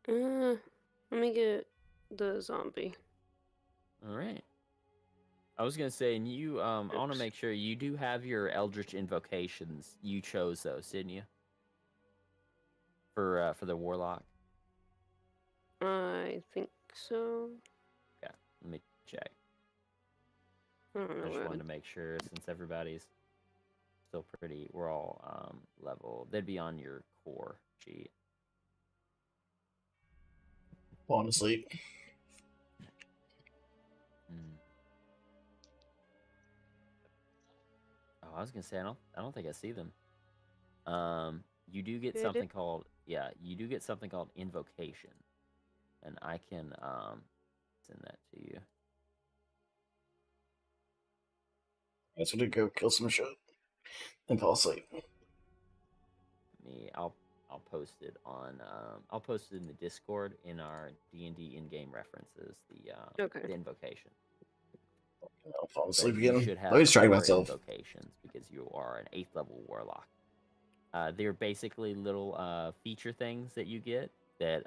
Let me get the zombie. All right. I was gonna say, and you, I want to Oops. make sure you do have your Eldritch invocations. You chose those, didn't you? For the warlock. I think so. Yeah. Let me check. I don't I know just where wanted to make sure since everybody's still pretty. We're all level. They'd be on your core sheet. Falling asleep. Oh, I was gonna say I don't think I see them. You do get Did something it? called invocation, and I can send that to you. I just want to go kill some shit and fall asleep. I'll post it on I'll post it in the Discord in our D&D in-game references. Okay. The invocation. I'll fall But asleep you again. should have Let me distract 4 myself. invocations because you are an 8th level warlock. They're basically little feature things that you get that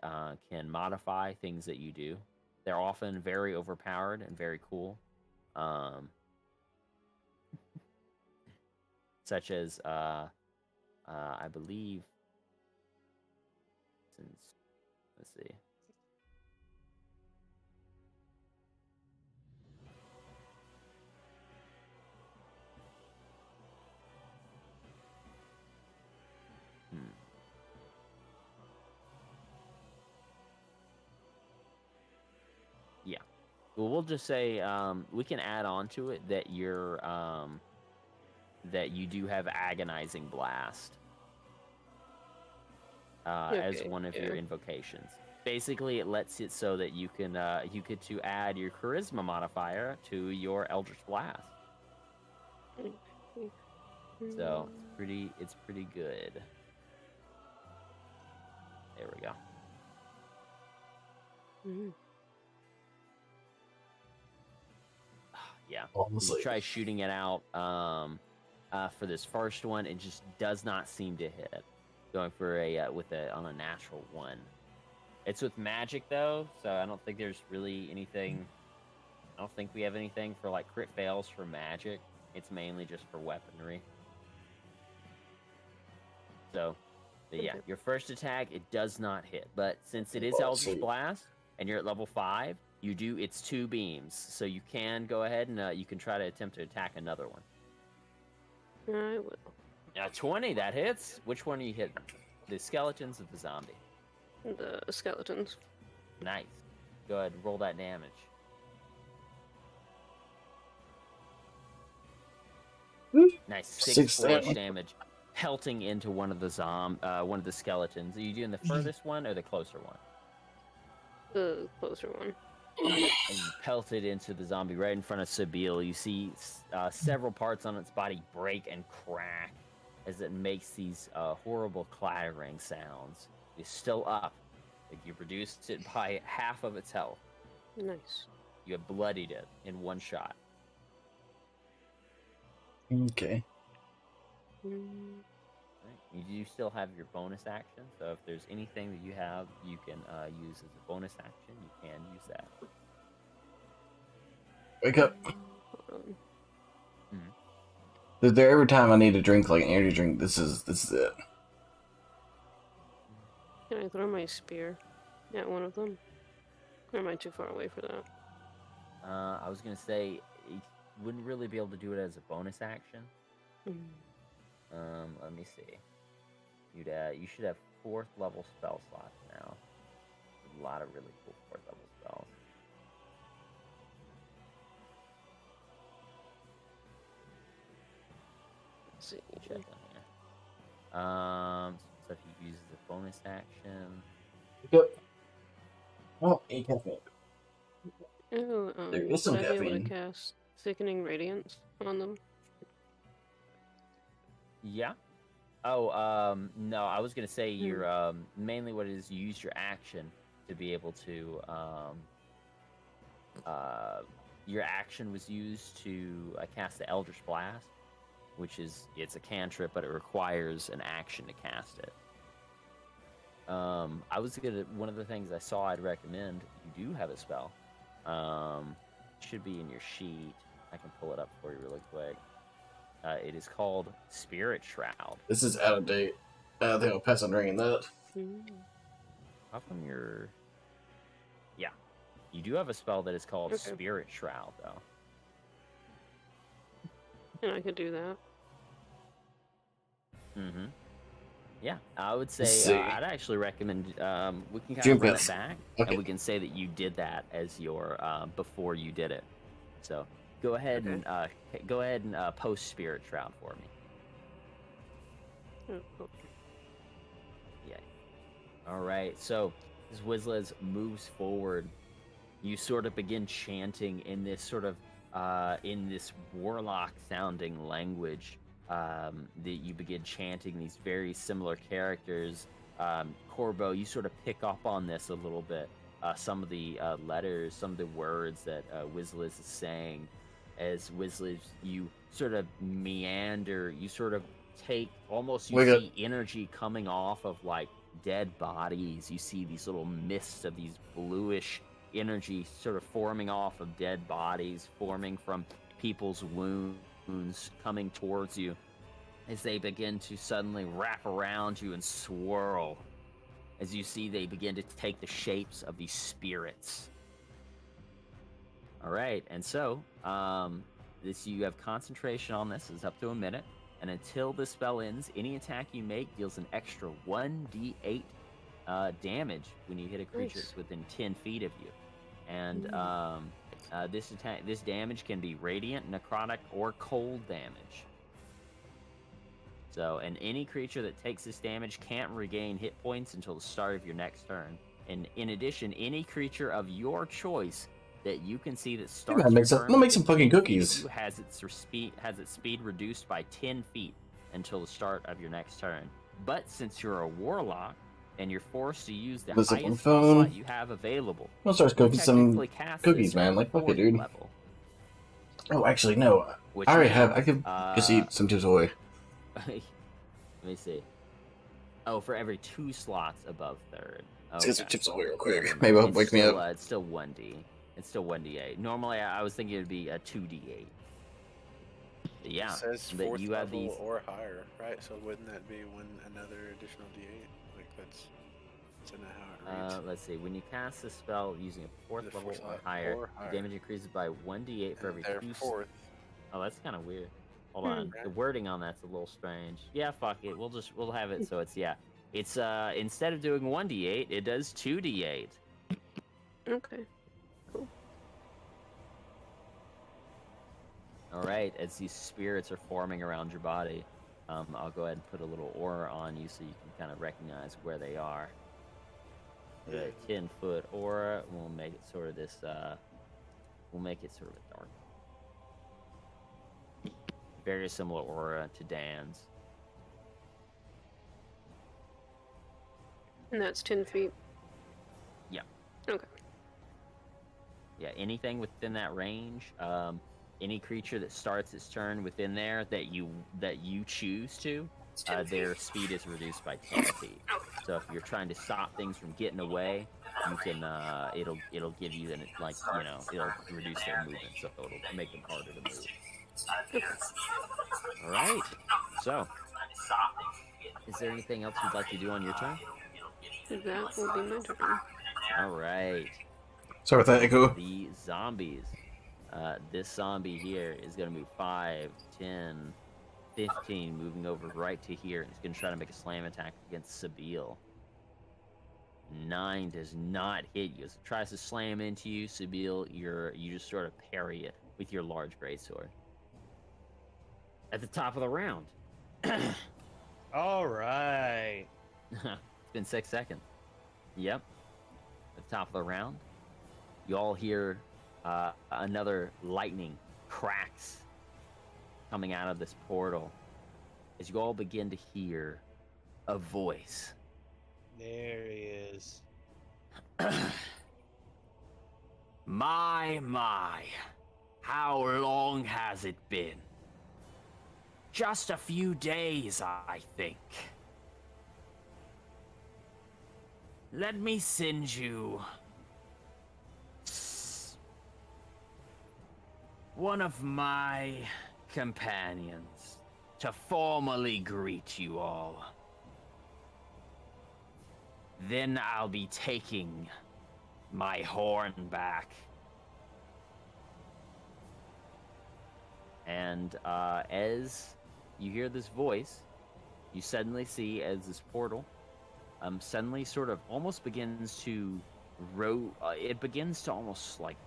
can modify things that you do. They're often very overpowered and very cool. Such as I believe let's see. Yeah. Well, we'll just say we can add on to it that that you do have agonizing blast as Okay, one of yeah. your invocations. Basically, it lets it so that you can you get to add your charisma modifier to your Eldritch Blast. So it's pretty good. There we go. Mhm. Yeah. Falling You asleep. try shooting it out for this first one. It just does not seem to hit. Going for on a natural 1. It's with magic though, so I don't think there's really anything. I don't think we have anything for like crit fails for magic. It's mainly just for weaponry. So, but yeah, your first attack it does not hit, but since it is Fall Eldritch asleep. Blast and you're at level 5, it's 2 beams, so you can go ahead and you can try to attempt to attack another one. I will. 20, that hits. Which one are you hitting? The skeletons or the zombie? The skeletons. Nice. Go ahead, roll that damage. Nice, 6 force damage, pelting into one of the skeletons. Are you doing the furthest one or the closer one? The closer one. And you pelt it into the zombie right in front of Sabile. You see several parts on its body break and crack as it makes these horrible clattering sounds. It's still up. Like you reduced it by half of its health. Nice. You have bloodied it in one shot. Okay. Mm, Right. You do still have your bonus action, so if there's anything that you have you can use as a bonus action, you can use that. Wake up. Hold on. There every time I need to drink like an energy drink, this is it. Can I throw my spear at one of them? Or am I too far away for that? I was gonna say you wouldn't really be able to do it as a bonus action. Let me see. You should have 4th level spell slots now. A lot of really cool 4th level spells. Let's see. Check on here. So if you use the bonus action. Yep. Oh, 8 caffeine. Oh, There is some would I be able caffeine. to cast Thickening Radiance on them? Yeah. Oh, no, I was gonna say you're mainly what it is, you use your action to be able to your action was used to cast the Eldritch Blast, which it's a cantrip, but it requires an action to cast it. One of the things I saw I'd recommend, you do have a spell. Should be in your sheet. I can pull it up for you really quick. It is called Spirit Shroud. This is out of date. I think I'll pass on ringing that. How come you're... Yeah. You do have a spell that is called Okay. Spirit Shroud, though. And I could do that. Mm-hmm. Yeah, I would Let's say see. I'd actually recommend we can kind June of run it 5th. back, Okay. and we can say that you did that as your before you did it. So go ahead and post Spirit Shroud for me. Oh, Yeah. All right. So as Wizliz moves forward, you sort of begin chanting in this sort of in this warlock-sounding language. That you begin chanting these very similar characters. Corbo, you sort of pick up on this a little bit. Some of the letters, some of the words that Wizliz is saying. As Wizliz, you sort of meander, you sort of take almost, you see energy coming off of like dead bodies. You see these little mists of these bluish energy sort of forming off of dead bodies, forming from people's wounds, coming towards you as they begin to suddenly wrap around you and swirl. As you see, they begin to take the shapes of these spirits. All right, and so you have concentration on this. It's up to a minute, and until the spell ends, any attack you make deals an extra 1d8 damage when you hit a creature that's within 10 feet of you. And this damage can be radiant, necrotic, or cold damage. So, and any creature that takes this damage can't regain hit points until the start of your next turn. And in addition, any creature of your choice that you can see that starts I'm your gonna turn make some fucking cookies. has its speed reduced by 10 feet until the start of your next turn. But since you're a warlock and you're forced to use the Listen, highest phone. spell slot you have available, I'm gonna start you cooking some technically cast cookies, this man. on Like, fuck it, 4th dude. level, Oh, actually, no. which I already means, have. I could just eat some Tips Ahoy. Let me see. Oh, for every 2 slots above 3rd. Let's get some Okay. Chips Ahoy real quick. Never mind. Maybe it'll It's wake me still, up. It's still 1d. It's still 1d8. Normally, I was thinking it'd be a 2d8. But yeah, It says but 4th you have level these. or higher, right? So wouldn't that be another additional d8? Like isn't that how it reads? Let's see. When you cast this spell using a 4th The level fourth or level higher, or higher. the damage increases by 1d8 for every They're 2. 4th. Oh, that's kind of weird. Hold on. The wording on that's a little strange. Yeah, fuck it. We'll have it so it's It's instead of doing 1d8, it does 2d8. okay. All right, as these spirits are forming around your body, I'll go ahead and put a little aura on you so you can kind of recognize where they are. The 10-foot aura. We'll make it sort of this. We'll make it sort of a dark. Very similar aura to Dan's. And that's 10 feet. Yeah. Okay. Yeah, anything within that range. Any creature that starts its turn within there that you choose to, their speed is reduced by 10 feet. So if you're trying to stop things from getting away, you can it'll give you it'll reduce their movement, so it'll make them harder to move. All right. So, is there anything else you'd like to do on your turn? That will be my turn. All right. Sorry about that, Echo. The zombies. This zombie here is going to move 5, 10, 15, moving over right to here. He's going to try to make a slam attack against Sabil. 9 does not hit you. As it tries to slam into you, Sabil, you just sort of parry it with your large greatsword. At the top of the round. All right. It's been 6 seconds. Yep. At the top of the round, you all hear another lightning cracks coming out of this portal as you all begin to hear a voice. There he is. My, how long has it been? Just a few days, I think. Let me send you one of my companions to formally greet you all. Then I'll be taking my horn back. And as you hear this voice, you suddenly see as this portal suddenly sort of almost begins to it begins to almost like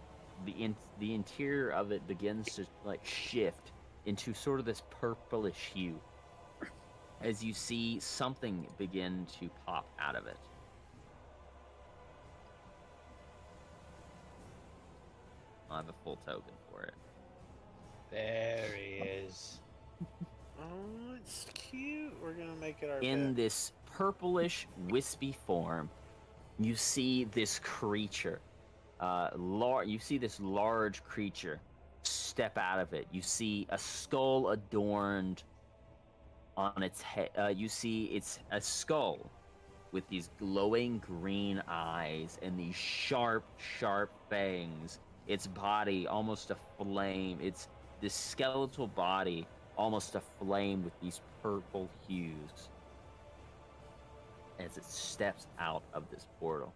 the interior of it begins to like shift into sort of this purplish hue as you see something begin to pop out of it. I have a full token for it. There he is. Oh, it's cute. We're gonna make it our In pet. this purplish, wispy form, you see this creature. You see this large creature step out of it. You see a skull adorned on its head. You see it's a skull with these glowing green eyes and these sharp, sharp fangs. Its body almost aflame. It's this skeletal body almost aflame with these purple hues as it steps out of this portal.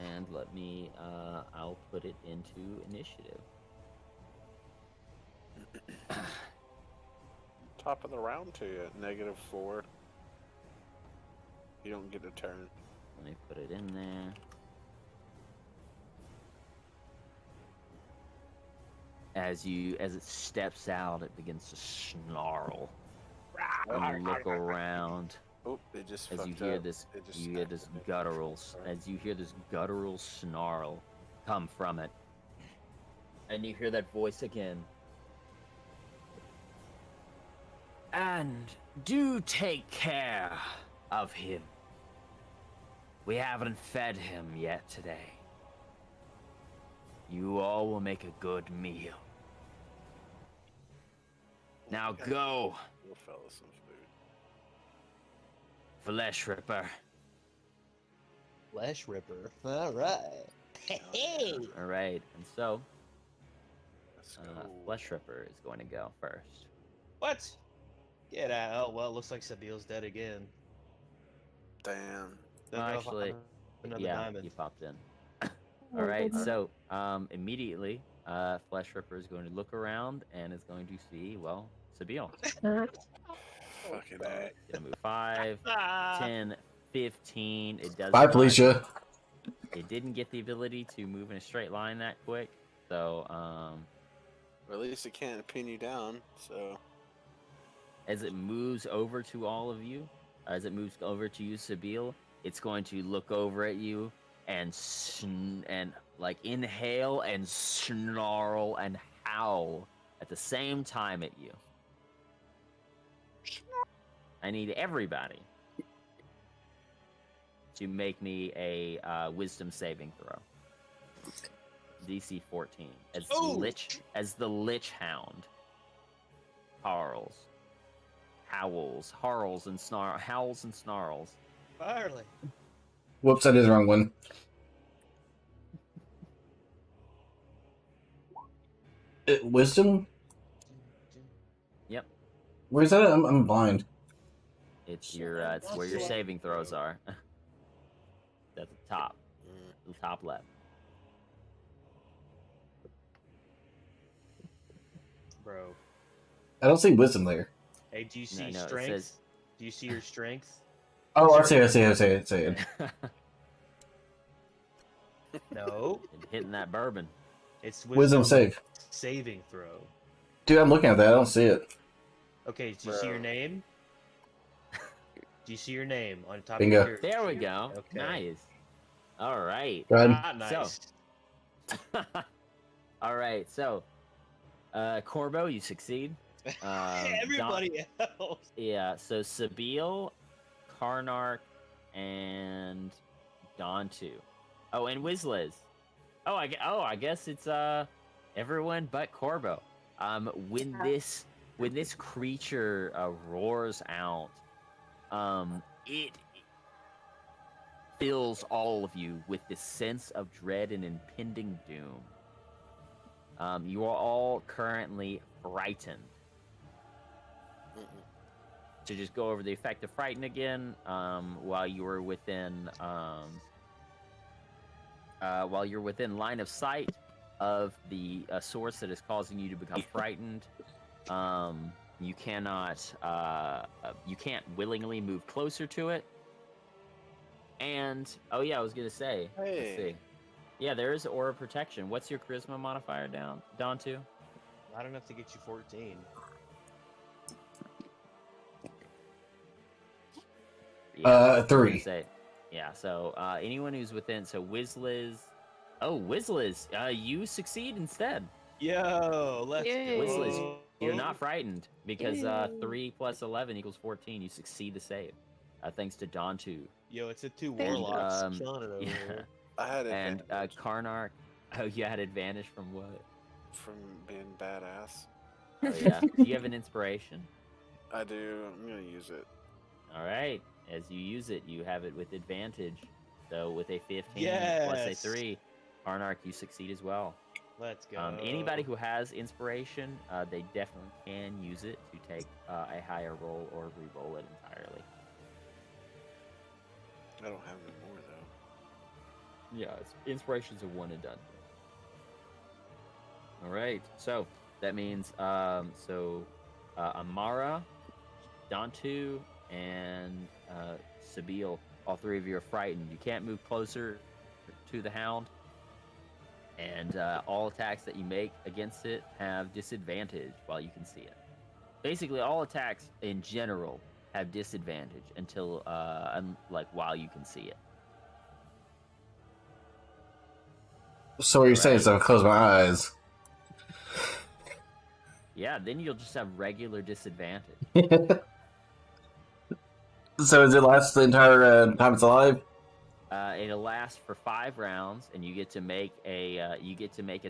And let me, I'll put it into initiative. Top of the round to you, -4. You don't get a turn. Let me put it in there. As it steps out, it begins to snarl. And you look around Oh, it just as you fucked hear up. this. It just You hear snapped this at me. guttural. Sorry. As you hear this guttural snarl come from it, and you hear that voice again. And do take care of him. We haven't fed him yet today. You all will make a good meal. Now go, Little fella some food. Flesh Ripper. Flesh Ripper. All right. Hey. All right, and so Let's go. Flesh Ripper is going to go first. What? Get out. Oh, well, it looks like Sabil's dead again. Damn. Don't know if I Actually, have another yeah, diamond. he popped in. All right, so immediately, Flesh Ripper is going to look around and is going to see, well, Sabil. Fucking A. Gonna move 5, 10, 15. It does. Bye, not- Felicia. It didn't get the ability to move in a straight line that quick, so Or at least it can't pin you down, so. as it moves over to all of you, as it moves over to you, Sabil, it's going to look over at you and like inhale and snarl and howl at the same time at you. I need everybody to make me a wisdom saving throw. DC 14 as the Ooh. the Lich Hound howls and snarls. Barley. Whoops, I did the wrong one. Wisdom? Yep. Where's that? I'm blind. It's your it's where your saving throws are. At the top. The top left. Bro. I don't see wisdom there. Hey, do you see No, it strength? says- Do you see your strength? Oh, I see it. No. And hitting that bourbon. It's Wisdom save. saving throw. Dude, I'm looking at that. I don't see it. Okay, do you see your name? Do you see your name on top Bingo. of your There we go. Okay. Nice. All right. Go ahead. Not nice. All right. So, Corbo, you succeed. Everybody else. Yeah. So Sabil, Karnark, and Dontu. Oh, and Wizliz. Oh, I guess it's everyone but Corbo. When this creature roars out, it fills all of you with this sense of dread and impending doom. You are all currently frightened. To just go over the effect of frighten again, while you're within line of sight of the source that is causing you to become frightened, you can't willingly move closer to it. And oh yeah, I was gonna say, let's Hey. see. Yeah, there is aura protection. What's your charisma modifier down to? Not enough to get you 14. Yeah, I was 3. gonna say- yeah, so anyone who's within, so Wizliz, you succeed instead. Yo, let's Yay. go. Wizliz, you're not frightened because Yay. 3 plus 11 equals 14. You succeed the save, thanks to Dontu. Yo, it's the two Thank you. warlocks killing it over Yeah. here. I had And advantage Karnark, oh, you had advantage from what? from being badass. Oh yeah, do you have an inspiration? I do. I'm gonna use it. All right, as you use it, you have it with advantage. So with a 15 plus a Yes. 3, Karnark, you succeed as well. Let's go. Anybody who has inspiration, they definitely can use it to take a higher roll or re-roll it entirely. I don't have any more though. Yeah, inspiration's a one and done. All right, so that means Amara, Dontu, and Sabil, all three of you are frightened. You can't move closer to the hound, and all attacks that you make against it have disadvantage while you can see it. Basically, all attacks in general have disadvantage until while you can see it. So what you're saying is I close my eyes. Yeah, then you'll just have regular disadvantage. So does it last the entire time it's alive? It'll last for 5 rounds, and you get to make a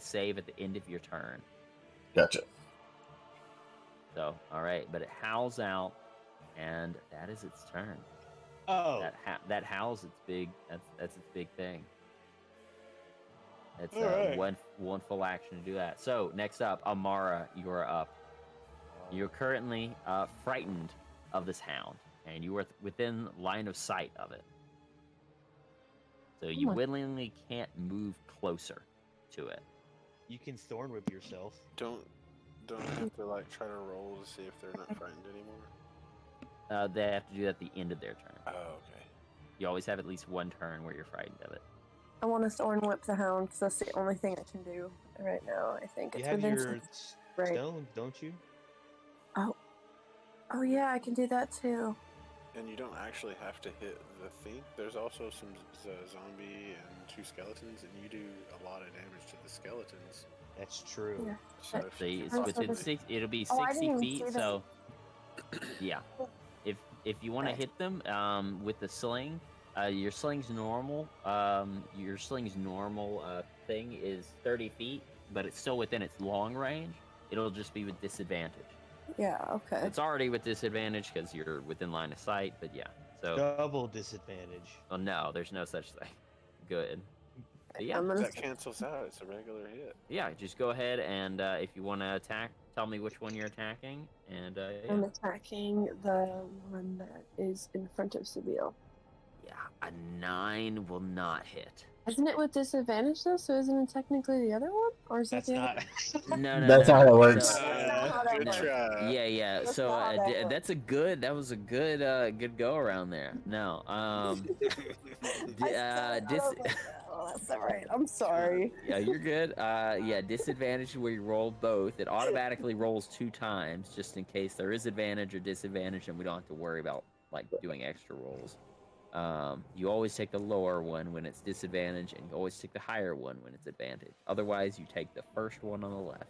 save at the end of your turn. Gotcha. So, all right, but it howls out, and that is its turn. Oh, That howls its big. That's its big thing. It's Alright. one full action to do that. So next up, Amara, you are up. You're currently frightened of this hound, and you are within line of sight of it. So you my- willingly can't move closer to it. you can thorn whip yourself. Don't you have to like try to roll to see if they're not frightened anymore? They have to do that at the end of their turn. Oh, okay. You always have at least one turn where you're frightened of it. I want to thorn whip the hound because that's the only thing I can do right now. I think You it's have within your right. stone, don't you? Oh yeah, I can do that too. And you don't actually have to hit the thing. There's also some zombie and 2 skeletons, and you do a lot of damage to the skeletons. That's true. Yeah. So if So you it's can- Oh, so within this- six. It'll be Oh, I 60 didn't even feet. see that. So yeah, if you want to Okay. hit them with the sling, your sling's normal. Your sling's normal thing is 30 feet, but it's still within its long range. It'll just be with disadvantage. Yeah. Okay. It's already with disadvantage because you're within line of sight. But yeah, so Double disadvantage. oh no, there's no such thing. Good. Yeah, I'm gonna. That cancels out. It's a regular hit. yeah, just go ahead and if you want to attack, tell me which one you're attacking, and yeah. I'm attacking the one that is in front of Sabille. Yeah, a 9 will not hit. Isn't it with disadvantage though? So isn't it technically the other one, or is That's that the not. other? No, That's not how it works. So, That's not how that Good works. try. yeah. That's So not how that works. that's a good. That was a good good go around there. No, I was like, oh, that's all right. I'm sorry. yeah, you're good. Yeah, disadvantage where you roll both. It automatically rolls 2 times just in case there is advantage or disadvantage, and we don't have to worry about like doing extra rolls. You always take the lower one when it's disadvantage, and you always take the higher one when it's advantage. Otherwise, you take the first one on the left.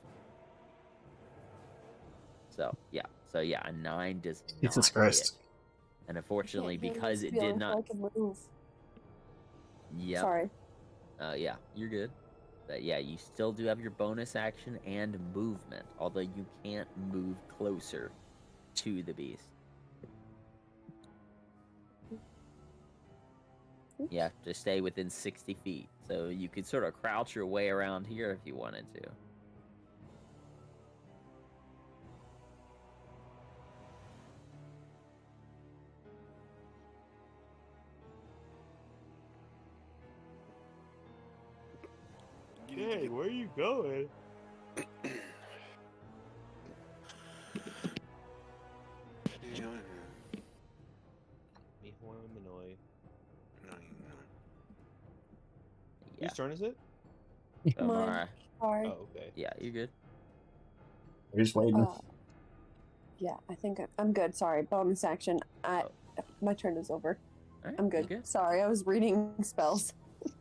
So yeah, a 9 does not Jesus hit. Christ. And unfortunately, Can't because it feel did if not. I can move. Yep. Sorry. Yeah, you're good. But yeah, you still do have your bonus action and movement, although you can't move closer to the beast. Yeah, just stay within 60 feet. So you could sort of crouch your way around here if you wanted to. Hey, where are you going? Yeah. Whose turn is it? Mara. Sorry. Oh, okay. Yeah, you're good. We're just waiting. Yeah, I think I'm good. Sorry. Bonus action. My turn is over. All right, I'm you're good. Sorry, I was reading spells.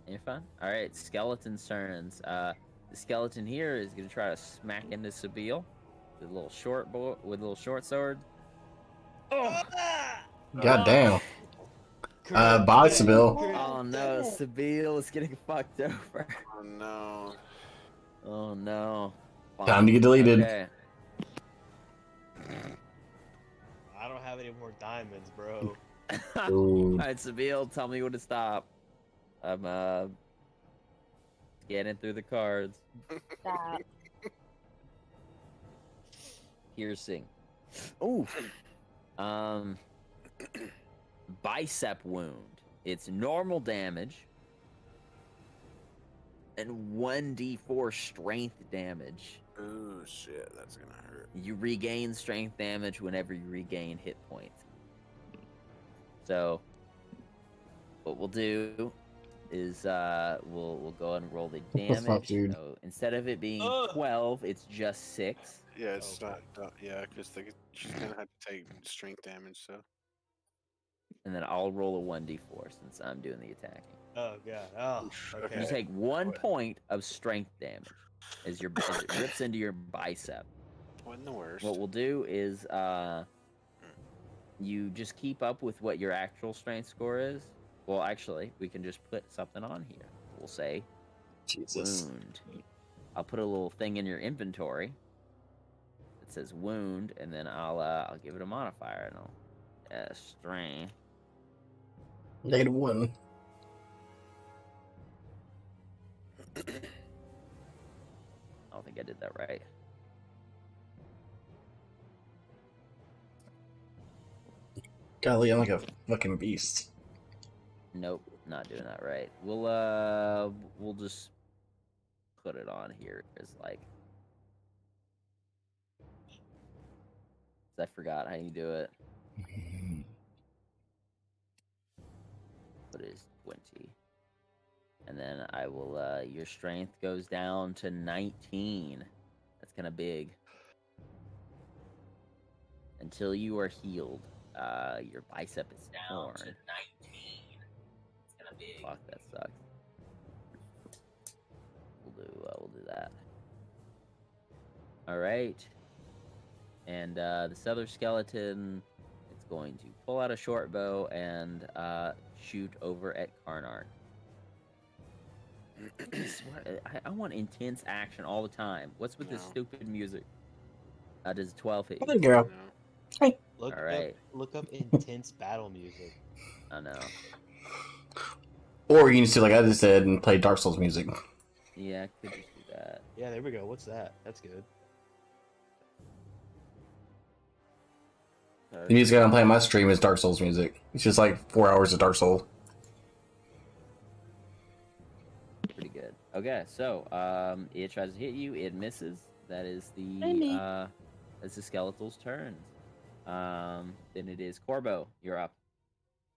You're fine. All right, skeleton's turns. The skeleton here is gonna try to smack into Sabille with a little short sword. Oh, God damn. Bye, Sabille. oh no, Sabille is getting fucked over. Oh no. Oh no. Time to get deleted. Okay. I don't have any more diamonds, bro. Ooh. Alright, Sabille, tell me when to stop. I'm scanning through the cards. Stop. Piercing. Ooh. Bicep wound. It's normal damage. And 1d4 strength damage. Ooh, shit, that's gonna hurt. You regain strength damage whenever you regain hit points. So, what we'll do is we'll go ahead and roll the the fuck, damage. dude? So instead of it being 12, it's just 6. Yeah, it's Okay. not. Yeah, because she's gonna have to take strength damage. So. And then I'll roll a 1d4 since I'm doing the attacking. Oh god. Oh. Okay. You take 1 point of strength damage as it rips into your bicep. Wasn't the worst. What we'll do is you just keep up with what your actual strength score is. Well, actually, we can just put something on here. We'll say Jesus. wound. I'll put a little thing in your inventory that says wound, and then I'll give it a modifier, and I'll strength. -1. I don't think I did that right. Golly, I'm like a fucking beast. Nope, not doing that right. We'll just put it on here as like. I forgot how you do it. What is 20? And then I will. Your strength goes down to 19. That's kind of big. Until you are healed, your bicep is torn. To 19. It's kind of big. Fuck, that sucks. We'll do that. All right. And this other skeleton is going to pull out a short bow and shoot over at Karnark. I want intense action all the time. What's with this No. stupid music? Does 12 hit Hey, you? girl. Look All right. up intense battle music. I know. Or you can just do like I just said and play Dark Souls music. Yeah, could just do that. Yeah, there we go. What's that? That's good. The music I'm playing on my stream is Dark Souls music. It's just like 4 hours of Dark Souls. Pretty good. Okay, so it tries to hit you, it misses. That is Maybe. that's the skeletal's turn. Then it is Corbo. You're up.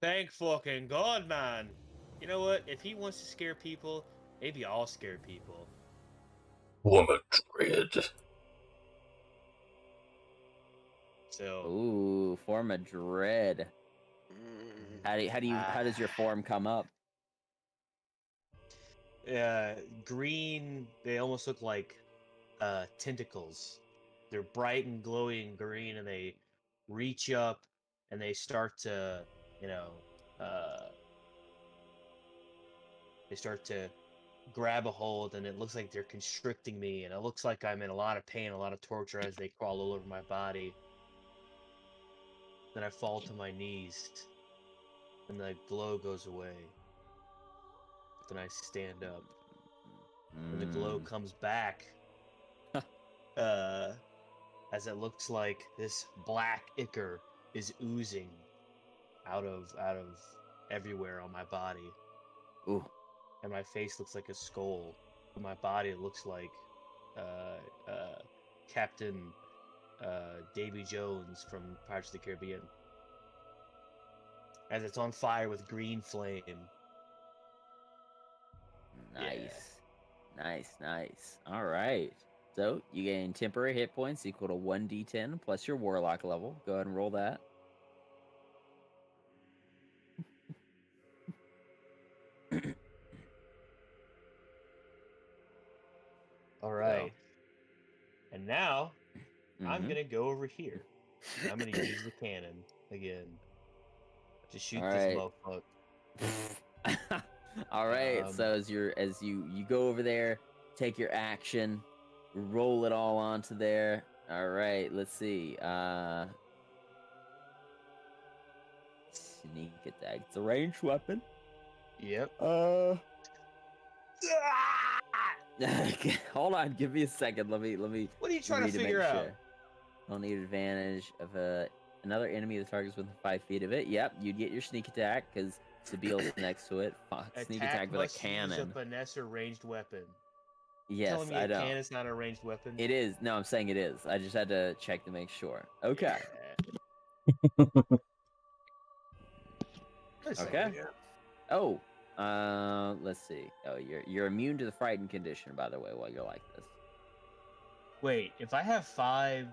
Thank fucking God, man. You know what? If he wants to scare people, maybe I'll scare people. Woman Dread. So Ooh, form of dread. How does your form come up? green, they almost look like tentacles. They're bright and glowing green, and they reach up and they start to, you know, they start to grab a hold, and it looks like they're constricting me, and it looks like I'm in a lot of pain, a lot of torture as they crawl all over my body. Then I fall to my knees, and the glow goes away. Then I stand up, and the glow comes back. As it looks like this black ichor is oozing out of everywhere on my body. Ooh. And my face looks like a skull, but my body looks like Captain Davy Jones from Pirates of the Caribbean, as it's on fire with green flame. Nice. Nice. All right. So you gain temporary hit points equal to 1d10 plus your warlock level. Go ahead and roll that. All right. And now I'm Mhm. gonna go over here. And I'm gonna use the cannon again to shoot All this right. motherfucker. All right. So as you go over there, take your action, roll it all onto there. All right. Let's see. Sneak attack. It's a ranged weapon. Yep. Hold on. Give me a second. Let me. What are you trying to read figure make out? sure. I'll need advantage of another enemy that targets within 5 feet of it. Yep, you'd get your sneak attack because Sabile's next to it. Fuck, sneak attack with a must use cannon. a finesse or ranged weapon. Yes, Telling me I a know. cannon's not a ranged weapon? It is. No, I'm saying it is. I just had to check to make sure. Okay. Yeah. Okay. Oh, let's see. Oh, you're immune to the frightened condition, by the way, while you're like this. Wait, if I have 5...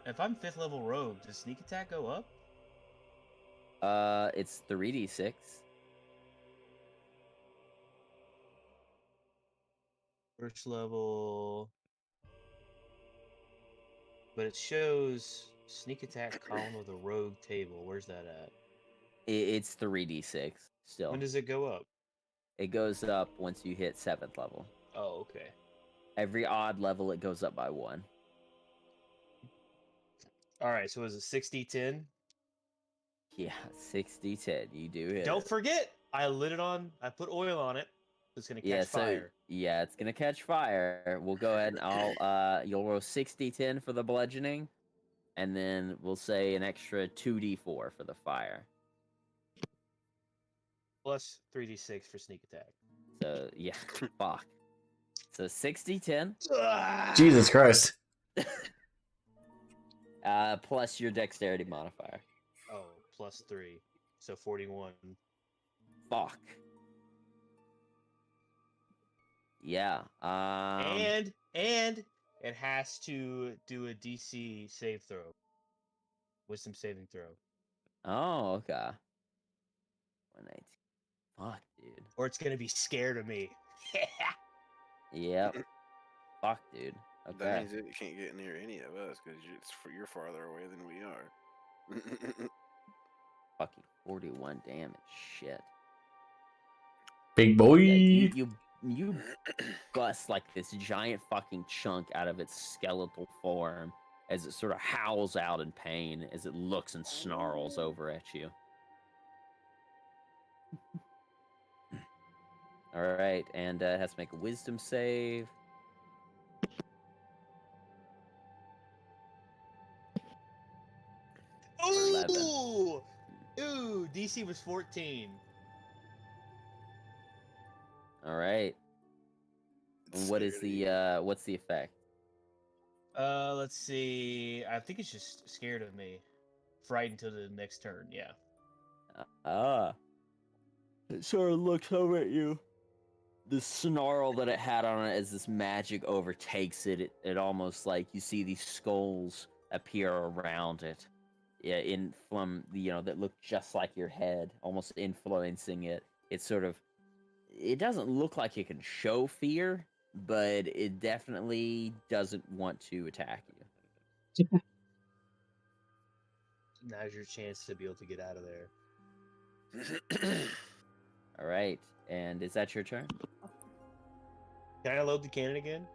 If I'm 5th level rogue, does sneak attack go up? It's 3d6. First level... But it shows sneak attack column of the rogue table. Where's that at? It's 3d6 still. When does it go up? It goes up once you hit 7th level. Oh, okay. Every odd level, it goes up by 1. Alright, so is it 60-10? Yeah, 60-10. You do hit. Don't forget! I lit it on... I put oil on it. It's gonna catch fire. Yeah, it's gonna catch fire. We'll go ahead and I'll you'll roll 60-10 for the bludgeoning, and then we'll say an extra 2d4 for the fire. Plus 3d6 for sneak attack. So yeah, fuck. So 60-10. Jesus Christ. Plus your dexterity modifier. Oh, plus 3. So 41. Fuck. Yeah. And it has to do a DC save throw. Wisdom saving throw. Oh, okay. 119. Fuck, dude. Or it's gonna be scared of me. Yep. Fuck, dude. That Okay. means it can't get near any of us because you're farther away than we are. Fucking 41 damage. Shit. Big boy. Yeah, you bust like this giant fucking chunk out of its skeletal form as it sort of howls out in pain as it looks and snarls over at you. All right, and has to make a wisdom save. Ooh! Ooh, DC was 14. All right. And what is the what's the effect? Let's see. I think it's just scared of me. Frightened till the next turn, yeah. It sort of looks over at you. The snarl that it had on it as this magic overtakes it, it almost like you see these skulls appear around it. Yeah, that look just like your head, almost influencing it. It doesn't look like it can show fear, but it definitely doesn't want to attack you. Now's your chance to be able to get out of there. All right, and is that your turn? Can I load the cannon again?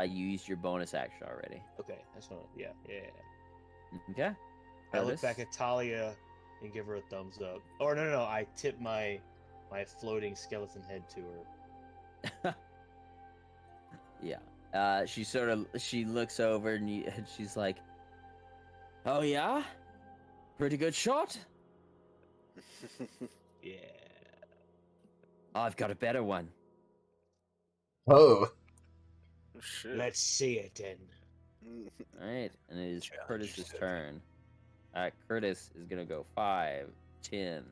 You used your bonus action already. Okay, that's not. Yeah. Okay. I look Curtis? back at Talia and give her a thumbs up. Or no, I tip my floating skeleton head to her. Yeah. She looks over and she's like, "Oh yeah, pretty good shot. Yeah. I've got a better one." Oh. Shit. Let's see it then. All right, and it is Challenge Curtis's yourself. turn. Curtis is gonna go 5, 10,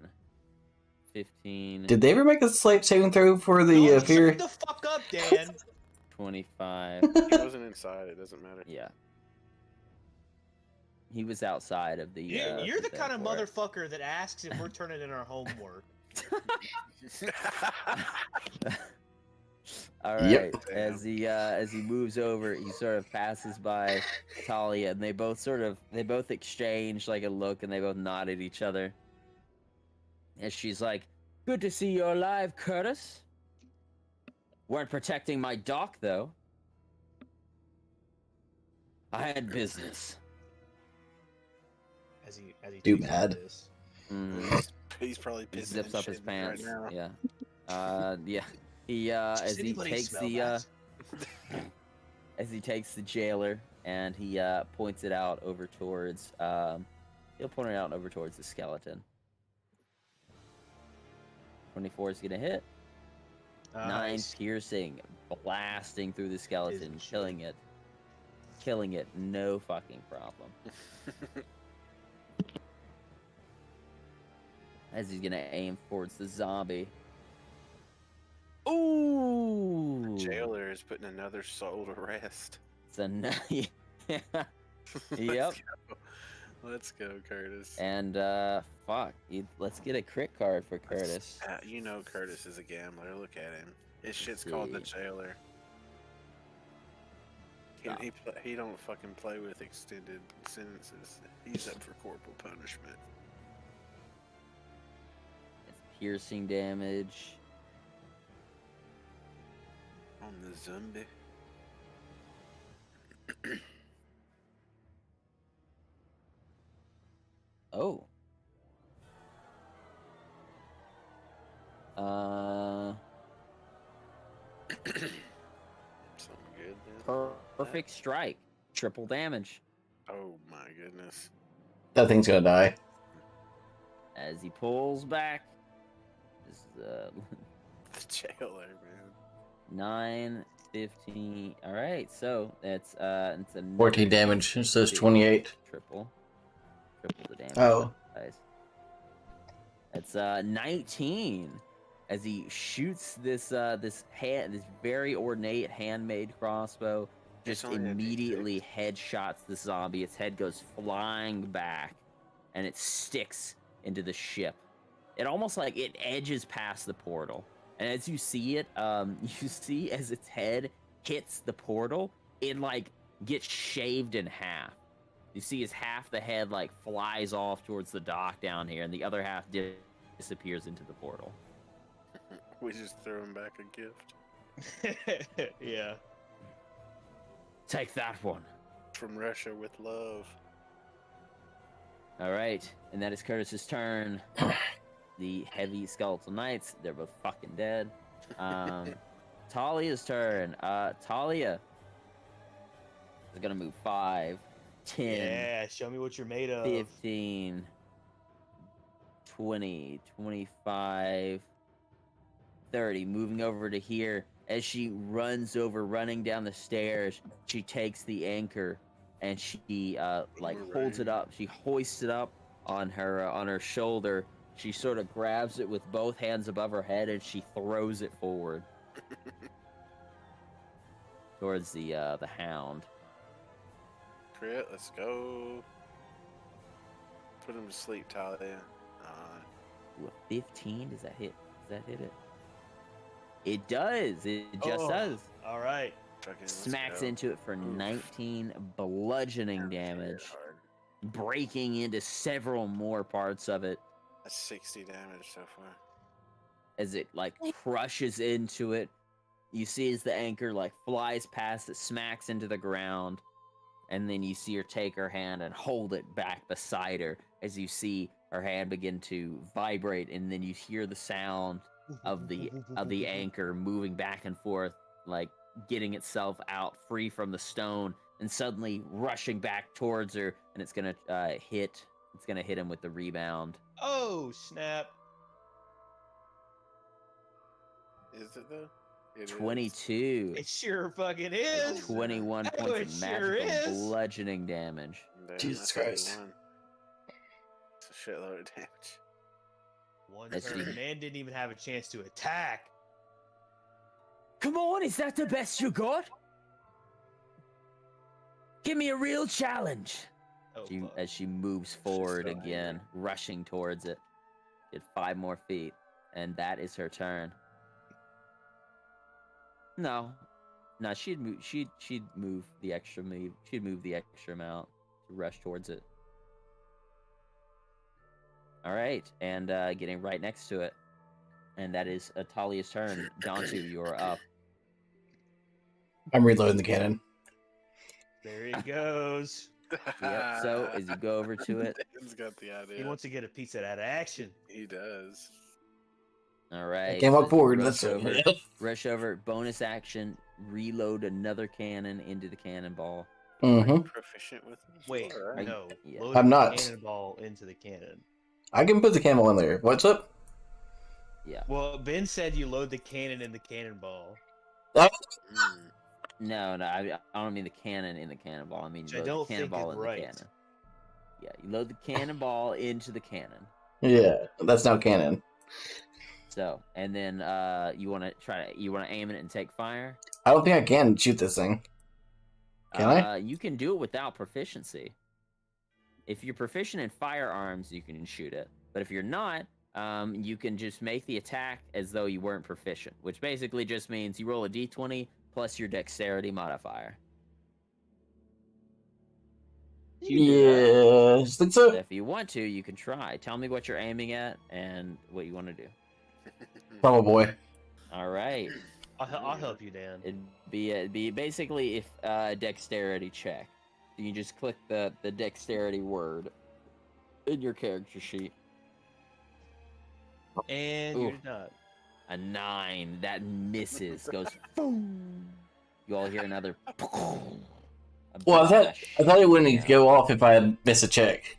15, Did they ever make a saving throw for the No, fear? shut the fuck up, Dan. 25. He wasn't inside. It doesn't matter. Yeah. He was outside of the. You're the thing kind of for it. motherfucker that asks if we're turning in our homework. All right. Yep. As he moves over, he sort of passes by Talia, and they both exchange like a look, and they both nod at each other. And she's like, "Good to see you're alive, Curtis. Weren't protecting my dock though. I had business." As he Too takes bad. this. Mhm. He's probably He pissing zips and up his shitting pants. right now. Yeah. Yeah. He Does as he anybody takes smell the that? as he takes the jailer and he points it out over towards he'll point it out over towards the skeleton. 24 is gonna hit. 9 Nice. piercing, blasting through the skeleton, Isn't she? killing it, no fucking problem. As he's gonna aim towards the zombie. Ooh! Jailer is putting another soul to rest. It's a yeah. Let's Yep. go. Let's go, Curtis. And fuck, let's get a crit card for Curtis. You know Curtis is a gambler. Look at him. His shit's called the See. Jailer. Oh. He don't fucking play with extended sentences. He's up for corporal punishment. It's piercing damage. On the zombie. Oh. Something good then. Perfect strike. Triple damage. Oh my goodness. That thing's gonna die. As he pulls back. This is The Jailer, man. 9, 15. Alright, so it's a 14 damage. It says 28. Triple the damage. Oh. Guys. It's 19 as he shoots this very ornate handmade crossbow. It's Just only a D6. immediately headshots the zombie. Its head goes flying back, and it sticks into the ship. It almost like it edges past the portal. And as you see it, you see as its head hits the portal, it like gets shaved in half. You see as half the head like flies off towards the dock down here, and the other half disappears into the portal. We just threw him back a gift. Yeah. Take that one. From Russia with love. All right, and that is Curtis's turn. the heavy skeletal knights. They're both fucking dead. Talia's turn. Talia is gonna move 5, 10, Yeah, show me what you're made of. 15, 20, 25, 30. Moving over to here. As she runs over, running down the stairs, she takes the anchor and she like holds it up. She hoists it up on her shoulder. She sort of grabs it with both hands above her head and she throws it forward towards the hound. Crit, let's go. Put him to sleep, Talia. Ooh, a 15? Does that hit? Does that hit it? It does. It just Oh, does. All right. Fucking let's Smacks go. into it for Oof. 19 bludgeoning Hit it damage, hard. breaking into several more parts of it That's 60 damage so far. as it like crushes into it. You see as the anchor like flies past it, smacks into the ground, and then you see her take her hand and hold it back beside her as you see her hand begin to vibrate, and then you hear the sound of the anchor moving back and forth, like getting itself out free from the stone, and suddenly rushing back towards her, and it's gonna hit him with the rebound. Oh, snap. Is it though? It is. 22. It sure fucking is. 21 Oh, points it of sure magical is. bludgeoning damage. Damn, Jesus that's Christ. 81. It's a shitload of damage. One Let's turn. see. Man didn't even have a chance to attack. Come on, is that the best you got? Give me a real challenge. Oh, She, fuck. as she moves forward so again, rushing towards it. Get 5 more feet, and that is her turn. No, she'd move the extra move. She'd move the extra amount to rush towards it. All right, and getting right next to it, and that is Talia's turn. Dantu, you're up. I'm reloading the cannon. There he goes. Yep. So as you go over to it, Dan's got the idea. He wants to get a piece of that action. He does. all right. I can't walk so forward. rush That's over. it. Rush over. Bonus action. Reload another cannon into the cannonball. Are you Mm-hmm. proficient with him? Wait, Alright. no. Yeah. Load I'm the not. cannonball into the cannon. I can put the cannonball in there. What's up? Yeah. Well, Ben said you load the cannon in the cannonball. Mm. No, I don't mean the cannon in the cannonball. I mean Which I load don't the think cannonball is in right. the cannon. Yeah, you load the cannonball into the cannon. Yeah, that's now cannon. So, and then you want to aim it and take fire. I don't think I can shoot this thing. Can I? You can do it without proficiency. If you're proficient in firearms, you can shoot it. But if you're not, you can just make the attack as though you weren't proficient, which basically just means you roll a d20 plus your dexterity modifier. Yeah, I think So so. if you want to, you can try. Tell me what you're aiming at and what you want to do. From a boy. All right. I'll help you, Dan. It'd be basically if dexterity check. You just click the dexterity word in your character sheet. And Ooh. you're not. A 9 that misses goes. Boom. You all hear another. Well, I thought it wouldn't Yeah. go off if I miss a check.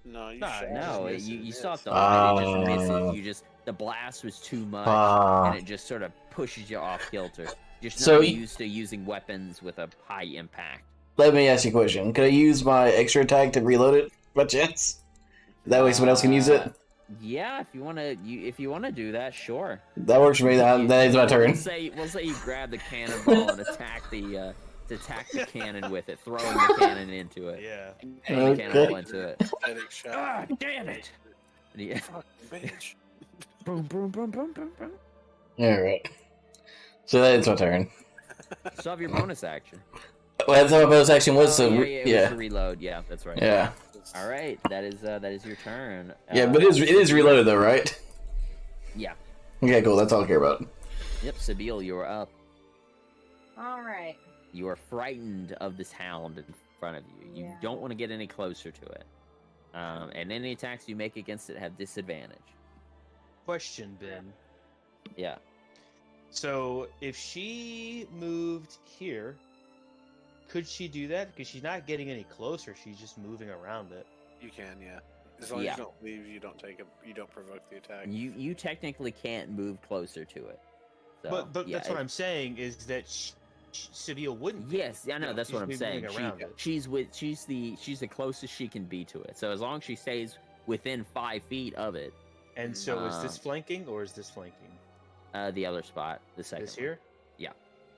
No, you Nah, shot. No, Just you misses. saw it the light. It just Ah. misses. The blast was too much, Ah. and it just sort of pushes you off kilter. Just So not y- used to using weapons with a high impact. Let me ask you a question. Could I use my extra attack to reload it by chance? That way someone else can use it? Yeah, if you wanna do that, sure. That works for me. That is my turn. We'll say you grab the cannonball and attack the cannon with it, throwing the cannon into it. Yeah. Throwing the Okay. cannonball into it. Pathetic shot. Ah, damn it! And you- Bitch. boom, boom, boom, boom, boom, boom. Alright. So that is my turn. You still have your bonus action. Well, that's how my bonus action was, so Oh, yeah. it was to reload. Yeah, that's right. Yeah. All right, that is your turn. Yeah, but it is reloaded though, right? Yeah. Okay, cool. That's all I care about. Yep, Sabine, you are up. All right. You are frightened of this hound in front of you. You Yeah. don't want to get any closer to it. And any attacks you make against it have disadvantage. Question, Ben. Yeah. So if she moved here, could she do that? Because she's not getting any closer. She's just moving around it. You can, yeah. As long as you don't leave, you don't provoke the attack. You technically can't move closer to it. So, But yeah, that's what I'm saying is that Seville wouldn't. be. Yes, I know. That's She's what I'm moving saying. around it. She's the closest she can be to it. So as long as she stays within 5 feet of it, And so is this flanking or is this flanking? the other spot, the second. This here? Yeah.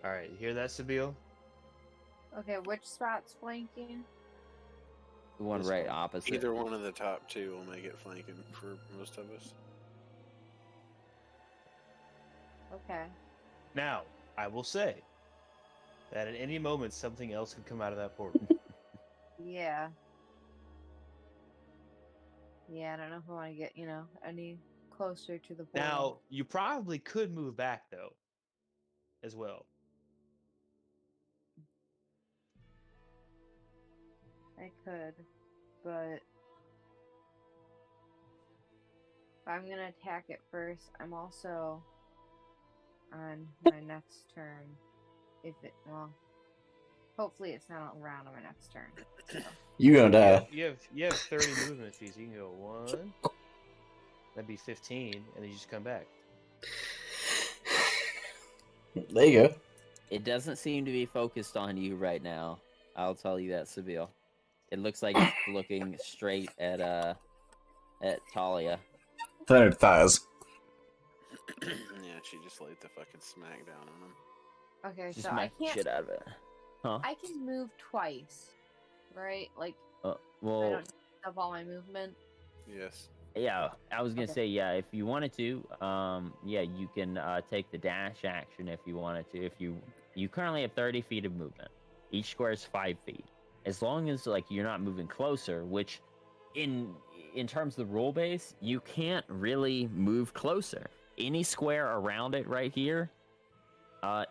All right, you hear that, Seville? Okay, which spot's flanking? The one This right one. opposite. Either one of the top two will make it flanking for most of us. Okay. Now, I will say that at any moment something else could come out of that portal. Yeah. Yeah, I don't know if I want to get, any closer to the portal. Now, you probably could move back though, as well. I could, but if I'm gonna attack it first, I'm also on my next turn. Hopefully it's not around on my next turn. So. You gonna die. You have 30 movement feet. You can go 1. That'd be 15, and then you just come back. There you go. It doesn't seem to be focused on you right now. I'll tell you that, Seville. It looks like it's looking straight at Talia. Thunder thighs. Yeah, she just laid the fucking smack down on him. Okay, She so I smacked the can't. shit out of it. Huh? I can move twice, right? Like I Well, don't use up all my movement. Yes. yeah, I was gonna Okay. say, yeah, if you wanted to, yeah, you can take the dash action if you wanted to. If you currently have 30 feet of movement, each square is 5 feet. As long as like you're not moving closer, which in terms of the rule base, you can't really move closer. Any square around it right here,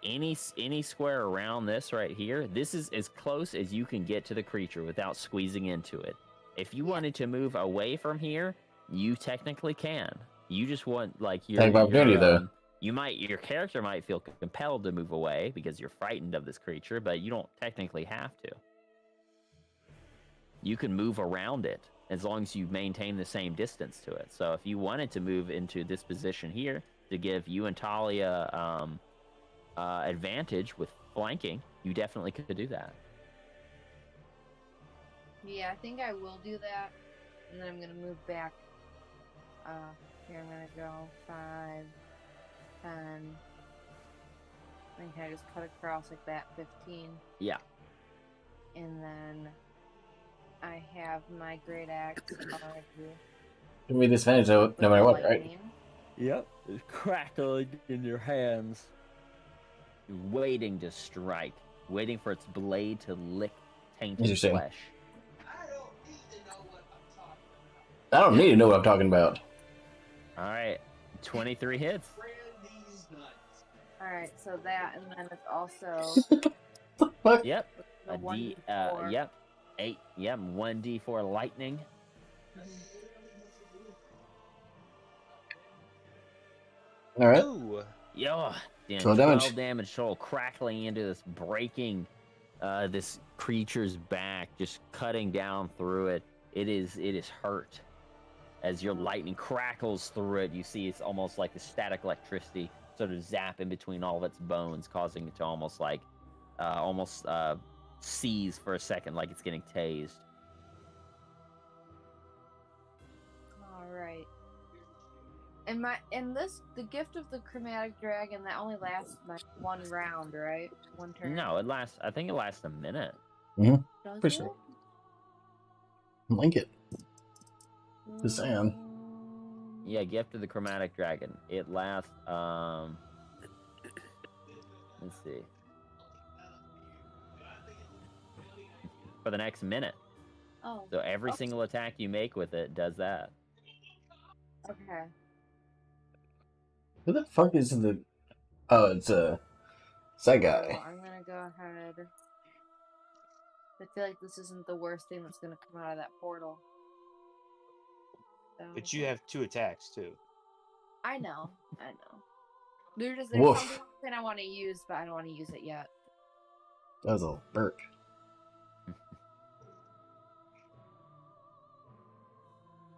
any square around this right here, this is as close as you can get to the creature without squeezing into it. If you wanted to move away from here, you technically can. You just want like Take my opportunity, though. Your character might feel compelled to move away because you're frightened of this creature, but you don't technically have to. You can move around it as long as you maintain the same distance to it. So if you wanted to move into this position here to give you and Talia advantage with flanking, you definitely could do that. Yeah, I think I will do that, and then I'm gonna move back. Here I'm gonna go 5, 10. Then can I just cut across like that? 15. Yeah. And then I have my great axe already. Give me disadvantage no matter what, right? Lightning. Yep. It's crackling in your hands. Waiting to strike. Waiting for its blade to lick tainted Interesting. flesh. I don't need to know what I'm talking about. Alright. 23 hits. Alright, so that, and then it's also Fuck. Yep. the A D, 1d4. yep. 8. Yep. 1d4 lightning. All right. Ooh. Yo, damn, 12 12 damage. damage total, crackling into this, breaking this creature's back, just cutting down through it. It is hurt. As your lightning crackles through it, you see it's almost like the static electricity sort of zap in between all of its bones, causing it to almost seize for a second, like it's getting tased. Alright. And the gift of the chromatic dragon, that only lasts like 1 round, right? 1 turn. No, I think it lasts a minute. Does pretty sure. Link it. Just saying. Yeah, gift of the chromatic dragon. It lasts, let's see. For the next minute. Oh. So every Okay. single attack you make with it does that. Okay. Who the fuck is the? Oh, it's that So guy. I'm gonna go ahead. I feel like this isn't the worst thing that's gonna come out of that portal. But you have 2 attacks too. I know. There's Woof. something I want to use, but I don't want to use it yet. That was a burp.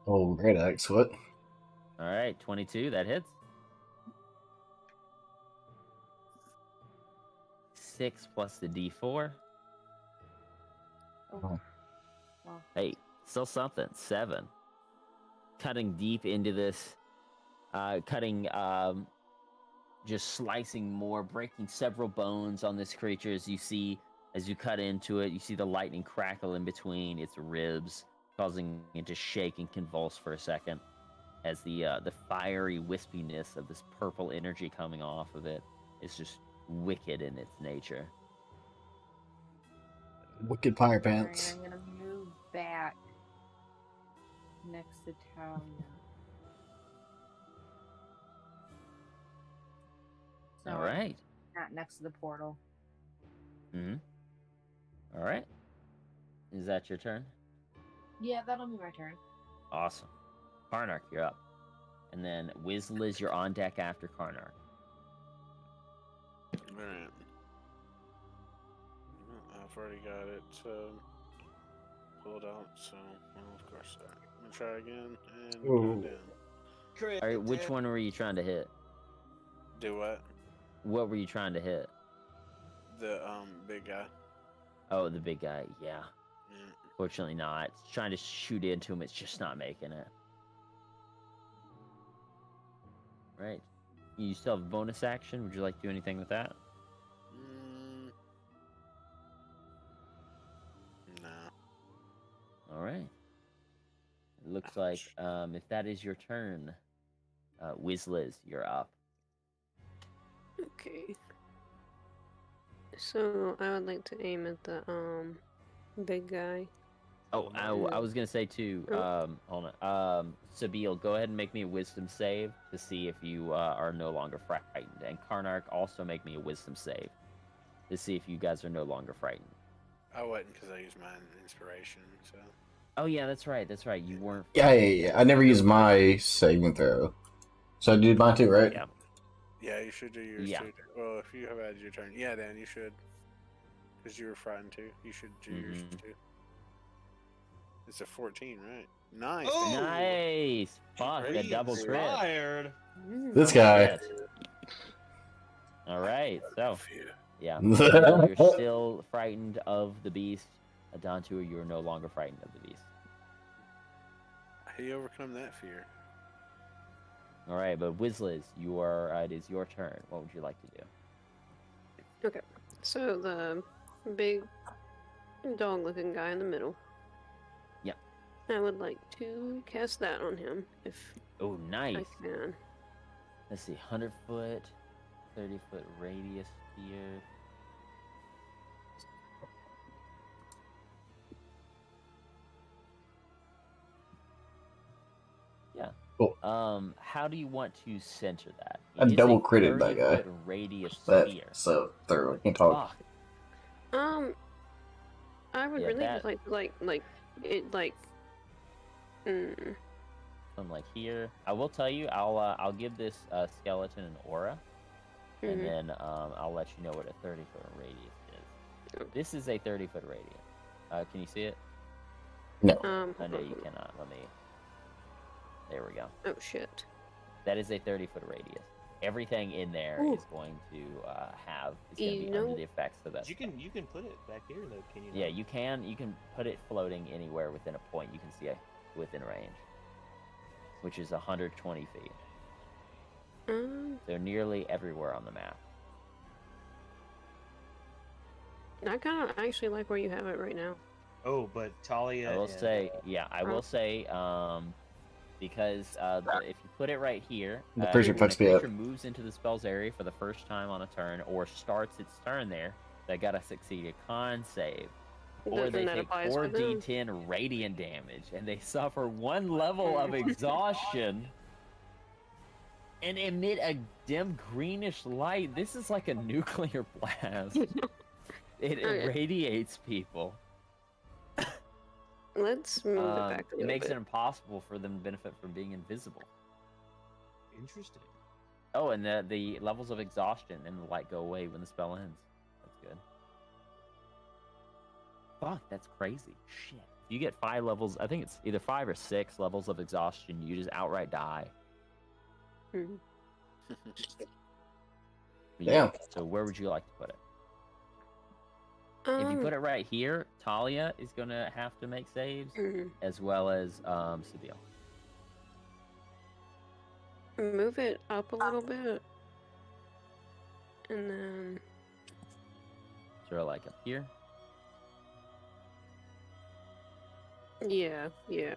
Oh, great axe. What? All right, 22. That hits. 6 plus the D4. Oh. Hey, still something. 7. Cutting deep into this, just slicing more, breaking several bones on this creature. As you cut into it, you see the lightning crackle in between its ribs, causing it to shake and convulse for a second, as the fiery wispiness of this purple energy coming off of it is just wicked in its nature. Wicked Fire Alright, Pants. I'm gonna move back next to Talia. So All right. not next to the portal. All right. Is that your turn? Yeah, that'll be my turn. Awesome. Karnark, you're up. And then Wizliz, you're on deck after Karnark. Alright. I've already got it pulled out, so well, of course I'm gonna try again and go Ooh. down. All right, which one were you trying to hit? Do what? What were you trying to hit? The big guy. Oh, the big guy. Yeah. Yeah. Fortunately not. It's trying to shoot into him. It's just not making it. Right. You still have a bonus action. Would you like to do anything with that? No. All right. It looks like if that is your turn, Wizliz, you're up. Okay. So I would like to aim at the big guy. Oh, I was gonna say too. Hold on. Sabine, go ahead and make me a wisdom save to see if you are no longer frightened, and Karnark also make me a wisdom save to see if you guys are no longer frightened. I wasn't because I used my inspiration, so. Oh yeah, that's right. That's right. You weren't. Yeah. I never used my saving throw. So I did mine too, right? Yeah. Yeah, you should do yours Yeah. too. Well, if you have had your turn. Yeah, Dan, you should. Because you were frightened too. You should do yours too. It's a 14, right? Nice. Oh! Dan. Nice. Fuck, a double crit. Inspired. This guy. Yes. All right. So Phew. yeah, you're still frightened of the beast. Adantua, you are no longer frightened of the beast. How do you overcome that fear? All right, but Wizliz, you are. It is your turn. What would you like to do? Okay. So the big dog-looking guy in the middle. Yep. I would like to cast that on him if Oh, nice. I can. Let's see, 100-foot, 30-foot radius sphere. Yeah. Cool. How do you want to center that? I It is a double critted that guy. 30-foot radius That, sphere. so third, I can talk. Fuck. I would Yeah, really that- just like it like. From like here, I will tell you, I'll give this skeleton an aura, and Mhm. then I'll let you know what a 30-foot radius is. Okay. This is a 30-foot radius. Can you see it? No. I know you cannot. Let me. There we go. Oh shit. That is a 30-foot radius. Everything in there Ooh. is going to have. Is going to You be under know- the effects of that. You can put it back here though, can you? Yeah, not? you can put it floating anywhere within a point you can see it within range, which is 120 feet. They're nearly everywhere on the map. I kind of actually like where you have it right now. Oh, but Talia. I will and, say, yeah, I will say, because if you put it right here, The creature when a fucks me up. creature moves into the spell's area for the first time on a turn, or starts its turn there, they gotta succeed a con save, or Then they that take applies for them. 4d10 radiant damage, and they suffer 1 level of exhaustion, and emit a dim greenish light. This is like a nuclear blast. It Okay. irradiates people. Let's move it back a It little makes bit. it impossible for them to benefit from being invisible. Interesting. Oh, and the levels of exhaustion and the light go away when the spell ends. That's good. Fuck, that's crazy. Shit. You get 5 levels, I think it's either 5 or 6 levels of exhaustion, you just outright die. Mhm. Damn. So where would you like to put it? If you put it right here, Talia is gonna have to make saves, mhm. as well as Sabine. Move it up a little bit. And then Sort of like up here. yeah. Yeah,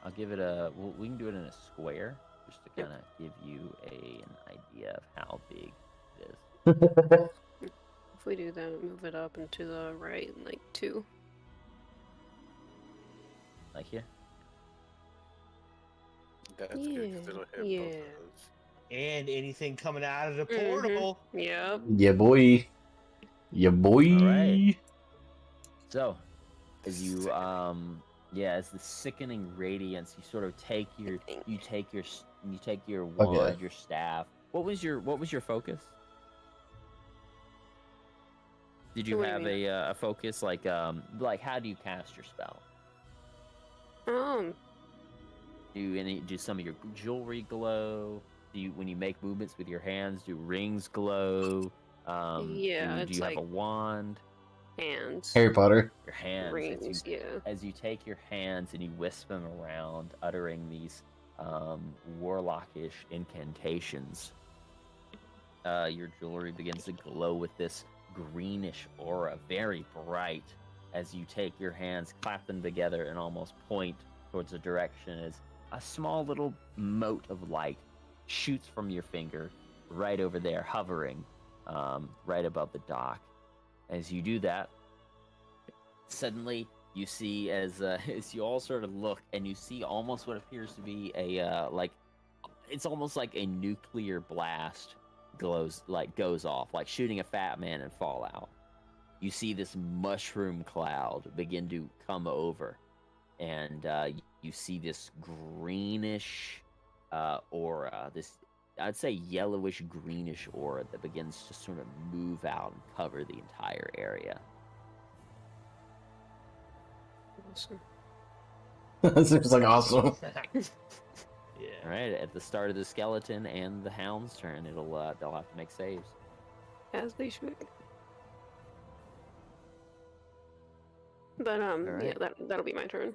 I'll give it a. We can do it in a square, just to Yep. kind of give you an idea of how big it is. If we do that, move it up and to the right, like 2. Like here. That's good because it'll hit both Yeah. of those. And anything coming out of the Mhm. portal. Yep. Yeah, boy. Yeah, boy. Alright. So, as you as the sickening radiance, you sort of take your wand, your staff. What was your focus? Did you What do you have mean? a focus like how do you cast your spell? Do some of your jewelry glow? When you make movements with your hands, do rings glow? Yeah, do it's you have like a wand? hands. Harry Potter. Your hands. Rings, yeah. As you take your hands and you wisp them around, uttering these warlockish incantations, your jewelry begins to glow with this greenish aura, very bright. As you take your hands, clap them together, and almost point towards a direction, as a small little mote of light shoots from your finger right over there, hovering right above the dock. As you do that, suddenly you see as you all sort of look, and you see almost what appears to be a it's almost like a nuclear blast goes off, like shooting a fat man in Fallout. You see this mushroom cloud begin to come over, and you see this greenish aura, this, I'd say, yellowish greenish aura that begins to sort of move out and cover the entire area. Awesome. That seems like awesome. Yeah. All right, at the start of the skeleton and the hound's turn, they'll have to make saves. As they should. But yeah, Alright. that'll be my turn.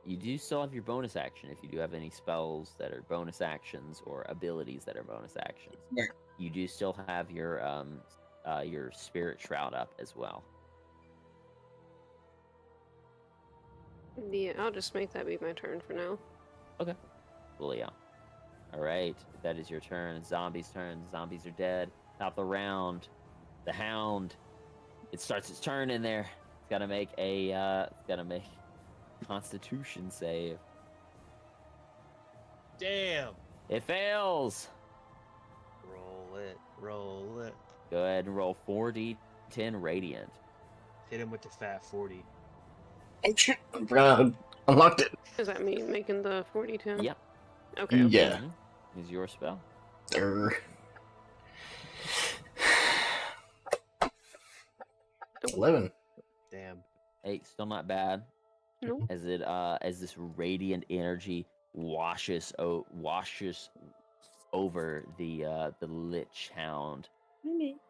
You do still have your bonus action if you do have any spells that are bonus actions or abilities that are bonus actions. Yeah. You do still have your spirit shroud up as well. Yeah, I'll just make that be my turn for now. Well, yeah. All right, that is your turn. It's Zombie's turn. The zombies are dead. Top of the round, the hound. It starts its turn in there. It's gotta make a Constitution save. Damn. It fails. Roll it. Go ahead and roll 4d10 radiant. Hit him with the fat 40. Oh shit! I forgot I unlocked it. Is that me making the 42? Yep. Okay. Yeah. Is your spell? Err. 11. Damn. Hey, still not bad. Nope. As it as this radiant energy washes over the Lich Hound.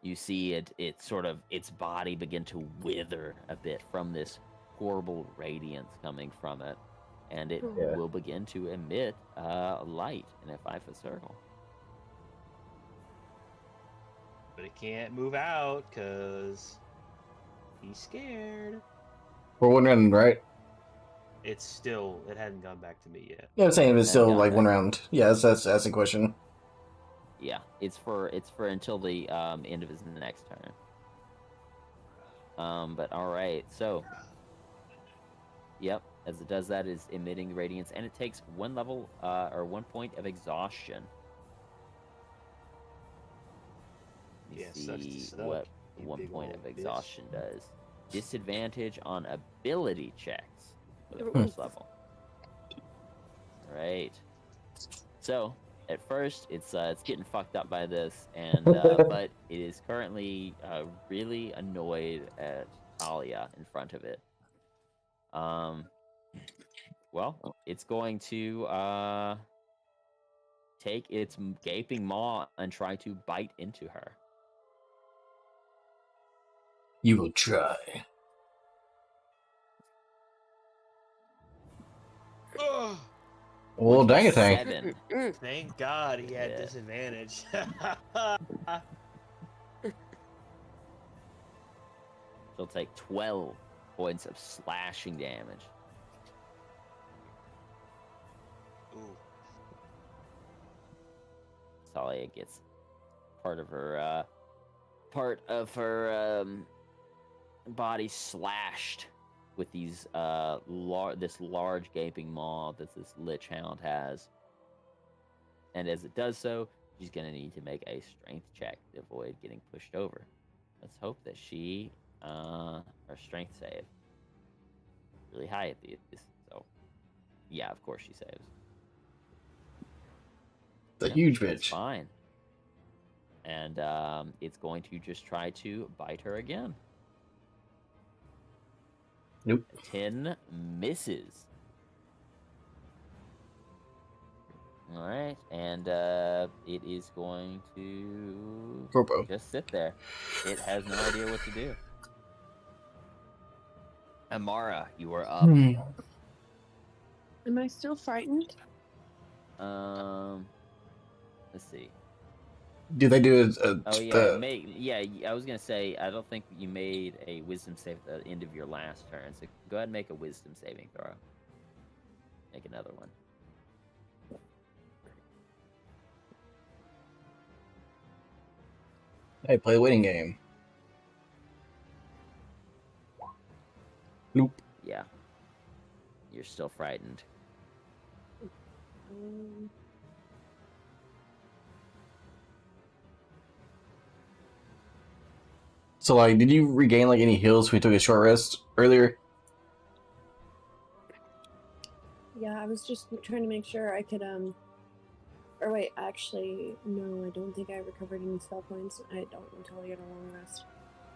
You see it sort of, its body begin to wither a bit from this horrible radiance coming from it, and it Yeah. will begin to emit light in a 5-foot circle. But it can't move out because he's scared. We're one round, right? It hadn't gone back to me yet. Yeah, I'm saying if it's Yeah, still got like that. one round. Yeah, that's the question. Yeah, it's for until the end of his next turn. But all right, so yep, as it does that, is emitting radiance, and it takes 1 level or 1 point of exhaustion. Let me Yeah, sucks to see suck, what you 1 big point old of bitch. exhaustion does. disadvantage on ability checks for the first level. Right. So at first, it's getting fucked up by this, and but it is currently really annoyed at Talia in front of it. Well, it's going to take its gaping maw and try to bite into her. You will try. Ugh, Well, dang it, dang. 7. thank God he had Yeah. disadvantage. She'll take 12 points of slashing damage. Ooh. Talia gets part of her body slashed with these this large gaping maw that this Lich Hound has. And as it does so, she's gonna need to make a strength check to avoid getting pushed over. Let's hope that she her strength save really high at these. So yeah, of course she saves. The Yeah, huge that's bitch. fine. And it's going to just try to bite her again. Nope. 10 misses. All right, and it is going to Corpo. just sit there. It has no idea what to do. Amara, you are up. Am I still frightened? Let's see. Do they do Oh yeah, I was gonna say I don't think you made a wisdom save at the end of your last turn, so go ahead and make a wisdom saving throw. Make another one. Hey, play the waiting game. Nope. Yeah. You're still frightened. So, like, did you regain, like, any heals when we took a short rest earlier? Yeah, I was just trying to make sure I could, or wait, actually, no, I don't think I recovered any spell points. I don't until I get a long rest.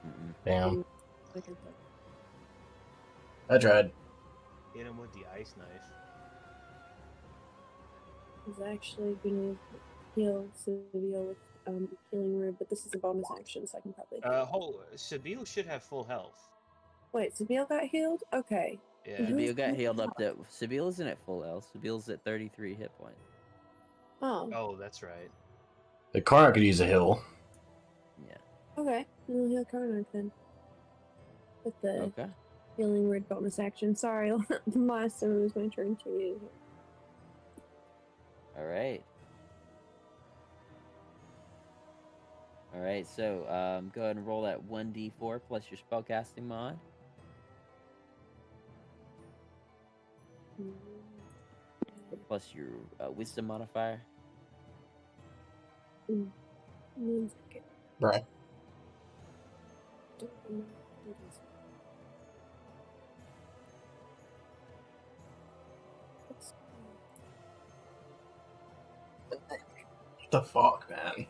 Mm-mm. Damn. I can put. I tried. Hit him with the ice knife. I was actually gonna heal Silvio with, healing word, but this is a bonus action, so I can probably. Sabine should have full health. Wait, Silvio got healed? Okay. Yeah. Mhm. Sabille got healed up to. Sabille isn't at full health. Sabille's at 33 hit points. Oh, Oh, that's right. The car could use a heal. Yeah. okay. Then I'll heal Karnak then. With the Okay. healing word bonus action. Sorry, last time it was my turn to use it. All right. All right. So go ahead and roll that 1d4 plus your spellcasting mod. Plus your wisdom modifier. 1 second. Right. Don't remember what it is. What the fuck, man?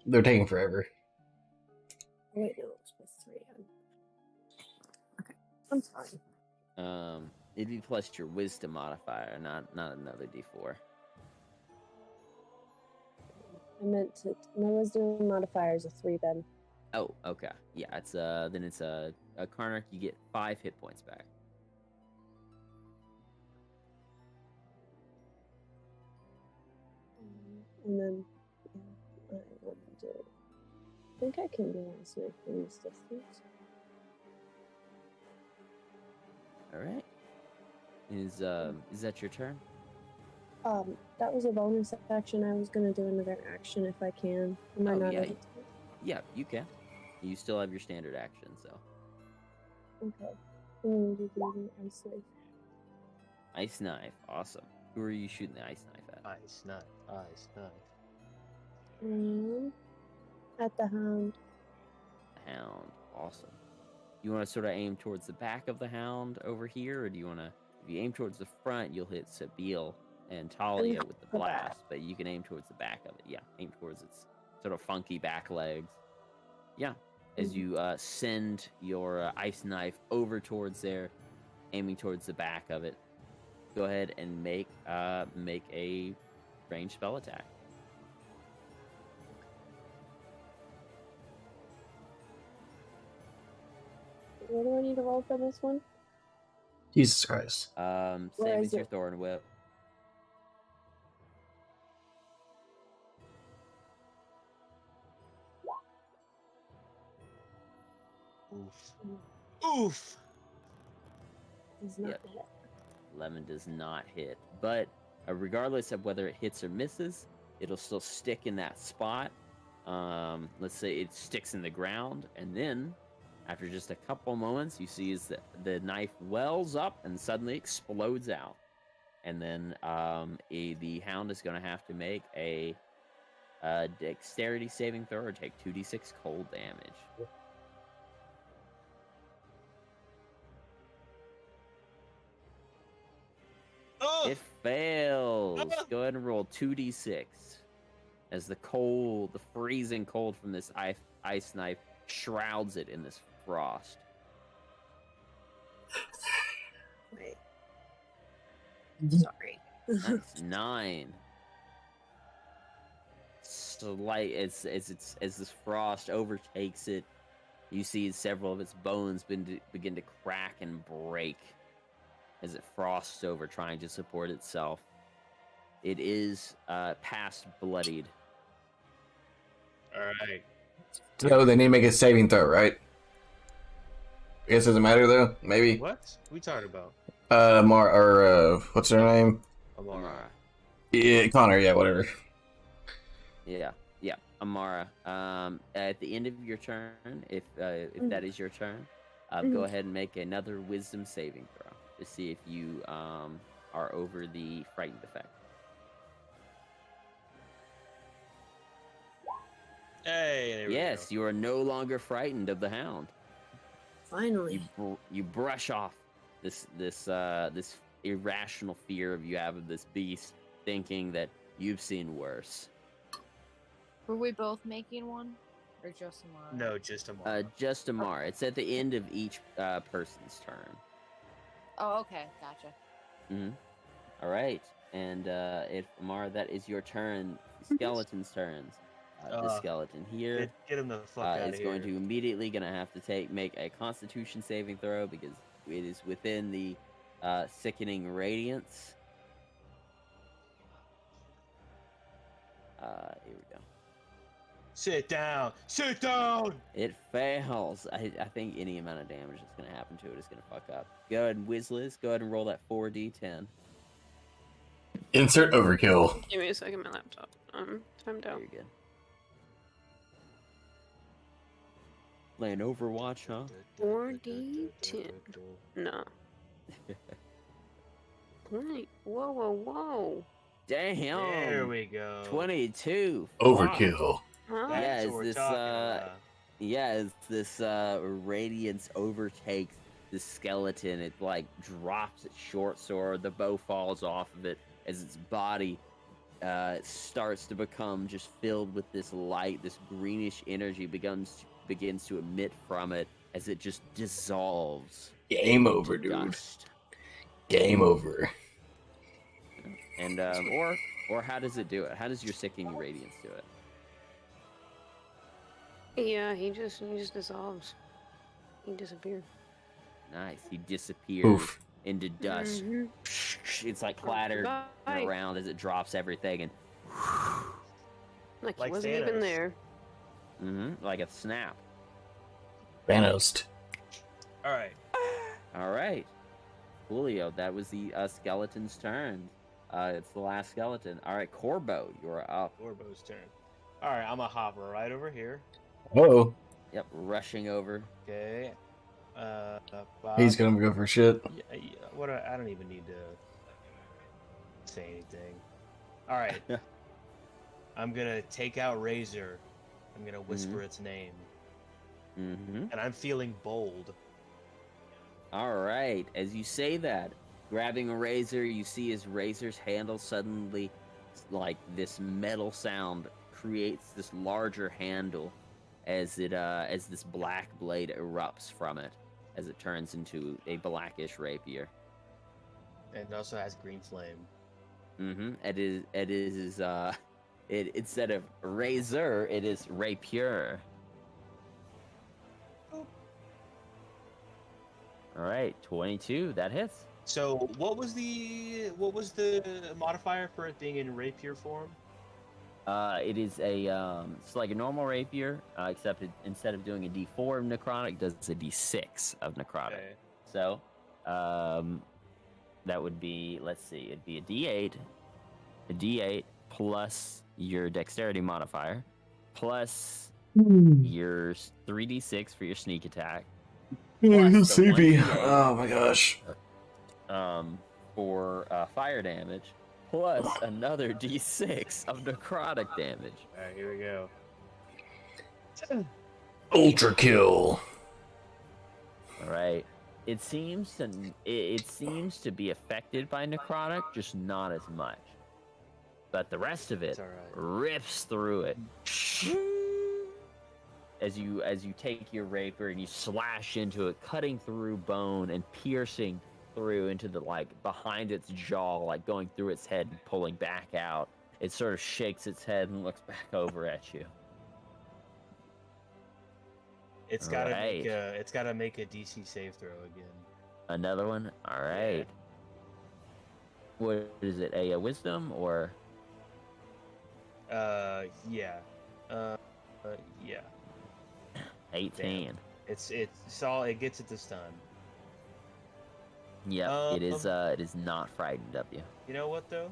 They're taking forever. Wait, no, it's +3. Okay, I'm sorry. It'd be plus your wisdom modifier, not another d4. I meant to. My wisdom modifier is a 3 then. Oh, okay. Yeah, it's then it's a Karnak. You get 5 hit points back. And then I want to. I think I can do ice knife from this distance. All right. Is that your turn? That was a bonus action. I was gonna do another action if I can. Am I Oh, not yeah. able to? Yeah, you can. You still have your standard action, so. Okay. I'm gonna do the ice knife. Ice knife, awesome. Who are you shooting the ice knife at? Ice knife. Ice knife. At the hound. Hound. Awesome. You want to sort of aim towards the back of the hound over here, or do you want to? If you aim towards the front, you'll hit Sabil and Talia with the the back. blast, but you can aim towards the back of it. Yeah, aim towards its sort of funky back legs. Yeah, as you send your ice knife over towards there, aiming towards the back of it. Go ahead and make a ranged spell attack. What do I need to roll for this one? Jesus Christ. Same Where as is your it? Thorn Whip. Oof. Oof. Does not Yep. hit. 11 does not hit, but regardless of whether it hits or misses, it'll still stick in that spot. Let's say it sticks in the ground, and then after just a couple moments, you see as the knife wells up and suddenly explodes out. And then the hound is going to have to make a dexterity saving throw or take 2d6 cold damage. Oh! It fails. Go ahead and roll 2d6 as the freezing cold from this ice knife shrouds it in this frost. Wait. Sorry. That's 9. So light as this frost overtakes it, you see several of its bones begin to crack and break as it frosts over, trying to support itself. It is past bloodied. All right. So they need to make a saving throw, right? I guess it doesn't matter though. Maybe. What we talking about? What's her name? Amara. Yeah, Connor. Yeah, whatever. Yeah, Amara. At the end of your turn, if that is your turn, go ahead and make another Wisdom saving throw to see if you are over the frightened effect. Hey, there we Yes, go. you are no longer frightened of the hound. Finally. You brush off this irrational fear you have of this beast, thinking that you've seen worse. Were we both making one? Or just Amara? No, just Amara. Just Amara. It's at the end of each person's turn. Oh, okay. Gotcha. Mm-hmm. All right, and if Amara, that is your turn. Skeleton's turns. The skeleton here Get him the fuck out of is here. going to immediately have to make a Constitution saving throw because it is within the sickening radiance. Here we go. Sit down. Sit down. It fails. I think any amount of damage that's going to happen to it is going to fuck up. Go ahead and Wizliz, go ahead and roll that 4d10. Insert overkill. Give me a second, my laptop. Timed out. Very good. Playing Overwatch, huh? 4d10. No. 20. Whoa. Damn. There we go. 22. Overkill. Huh? That's Yeah, what is we're this, talking about. Yeah, as this radiance overtakes the skeleton, it like drops its short sword. The bow falls off of it as its body starts to become just filled with this light. This greenish energy begins to emit from it as it just dissolves. Game over, into dude. dust. Game over. And or how does it do it? How does your sickening radiance do it? Yeah, he just dissolves. He disappears. Nice. He disappears Oof. into dust. Mhm. It's like clattered Bye. around as it drops everything, and Like he Like wasn't Thanos. even there. like a snap. Thanos. All right. All right, Julio, that was the skeleton's turn. It's the last skeleton. All right, Corbo, you're up. Orbo's turn. All right, I'm gonna hop right over here. Oh, Yep, rushing over. Okay. Bob. he's gonna go for shit. Yeah, what? I don't even need to say anything. All right. I'm gonna take out Razor I'm gonna whisper its name, Mm-hmm. and I'm feeling bold. All right. As you say that, grabbing a razor, you see his razor's handle suddenly, like this metal sound creates this larger handle as this black blade erupts from it as it turns into a blackish rapier. And it also has green flame. Mm-hmm. It instead of razor, it is rapier. Oh. All right, 22. That hits. So what was the modifier for it being in rapier form? It is it's like a normal rapier, except instead of doing a D4 of necrotic, it does a D6 of necrotic. Okay. So, that would be, let's see, it'd be a D8 plus your dexterity modifier, plus your 3D6 for your sneak attack, plus the 1d8, Oh my gosh. for fire damage, plus another D6 of necrotic damage. All right, here we go. Ultra kill. All right. It seems to be affected by necrotic, just not as much. But the rest of it It's all right. rips through it. As you take your rapier and you slash into it, cutting through bone and piercing through into the behind its jaw, like going through its head and pulling back out. It sort of shakes its head and looks back over at you. It's gotta Alright. make a DC save throw again. Another one. All right. What is it? A wisdom or? Yeah. Yeah. 18. It gets it this time. Yep, it is not frightened of you. You know what though?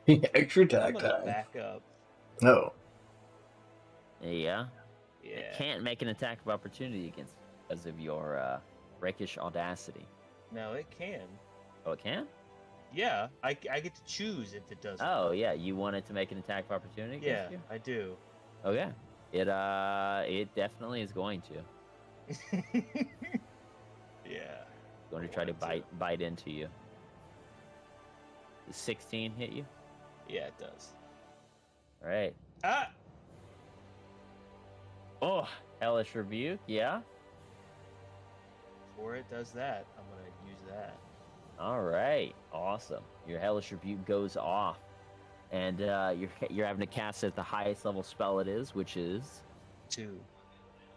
Extra I'm attack gonna time. back up. No. Yeah. Yeah. It can't make an attack of opportunity because of your rakish audacity. No, it can. Oh, it can? Yeah, I get to choose if it does. Oh, yeah. You want it to make an attack of opportunity Yeah, against you? I do. Okay. It definitely is going to. Yeah. Going to try to bite into you. Does 16 hit you? Yeah, it does. All right. Ah! Oh, hellish rebuke. Yeah. Before it does that, I'm gonna use that. All right, awesome. Your hellish rebuke goes off, and you're having to cast it at the highest level spell it is, which is 2.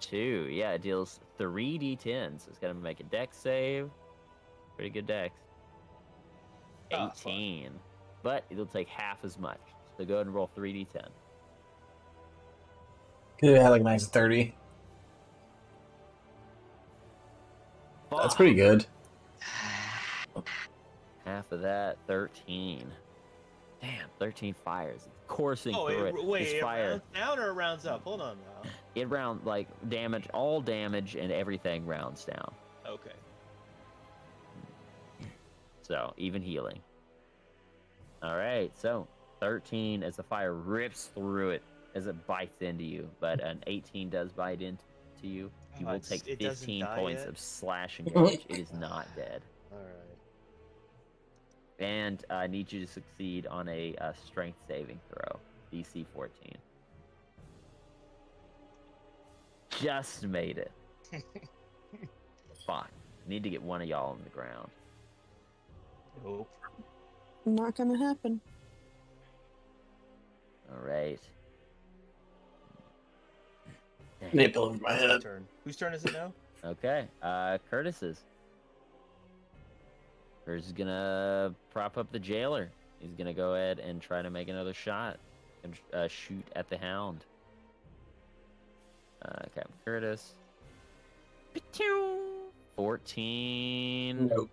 2. Yeah, it deals 3d10, so it's gonna make a dex save. Pretty good dex. Ah, fuck. 18, but it'll take half as much. So go ahead and roll 3d10. Could have had like max 30. That's pretty good. Half of that, 13. Damn, 13 fires. It's coursing Oh, through it. wait, This it fire. rounds down or it rounds up? Hold on now. It round damage, all damage and everything rounds down. Okay. So even healing. All right, so 13 as the fire rips through it as it bites into you, but an 18 does bite into you. You will take It doesn't 15 die points yet? of slashing damage. It is not dead. All right. And I need you to succeed on a strength saving throw, DC 14. Just made it. Fuck. Need to get one of y'all on the ground. Nope. Not gonna happen. All right. Nipple over my Whose head. turn? Whose turn is it now? Okay. Curtis's. Curtis is gonna prop up the jailer. He's gonna go ahead and try to make another shot and shoot at the hound. Captain Curtis. 14. Nope.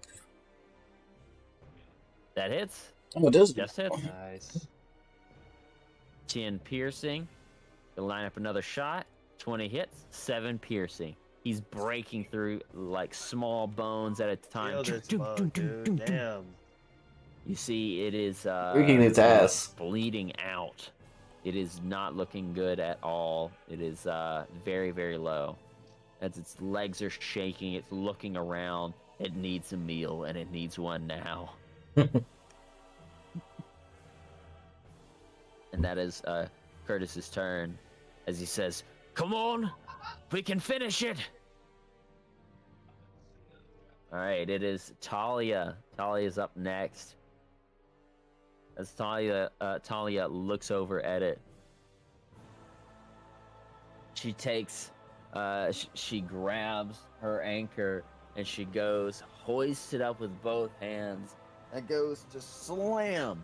That hits. Oh, it does. Just hits. Nice. 10 piercing. Gonna line up another shot. 20 hits. 7 piercing. He's breaking through like small bones at a time. Kill this bug, dude. Damn. You see, it is Freaking its ass. bleeding out It is not looking good at all. It is very, very low. As its legs are shaking, it's looking around. It needs a meal, and it needs one now. And that is Curtis's turn, as he says, "Come on, we can finish it." All right, it is Talia. Talia's up next. As Talia looks over at it, she takes, she grabs her anchor and she goes, hoists it up with both hands, and goes to slam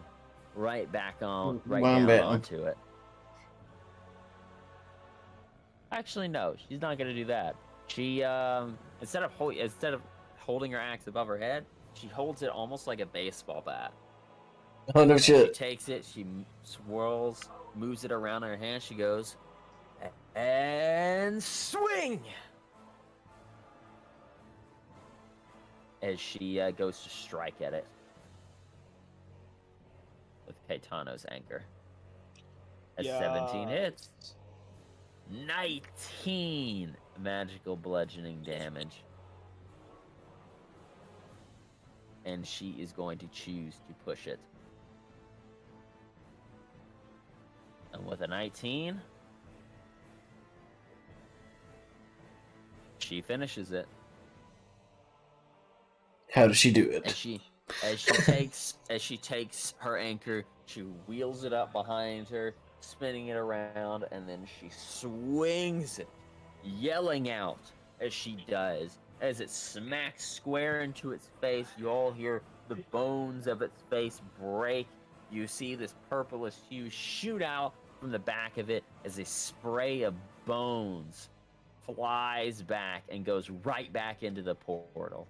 right back on, right Wham, down bam. onto it. Actually, no, she's not gonna do that. She instead of holding her axe above her head, she holds it almost like a baseball bat. Oh no And she shit. takes it, she swirls, moves it around in her hand, she goes, and swing! As she goes to strike at it with Caetano's anchor. As 17 hits. 19 magical bludgeoning damage. And she is going to choose to push it. And with a 19, she finishes it. How does she do As it? she takes her anchor, she wheels it up behind her, spinning it around, and then she swings it, yelling out as she does. As it smacks square into its face, you all hear the bones of its face break. You see this purplish hue shoot out from the back of it as a spray of bones flies back and goes right back into the portal.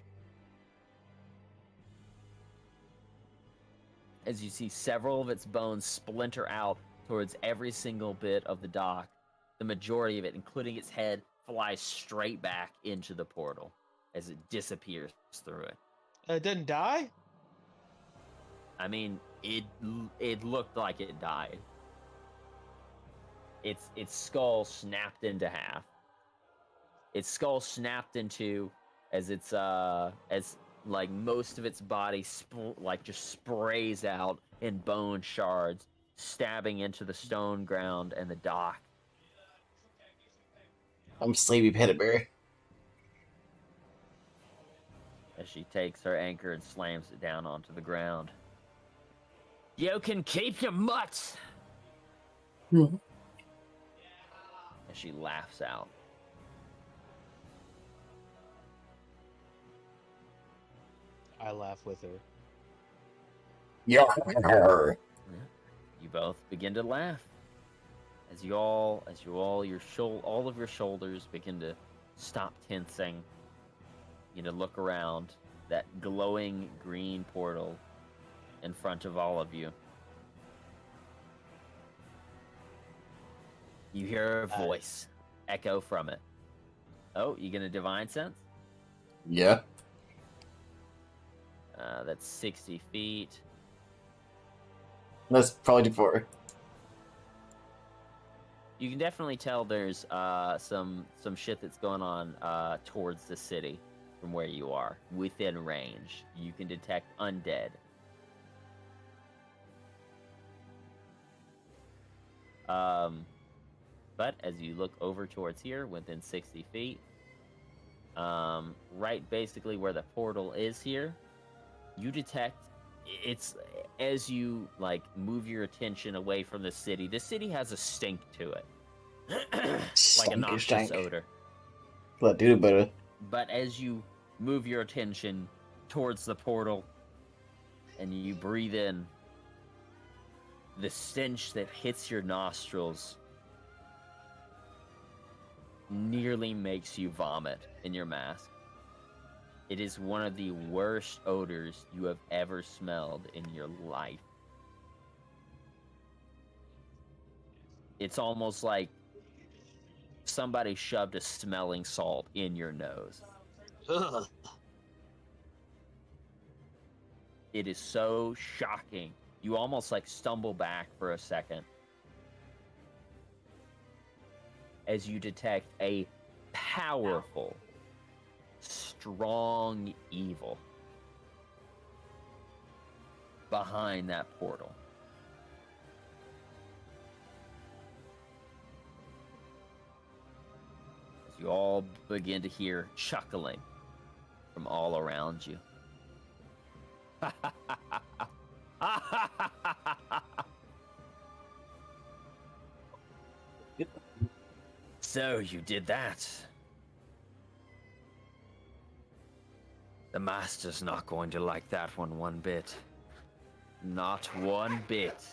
As you see several of its bones splinter out towards every single bit of the dock, the majority of it, including its head, flies straight back into the portal as it disappears through it. It didn't die? I mean, it looked like it died. Its skull snapped into half. Its skull snapped into as it's as like most of its body just sprays out in bone shards, stabbing into the stone ground and the dock. I'm Slavey Pettibury. As she takes her anchor and slams it down onto the ground. You can keep your mutts! Mhm. As she laughs out. I laugh with her. Yeah. You both begin to laugh. As all of your shoulders begin to stop tensing. You know, look around that glowing green portal in front of all of you. You hear a voice echo from it. Oh, you gonna divine sense? Yeah. That's 60 feet. That's probably too far. You can definitely tell there's some shit that's going on towards the city from where you are. Within range, you can detect undead. But as you look over towards here, within 60 feet, right basically where the portal is here, you detect it's as you like move your attention away from the city has a stink to it. Like a noxious odor. Let do better. But as you move your attention towards the portal and you breathe in, the stench that hits your nostrils nearly makes you vomit in your mask. It is one of the worst odors you have ever smelled in your life. It's almost like somebody shoved a smelling salt in your nose. Ugh. It is so shocking. You almost like stumble back for a second as you detect a powerful, strong evil behind that portal. As you all begin to hear chuckling from all around you. So you did that. The master's not going to like that one bit. Not one bit.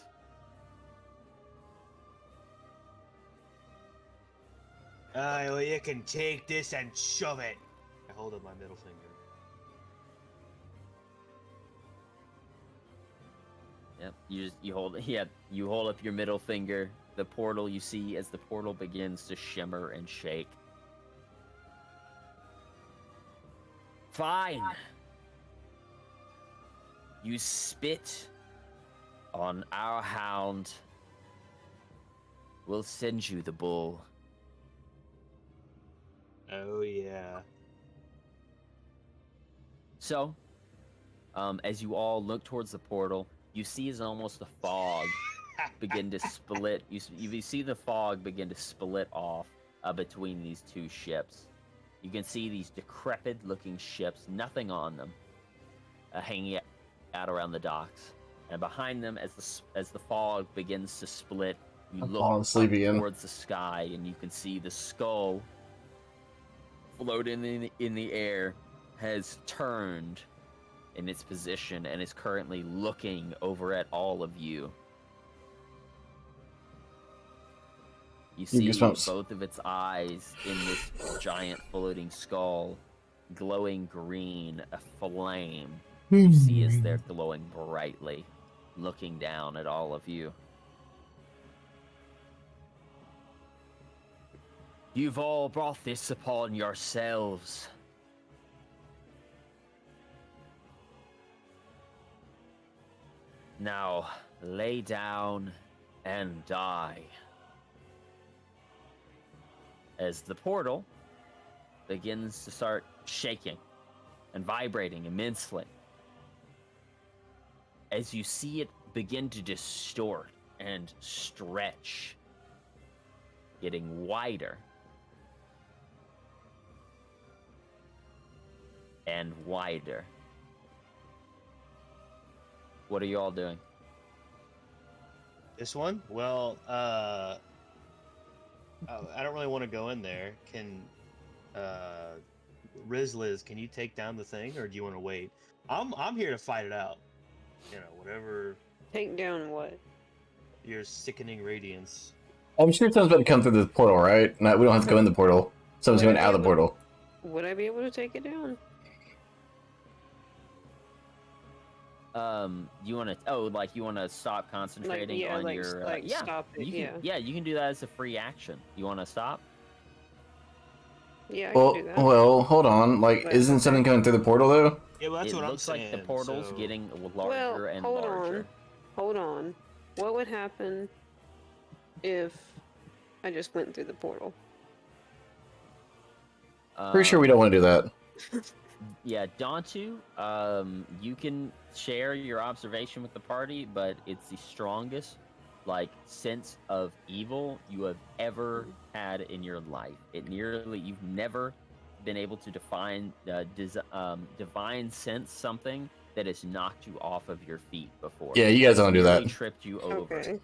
Well, you can take this and shove it. I hold up my middle finger. Yep, you hold up your middle finger. The portal, you see as the portal begins to shimmer and shake. Fine. You spit on our hound. We'll send you the bull. Oh yeah. So, as you all look towards the portal, you see as almost the fog begin to split. You see the fog begin to split off between these two ships. You can see these decrepit-looking ships, nothing on them, hanging out around the docks. And behind them, as the fog begins to split, you look up towards the sky, and you can see the skull floating in the air has turned in its position and is currently looking over at all of you. You see both of its eyes in this giant floating skull glowing green, a flame. You see as they're glowing brightly, looking down at all of you. You've all brought this upon yourselves. Now, lay down and die. As the portal begins to start shaking and vibrating immensely. As you see it begin to distort and stretch, getting wider and wider. What are you all doing? This one? Well, I don't really want to go in there. Can Rizliz, can you take down the thing, or do you want to wait? I'm here to fight it out. You know, whatever. Take down what? Your sickening radiance. I'm sure someone's about to come through the portal, right? No, we don't have to go in the portal. Someone's going out of the portal. Would I be able to take it down? You want to? You want to stop concentrating on your? Stop it. You can do that as a free action. You want to stop? Yeah, I can do that. Well, hold on. Isn't something coming through the portal though? Yeah, well, that's what I'm saying. It looks like the portal's getting larger and larger. Hold on. What would happen if I just went through the portal? Pretty sure we don't want to do that. Yeah, Dantu, you can share your observation with the party, but it's the strongest, sense of evil you have ever had in your life. You've never been able to divine sense something that has knocked you off of your feet before. Yeah, you guys don't do that. Tripped you over. Okay.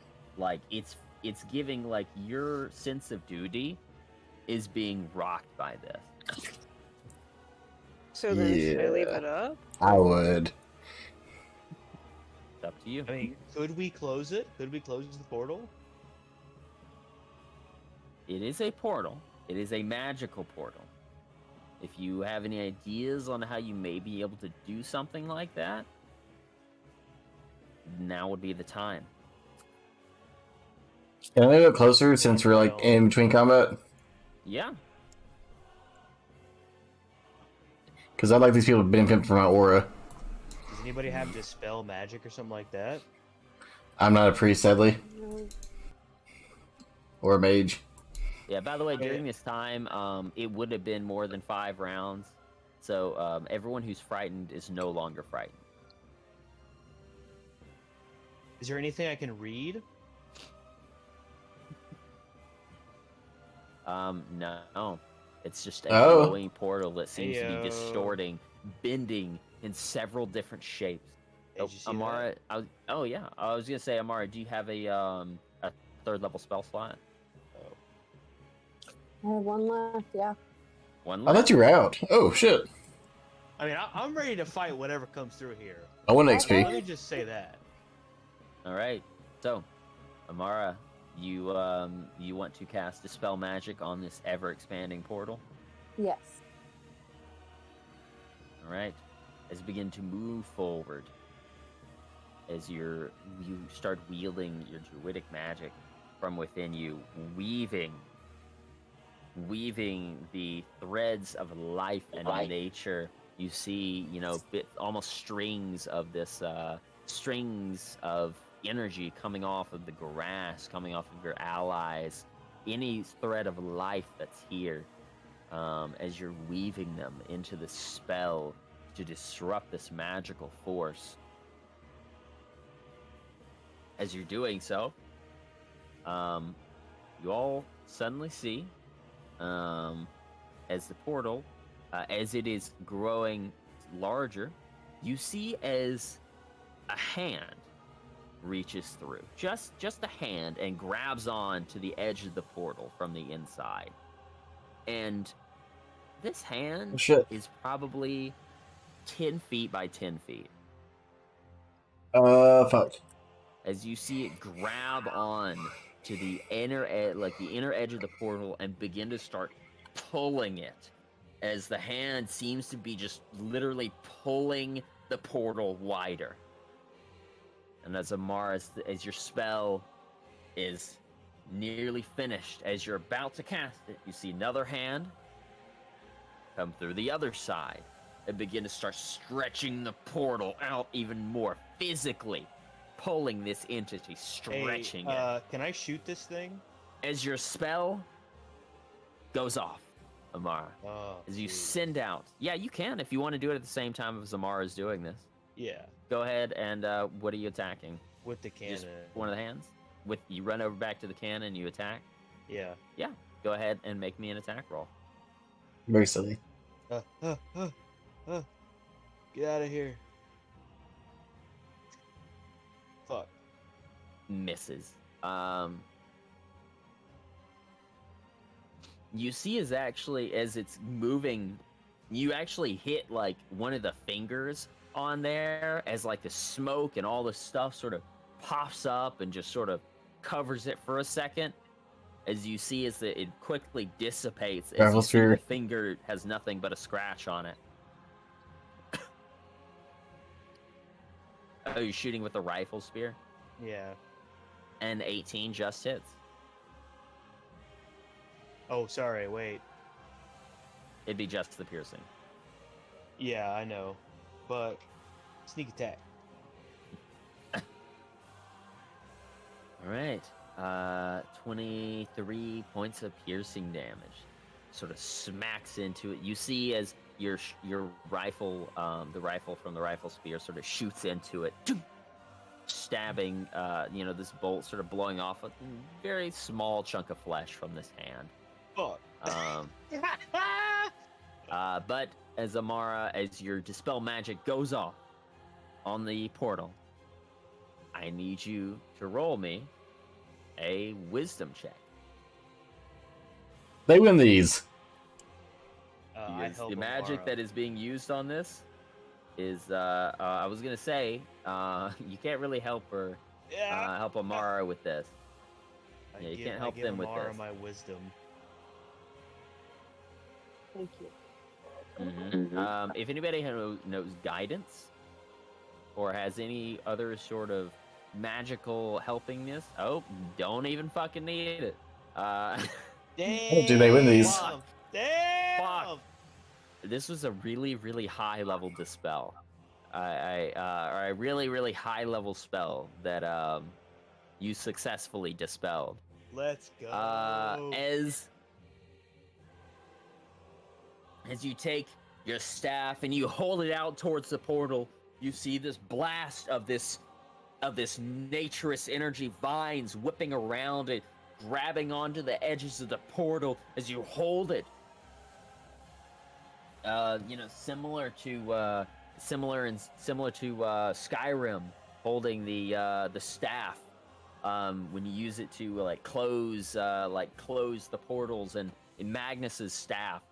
It's giving your sense of duty is being rocked by this. So then should I leave it up? I would. It's up to you. I mean, could we close it? Could we close the portal? It is a portal. It is a magical portal. If you have any ideas on how you may be able to do something like that, now would be the time. Can I move it closer since we're in between combat? Yeah. Because I like these people benefiting from my aura. Does anybody have dispel magic or something like that? I'm not a priest, sadly. No. Or a mage. Yeah. By the way, Yeah. during this time, it would have been more than 5 rounds. So everyone who's frightened is no longer frightened. Is there anything I can read? No. It's just a Oh. glowing portal that seems to be Heyo. distorting, bending in several different shapes. Hey, Oh, did you see Amara, oh yeah, I was gonna say, Amara, do you have a 3rd level spell slot? that? Oh. I have one left, yeah. One I left. thought you were out. Oh shit. I mean, I'm ready to fight whatever comes through here. I want Let XP. me just say that. All right. So, Amara, you want to cast Dispel Magic on this ever expanding portal? Yes. All right. As you begin to move forward, as you start wielding your druidic magic from within you, weaving the threads of life and nature. You see, almost strings of this, strings of energy coming off of the grass, coming off of your allies, any thread of life that's here, as you're weaving them into the spell to disrupt this magical force. As you're doing so, you all suddenly see, as the portal, as it is growing larger, you see as a hand reaches through, just a hand, and grabs on to the edge of the portal from the inside. And this hand Oh, shit. is probably 10 feet by 10 feet. Fuck. As you see it grab on to the inner edge of the portal and begin to start pulling it, as the hand seems to be just literally pulling the portal wider. And as Amara, as your spell is nearly finished, as you're about to cast it, you see another hand come through the other side and begin to start stretching the portal out even more, physically pulling this entity, stretching it. Can I shoot this thing? As your spell goes off, Amara, Oh, as you dude. send out, yeah, you can if you want to do it at the same time as Amara is doing this. Yeah, Go ahead and what are you attacking? with the cannon. Just one of the hands. With you run over back to the cannon, you attack. Yeah. Go ahead and make me an attack roll. Very silly. Get out of here. Fuck. Misses. You see as it's moving, you actually hit like one of the fingers on there, as like the smoke and all the stuff sort of pops up and just sort of covers it for a second. As you see as it quickly dissipates, as Rifle you see spear. the finger has nothing but a scratch on it. Oh, you're shooting with a rifle spear? Yeah. And 18 just hits. Oh, sorry. Wait. It'd be just the piercing. Yeah, I know. But sneak attack. All right. 23 points of piercing damage. Sort of smacks into it. You see as your rifle, the rifle from the rifle spear, sort of shoots into it, stabbing. This bolt sort of blowing off a very small chunk of flesh from this hand. Fuck. But as Amara, as your dispel magic goes off on the portal, I need you to roll me a wisdom check. They win these. I Because help the magic Amara. that is being used on this is, I was gonna say, you can't really help Amara with this. I yeah, you give- can't I help give them with Amara this. my wisdom. Thank you. If anybody knows guidance or has any other sort of magical helpingness, don't even fucking need it. Damn. do they win these? Damn. This was a really, really high level dispel. Or a really, really high level spell that you successfully dispelled. Let's go. As you take your staff and you hold it out towards the portal, you see this blast of this naturous energy, vines whipping around it, grabbing onto the edges of the portal as you hold it. Similar to Skyrim, holding the staff. When you use it to close the portals, and Magnus's staff.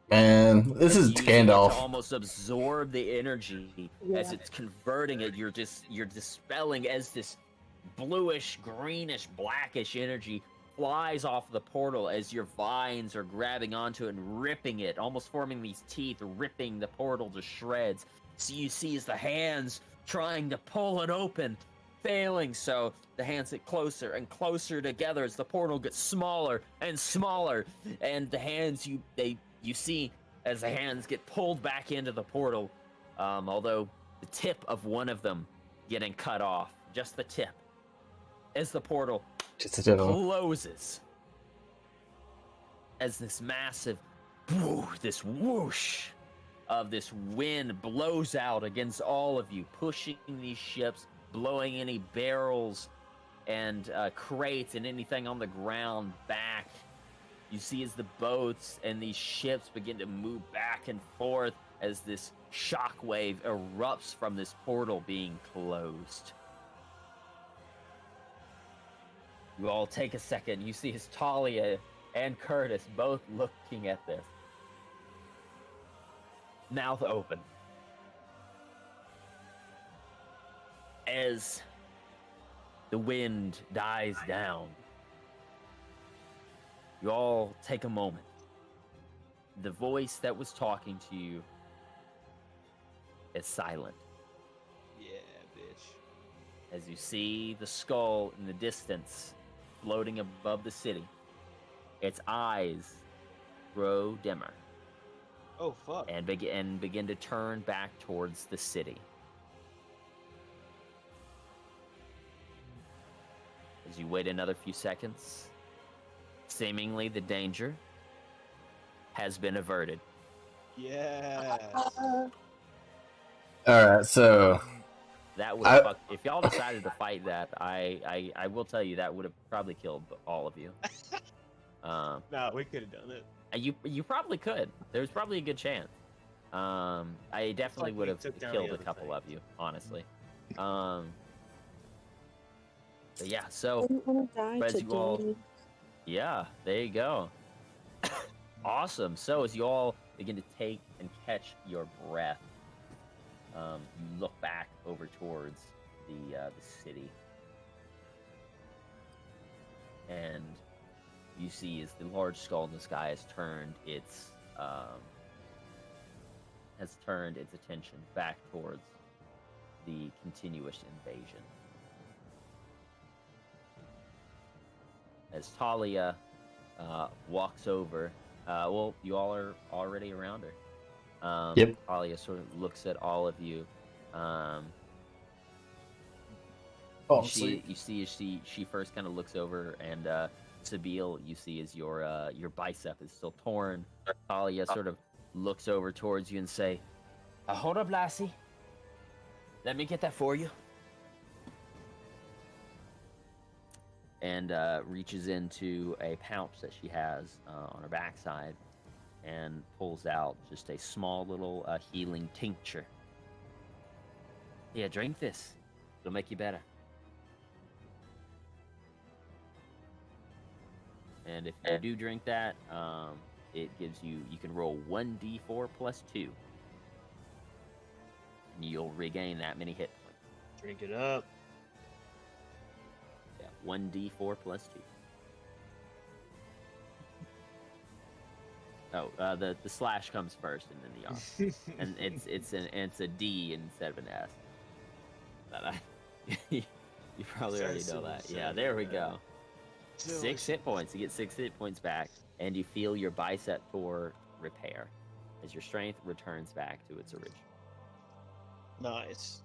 Man, this is Using it to Gandalf. almost absorb the energy as it's converting it. You're dispelling as this bluish, greenish, blackish energy flies off the portal as your vines are grabbing onto it and ripping it, almost forming these teeth, ripping the portal to shreds. So you see as the hands trying to pull it open, failing. So the hands get closer and closer together as the portal gets smaller and smaller, and the hands you see as the hands get pulled back into the portal, although the tip of one of them getting cut off, just the tip, as the portal Just a tip. closes. As this massive, this whoosh of this wind blows out against all of you, pushing these ships, blowing any barrels and crates and anything on the ground back. You see as the boats and these ships begin to move back and forth as this shockwave erupts from this portal being closed. You all take a second. You see as Talia and Curtis both looking at this. Mouth open. As the wind dies down, you all take a moment. The voice that was talking to you is silent. Yeah, bitch. As you see the skull in the distance floating above the city, its eyes grow dimmer Oh fuck. and begin to turn back towards the city. As you wait another few seconds, seemingly the danger has been averted. Yes. Alright, so That would I- have if y'all decided to fight that, I will tell you that would have probably killed all of you. No, we could have done it. You probably could. There's probably a good chance. I definitely like would we have took down the killed a other couple thing. of you, honestly. But yeah, so I don't want to die as you all- today. yeah, there you go. Awesome. So as you all begin to take and catch your breath, you look back over towards the city, and you see as the large skull in the sky has turned its attention back towards the continuous invasion. As Talia walks over, you all are already around her. Yep. Talia sort of looks at all of you. oh, You see as she first kind of looks over, and Sabine, you see as your bicep is still torn. Talia sort of looks over towards you and say, "Hold up, lassie. Let me get that for you." And reaches into a pouch that she has on her backside and pulls out just a small little healing tincture. "Yeah, drink this. It'll make you better." And if you do drink that, it gives you can roll 1d4 plus 2. And you'll regain that many hit points. Drink it up. Yeah, 1d4 plus 2. Oh, the slash comes first, and then the R, and it's a D instead of an S. But you probably already know that. Yeah, there we go. 6 hit points. You get 6 hit points back, and you feel your bicep core repair as your strength returns back to its original. Nice.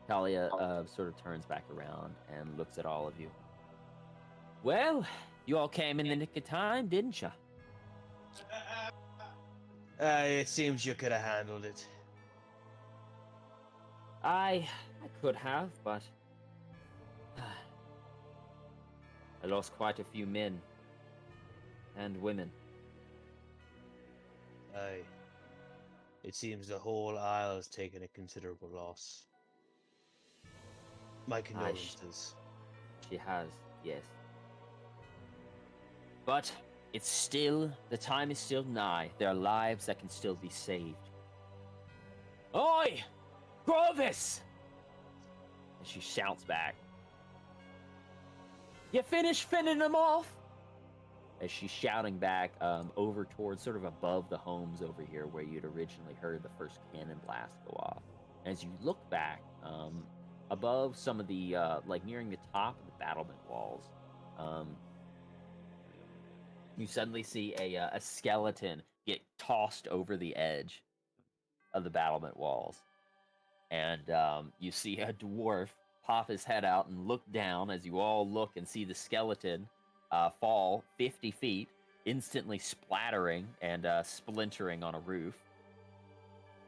Talia sort of turns back around and looks at all of you. "Well, You all came in the nick of time, didn't you? It seems you could have handled it. I could have, but I lost quite a few men and women. Aye. It seems the whole isle has taken a considerable loss. My condolences. She has, yes. But it's still, the time is still nigh. There are lives that can still be saved. Oi! Grovis! And she shouts back. You finished fending them off? As she's shouting back over towards sort of above the homes over here where you'd originally heard the first cannon blast go off. As you look back, above some of the, like nearing the top of the battlement walls, you suddenly see a skeleton get tossed over the edge of the battlement walls. And you see a dwarf pop his head out and look down as you all look and see the skeleton fall 50 feet, instantly splattering and splintering on a roof.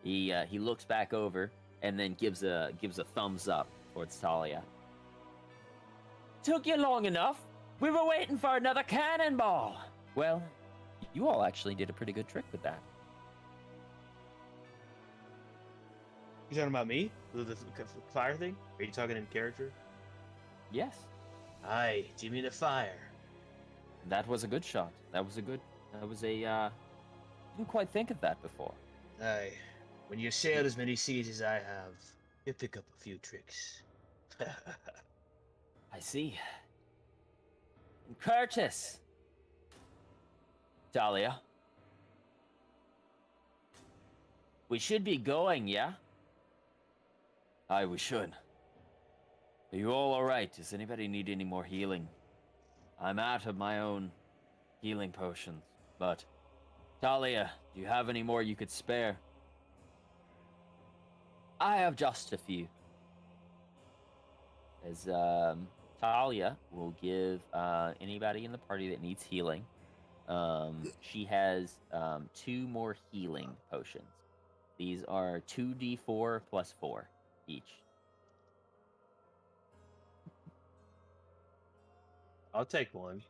He looks back over and then gives a thumbs up towards Talia. Took you long enough. We were waiting for another cannonball. Well, you all actually did a pretty good trick with that. You talking about me? The fire thing? Are you talking in character? Yes, Aye, do you mean the fire? that was a good shot. That was a didn't quite think of that before. Aye. When you sailed as many seas as I have, you pick up a few tricks. I see. And Curtis! Talia. We should be going, yeah? Aye, we should. Are you all alright? Does anybody need any more healing? I'm out of my own healing potions, but... Talia, do you have any more you could spare? I have just a few. As, Talia will give, anybody in the party that needs healing, she has, 2 more healing potions. These are 2d4 plus 4 each. I'll take one.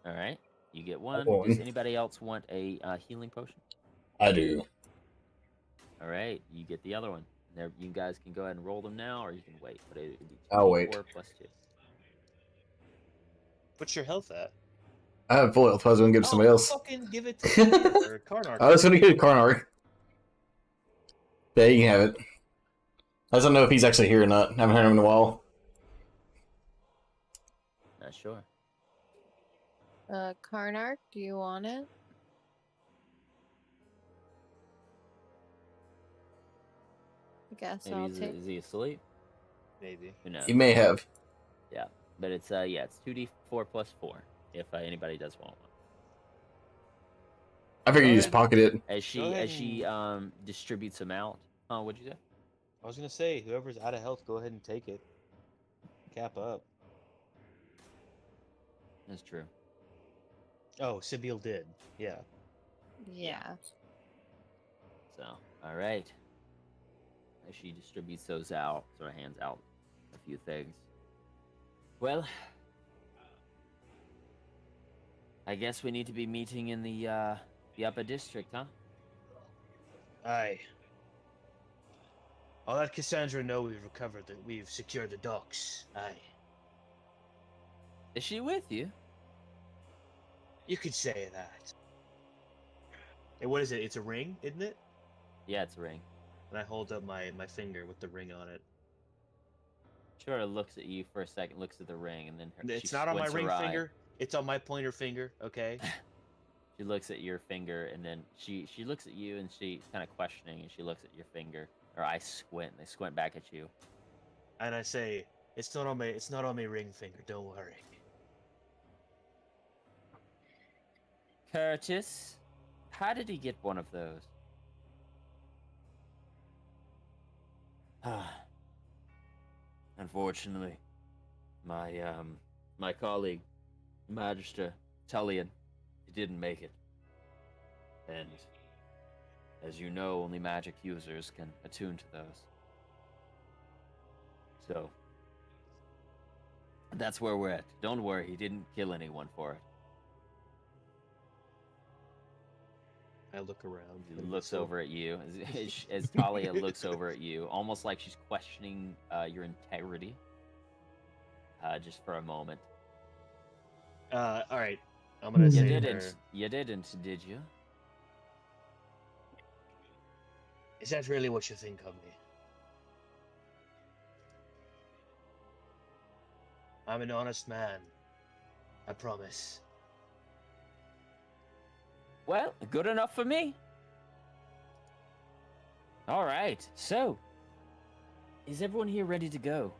All right, you get one. One. Does anybody else want a healing potion? I do. All right, you get the other one. There, you guys can go ahead and roll them now, or you can wait. But it'd be I'll wait. 2d4 plus 2. What's your health at? I have full health. I was going to give it to somebody else. Fucking give it to me or Karnak. I was going to give it to Karnak. Yeah, you can have it. I just don't know if he's actually here or not. I haven't heard him in a while. Not sure. Karnak, do you want it? I guess I'll Maybe take. is he asleep? Maybe. Who knows? He may have. Yeah, but it's it's 2d4 plus 4 if anybody does want one. I figured Go you just ahead. pocket it. As Go ahead she distributes them out. Oh, what'd you say? I was gonna say, whoever's out of health, go ahead and take it. Cap up. That's true. Oh, Sibyl did. Yeah. Yeah. So, all right. As she distributes those out, sort of hands out a few things. Well, I guess we need to be meeting in the upper district, huh? Aye. I'll let Cassandra know we've secured the docks. Aye. Is she with you? You could say that. Hey, what is it? It's a ring, isn't it? Yeah, it's a ring. And I hold up my finger with the ring on it. Sort of looks at you for a second, looks at the ring, and then It's she not on my squints her ring eye. finger. It's on my pointer finger, okay? She looks at your finger, and then she looks at you, and she's kind of questioning, and she looks at your finger. Her eyes squint, and they squint back at you. And I say, it's not on my ring finger, don't worry. Curtis, how did he get one of those? Unfortunately, my my colleague, Magister Tullian, he didn't make it. And as you know, only magic users can attune to those. So that's where we're at. Don't worry, he didn't kill anyone for it. I look around. He looks over at you as Talia looks over at you, almost like she's questioning your integrity. Just for a moment. All right. I'm gonna You say to didn't. her, You didn't, did you? is that really what you think of me? I'm an honest man. I promise. Well, good enough for me. All right. So, is everyone here ready to go?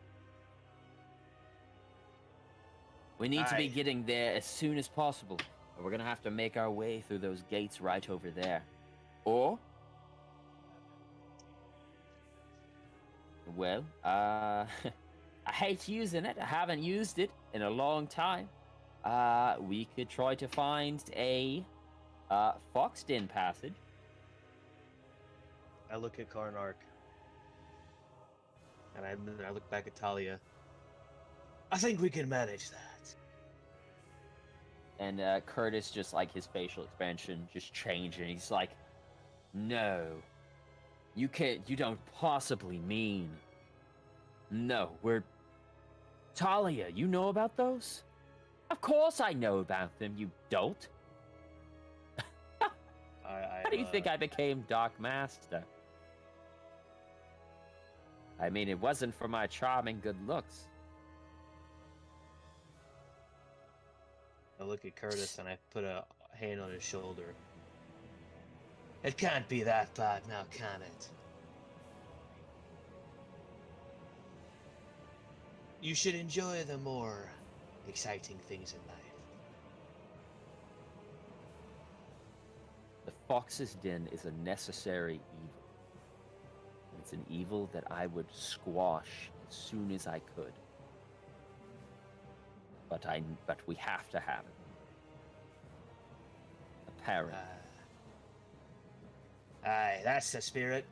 We need to be Aye. getting there as soon as possible. We're gonna have to make our way through those gates right over there. Or, well, I hate using it. I haven't used it in a long time. We could try to find a Fox Den passage. I look at Karnark. And I look back at Talia. I think we can manage that. And Curtis, just like his facial expression just changed, and he's like, "No, you can't. You don't possibly mean. No, we're Talia. You know about those? Of course I know about them. You don't. How do you think I became Dark Master? I mean, it wasn't for my charming good looks." I look at Curtis and I put a hand on his shoulder. It can't be that bad now, can it? You should enjoy the more exciting things in life. The Fox's Den is a necessary evil. It's an evil that I would squash as soon as I could. But we have to have it. Apparently. Aye, that's the spirit.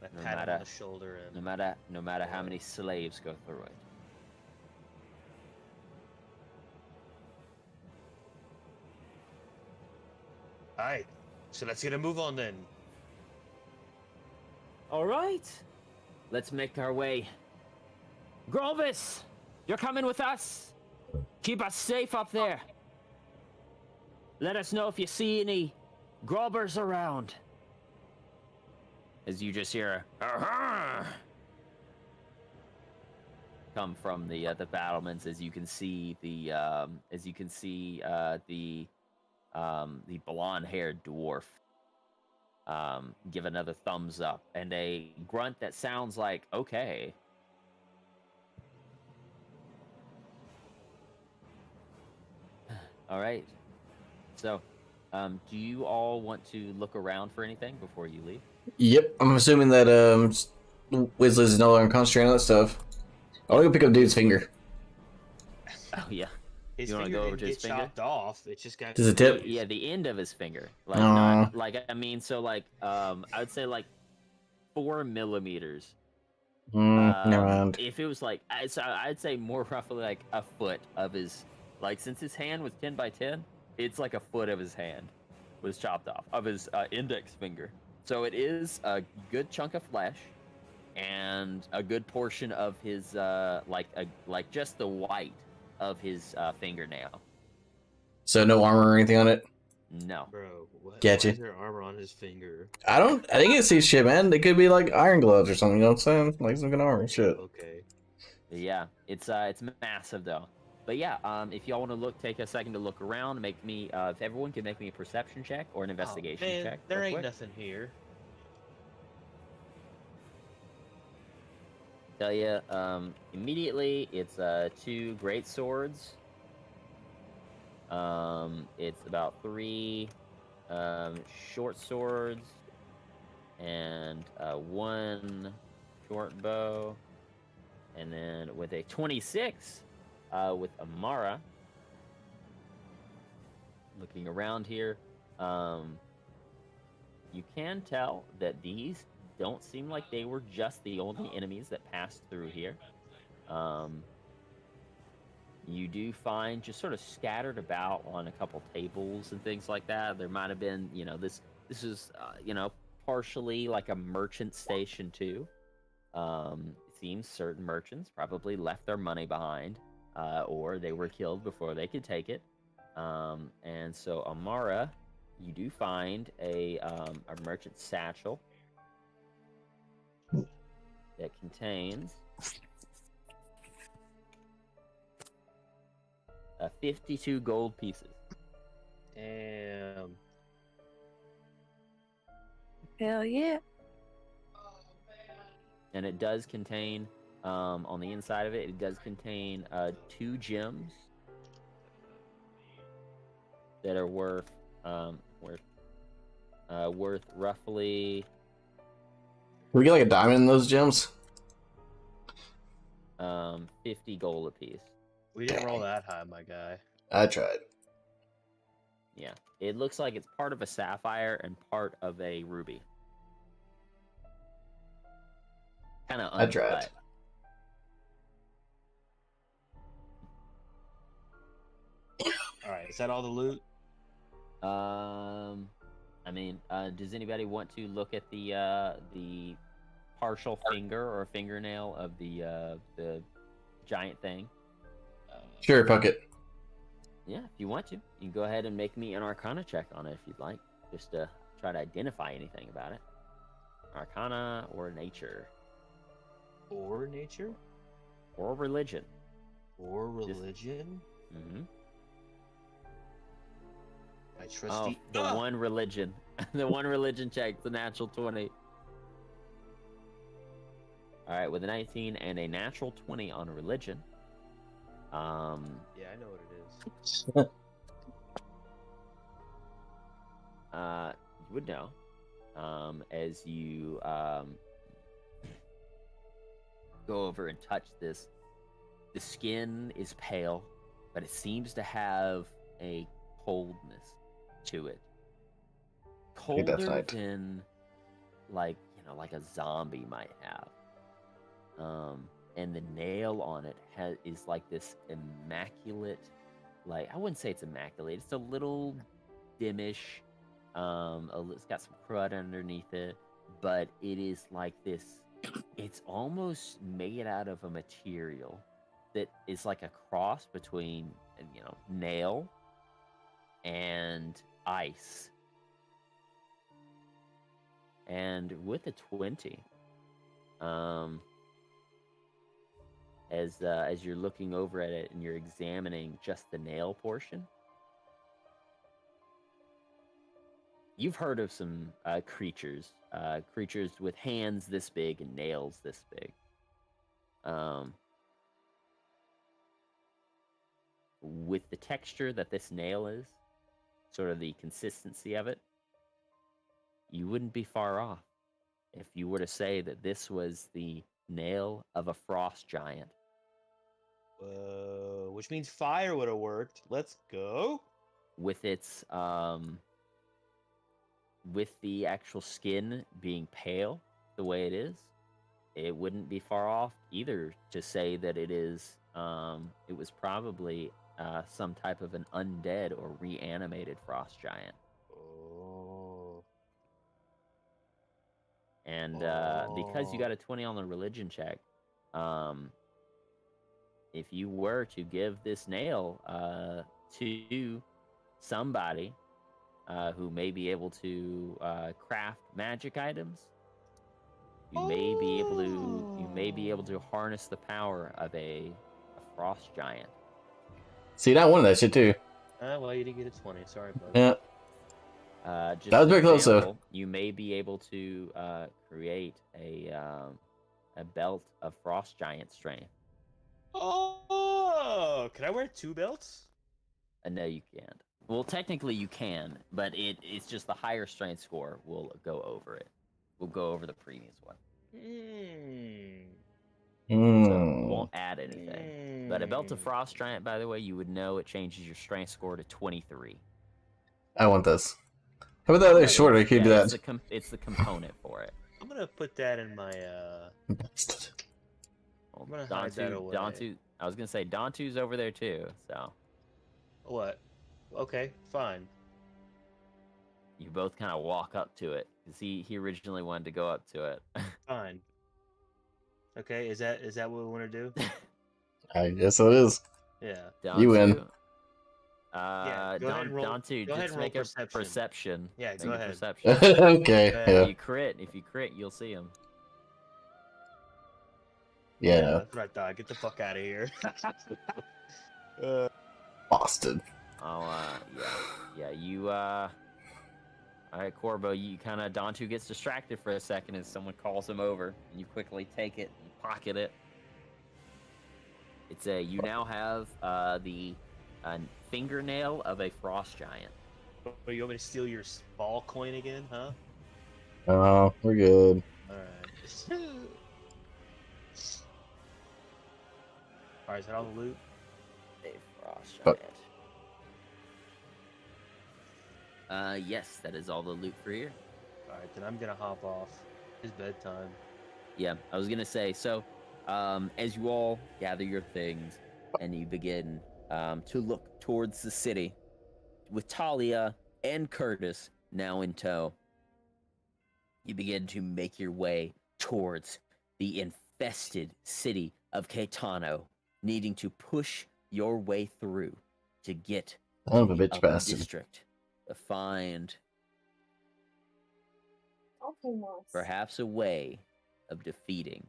I No pat him matter- on the shoulder and No matter how many slaves go through it. aye. So let's get a move on then. All right. Let's make our way. Grovis, you're coming with us. Keep us safe up there. Let us know if you see any grubbers around. As you just hear a come from the battlements, as you can see the blonde-haired dwarf give another thumbs up and a grunt that sounds like okay. All right. So, do you all want to look around for anything before you leave? Yep, I'm assuming that Weasley's no longer concentrating on that stuff. I want to go pick up dude's finger. Oh yeah. His You wanna finger go over didn't to his get finger? chopped off. It just got. Does it tip? Yeah, the end of his finger. Like Aw. not like I mean, so like I would say like 4 millimeters. Never mind. If it was like I'd say more roughly like a foot of his, like since his hand was 10 by 10, it's like a foot of his hand was chopped off of his index finger. So it is a good chunk of flesh and a good portion of his like just the white of his fingernail. So no armor or anything on it? No. Bro, what? Gotcha. Why is there armor on his finger? I think it's these shit, man. They could be like iron gloves or something, you know what I'm saying? Like some kind of armor shit. Okay. Yeah, it's massive though. But yeah, if y'all want to take a second to look around, make me if everyone can make me a perception check or an investigation Man, check. there real ain't quick. nothing here. Tell you immediately, it's 2 great swords. It's about 3 short swords and 1 short bow, and then with a 26 with Amara, looking around here, you can tell that these don't seem like they were just the only enemies that passed through here. You do find just sort of scattered about on a couple tables and things like that. There might have been, this is, partially like a merchant station too. It seems certain merchants probably left their money behind, or they were killed before they could take it. And so Amara, you do find a merchant satchel that contains 52 gold pieces. Damn. Hell yeah. And it does contain, on the inside of it, it does contain 2 gems that are worth roughly Can we get like a diamond in those gems? 50 gold apiece. We didn't roll that high, my guy. I tried. Yeah, it looks like it's part of a sapphire and part of a ruby. Kind of I tried. uncut. Alright, is that all the loot? Does anybody want to look at the partial finger or fingernail of the giant thing? Sure, fuck it. Yeah, if you want to, you can go ahead and make me an Arcana check on it if you'd like, just to try to identify anything about it. Arcana or nature Or nature? or religion. Or religion? Mm-hmm. My trusty. The one religion, the one religion check, the natural 20. All right, with a 19 and a natural 20 on religion. Yeah, I know what it is. You would know, as you go over and touch this. The skin is pale, but it seems to have a coldness to it. think that's Colder right. than, like a zombie might have. And the nail on it is like this immaculate, like, I wouldn't say it's immaculate. It's a little dimish. It's got some crud underneath it, but it is like this. It's almost made out of a material that is like a cross between, nail and ice. And with a 20, as you're looking over at it and you're examining just the nail portion, you've heard of some creatures with hands this big and nails this big. With the texture that this nail is, sort of the consistency of it, you wouldn't be far off if you were to say that this was the nail of a frost giant. Which means fire would have worked. Let's go. With its with the actual skin being pale the way it is, it wouldn't be far off either to say that it is it was probably some type of an undead or reanimated frost giant. Oh. And because you got a 20 on the religion check, if you were to give this nail to somebody who may be able to craft magic items, you may be able to harness the power of a frost giant. See, I wanted that shit too. Well, you didn't get a 20. Sorry, bud. Yeah. Just That was an very close, though. example, you may be able to create a belt of frost giant strength. Oh, can I wear 2 belts? No, you can't. Well, technically you can, but it's just the higher strength score will go over it. Will go over the previous one. So it won't add anything. But a belt of frost giant, by the way, you would know it changes your strength score to 23. I want this. How about that other short? I could do It's that. it's the component for it. I'm gonna put that in my Bastard. Well, I'm gonna hide that away. Dantu, I was gonna say Dantu's over there too, so What? Okay, fine. you both kind of walk up to it because he originally wanted to go up to it. Fine. Okay, is that what we want to do? I guess it is. Yeah. You win. Dantu, Yeah, go ahead and roll- Dantu, go ahead just and roll make a perception. perception. Yeah, Make go a ahead. Perception. Okay. Yeah. Yeah. If you crit, you'll see him. Yeah. No. That's what I thought. Get the fuck out of here. Boston. Oh, yeah, you, all right, Corbo, you kind of, Dantu gets distracted for a second as someone calls him over, and you quickly take it and pocket it. It's you now have, the fingernail of a frost giant. What, you want me to steal your ball coin again, huh? Oh, we're good. Alright. Alright, is that all the loot? A frost But- giant. Yes, that is all the loot for here. Alright, then I'm gonna hop off. It's bedtime. Yeah, I was gonna say, so, as you all gather your things and you begin to look towards the city, with Talia and Curtis now in tow, you begin to make your way towards the infested city of Caetano, needing to push your way through to get Son of a to the bitch upper bastard. district to find Okay, Moss. perhaps a way of defeating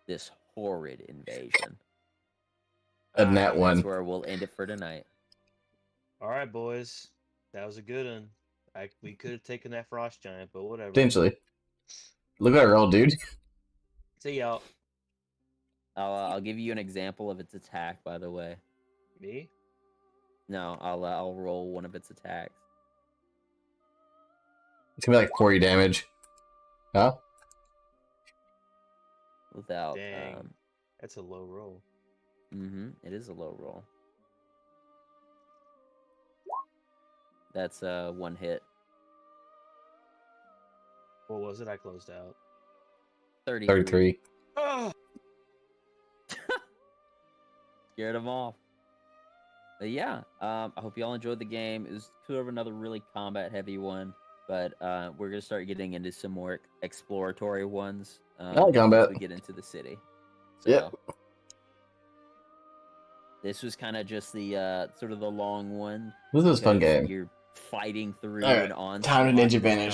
this horrid invasion. A nat And one. That's where we'll end it for tonight. Alright, boys. That was a good one. We could have taken that frost giant, but whatever. Potentially. Look at her roll, dude. See y'all. I'll give you an example of its attack, by the way. Me? No, I'll roll one of its attacks. It's gonna be like 40 damage. Huh? Without Dang. That's a low roll. it is a low roll. That's one hit. What was it? I closed out. 33. Oh! Scared them off. But yeah, I hope y'all enjoyed the game. It was sort of another really combat-heavy one, but we're gonna start getting into some more exploratory ones. like combat. As we get into the city. So, Yep. This was kind of just the sort of the long one. This was a fun because game. You're fighting through Alright, an onslaught. Time to ninja vanish.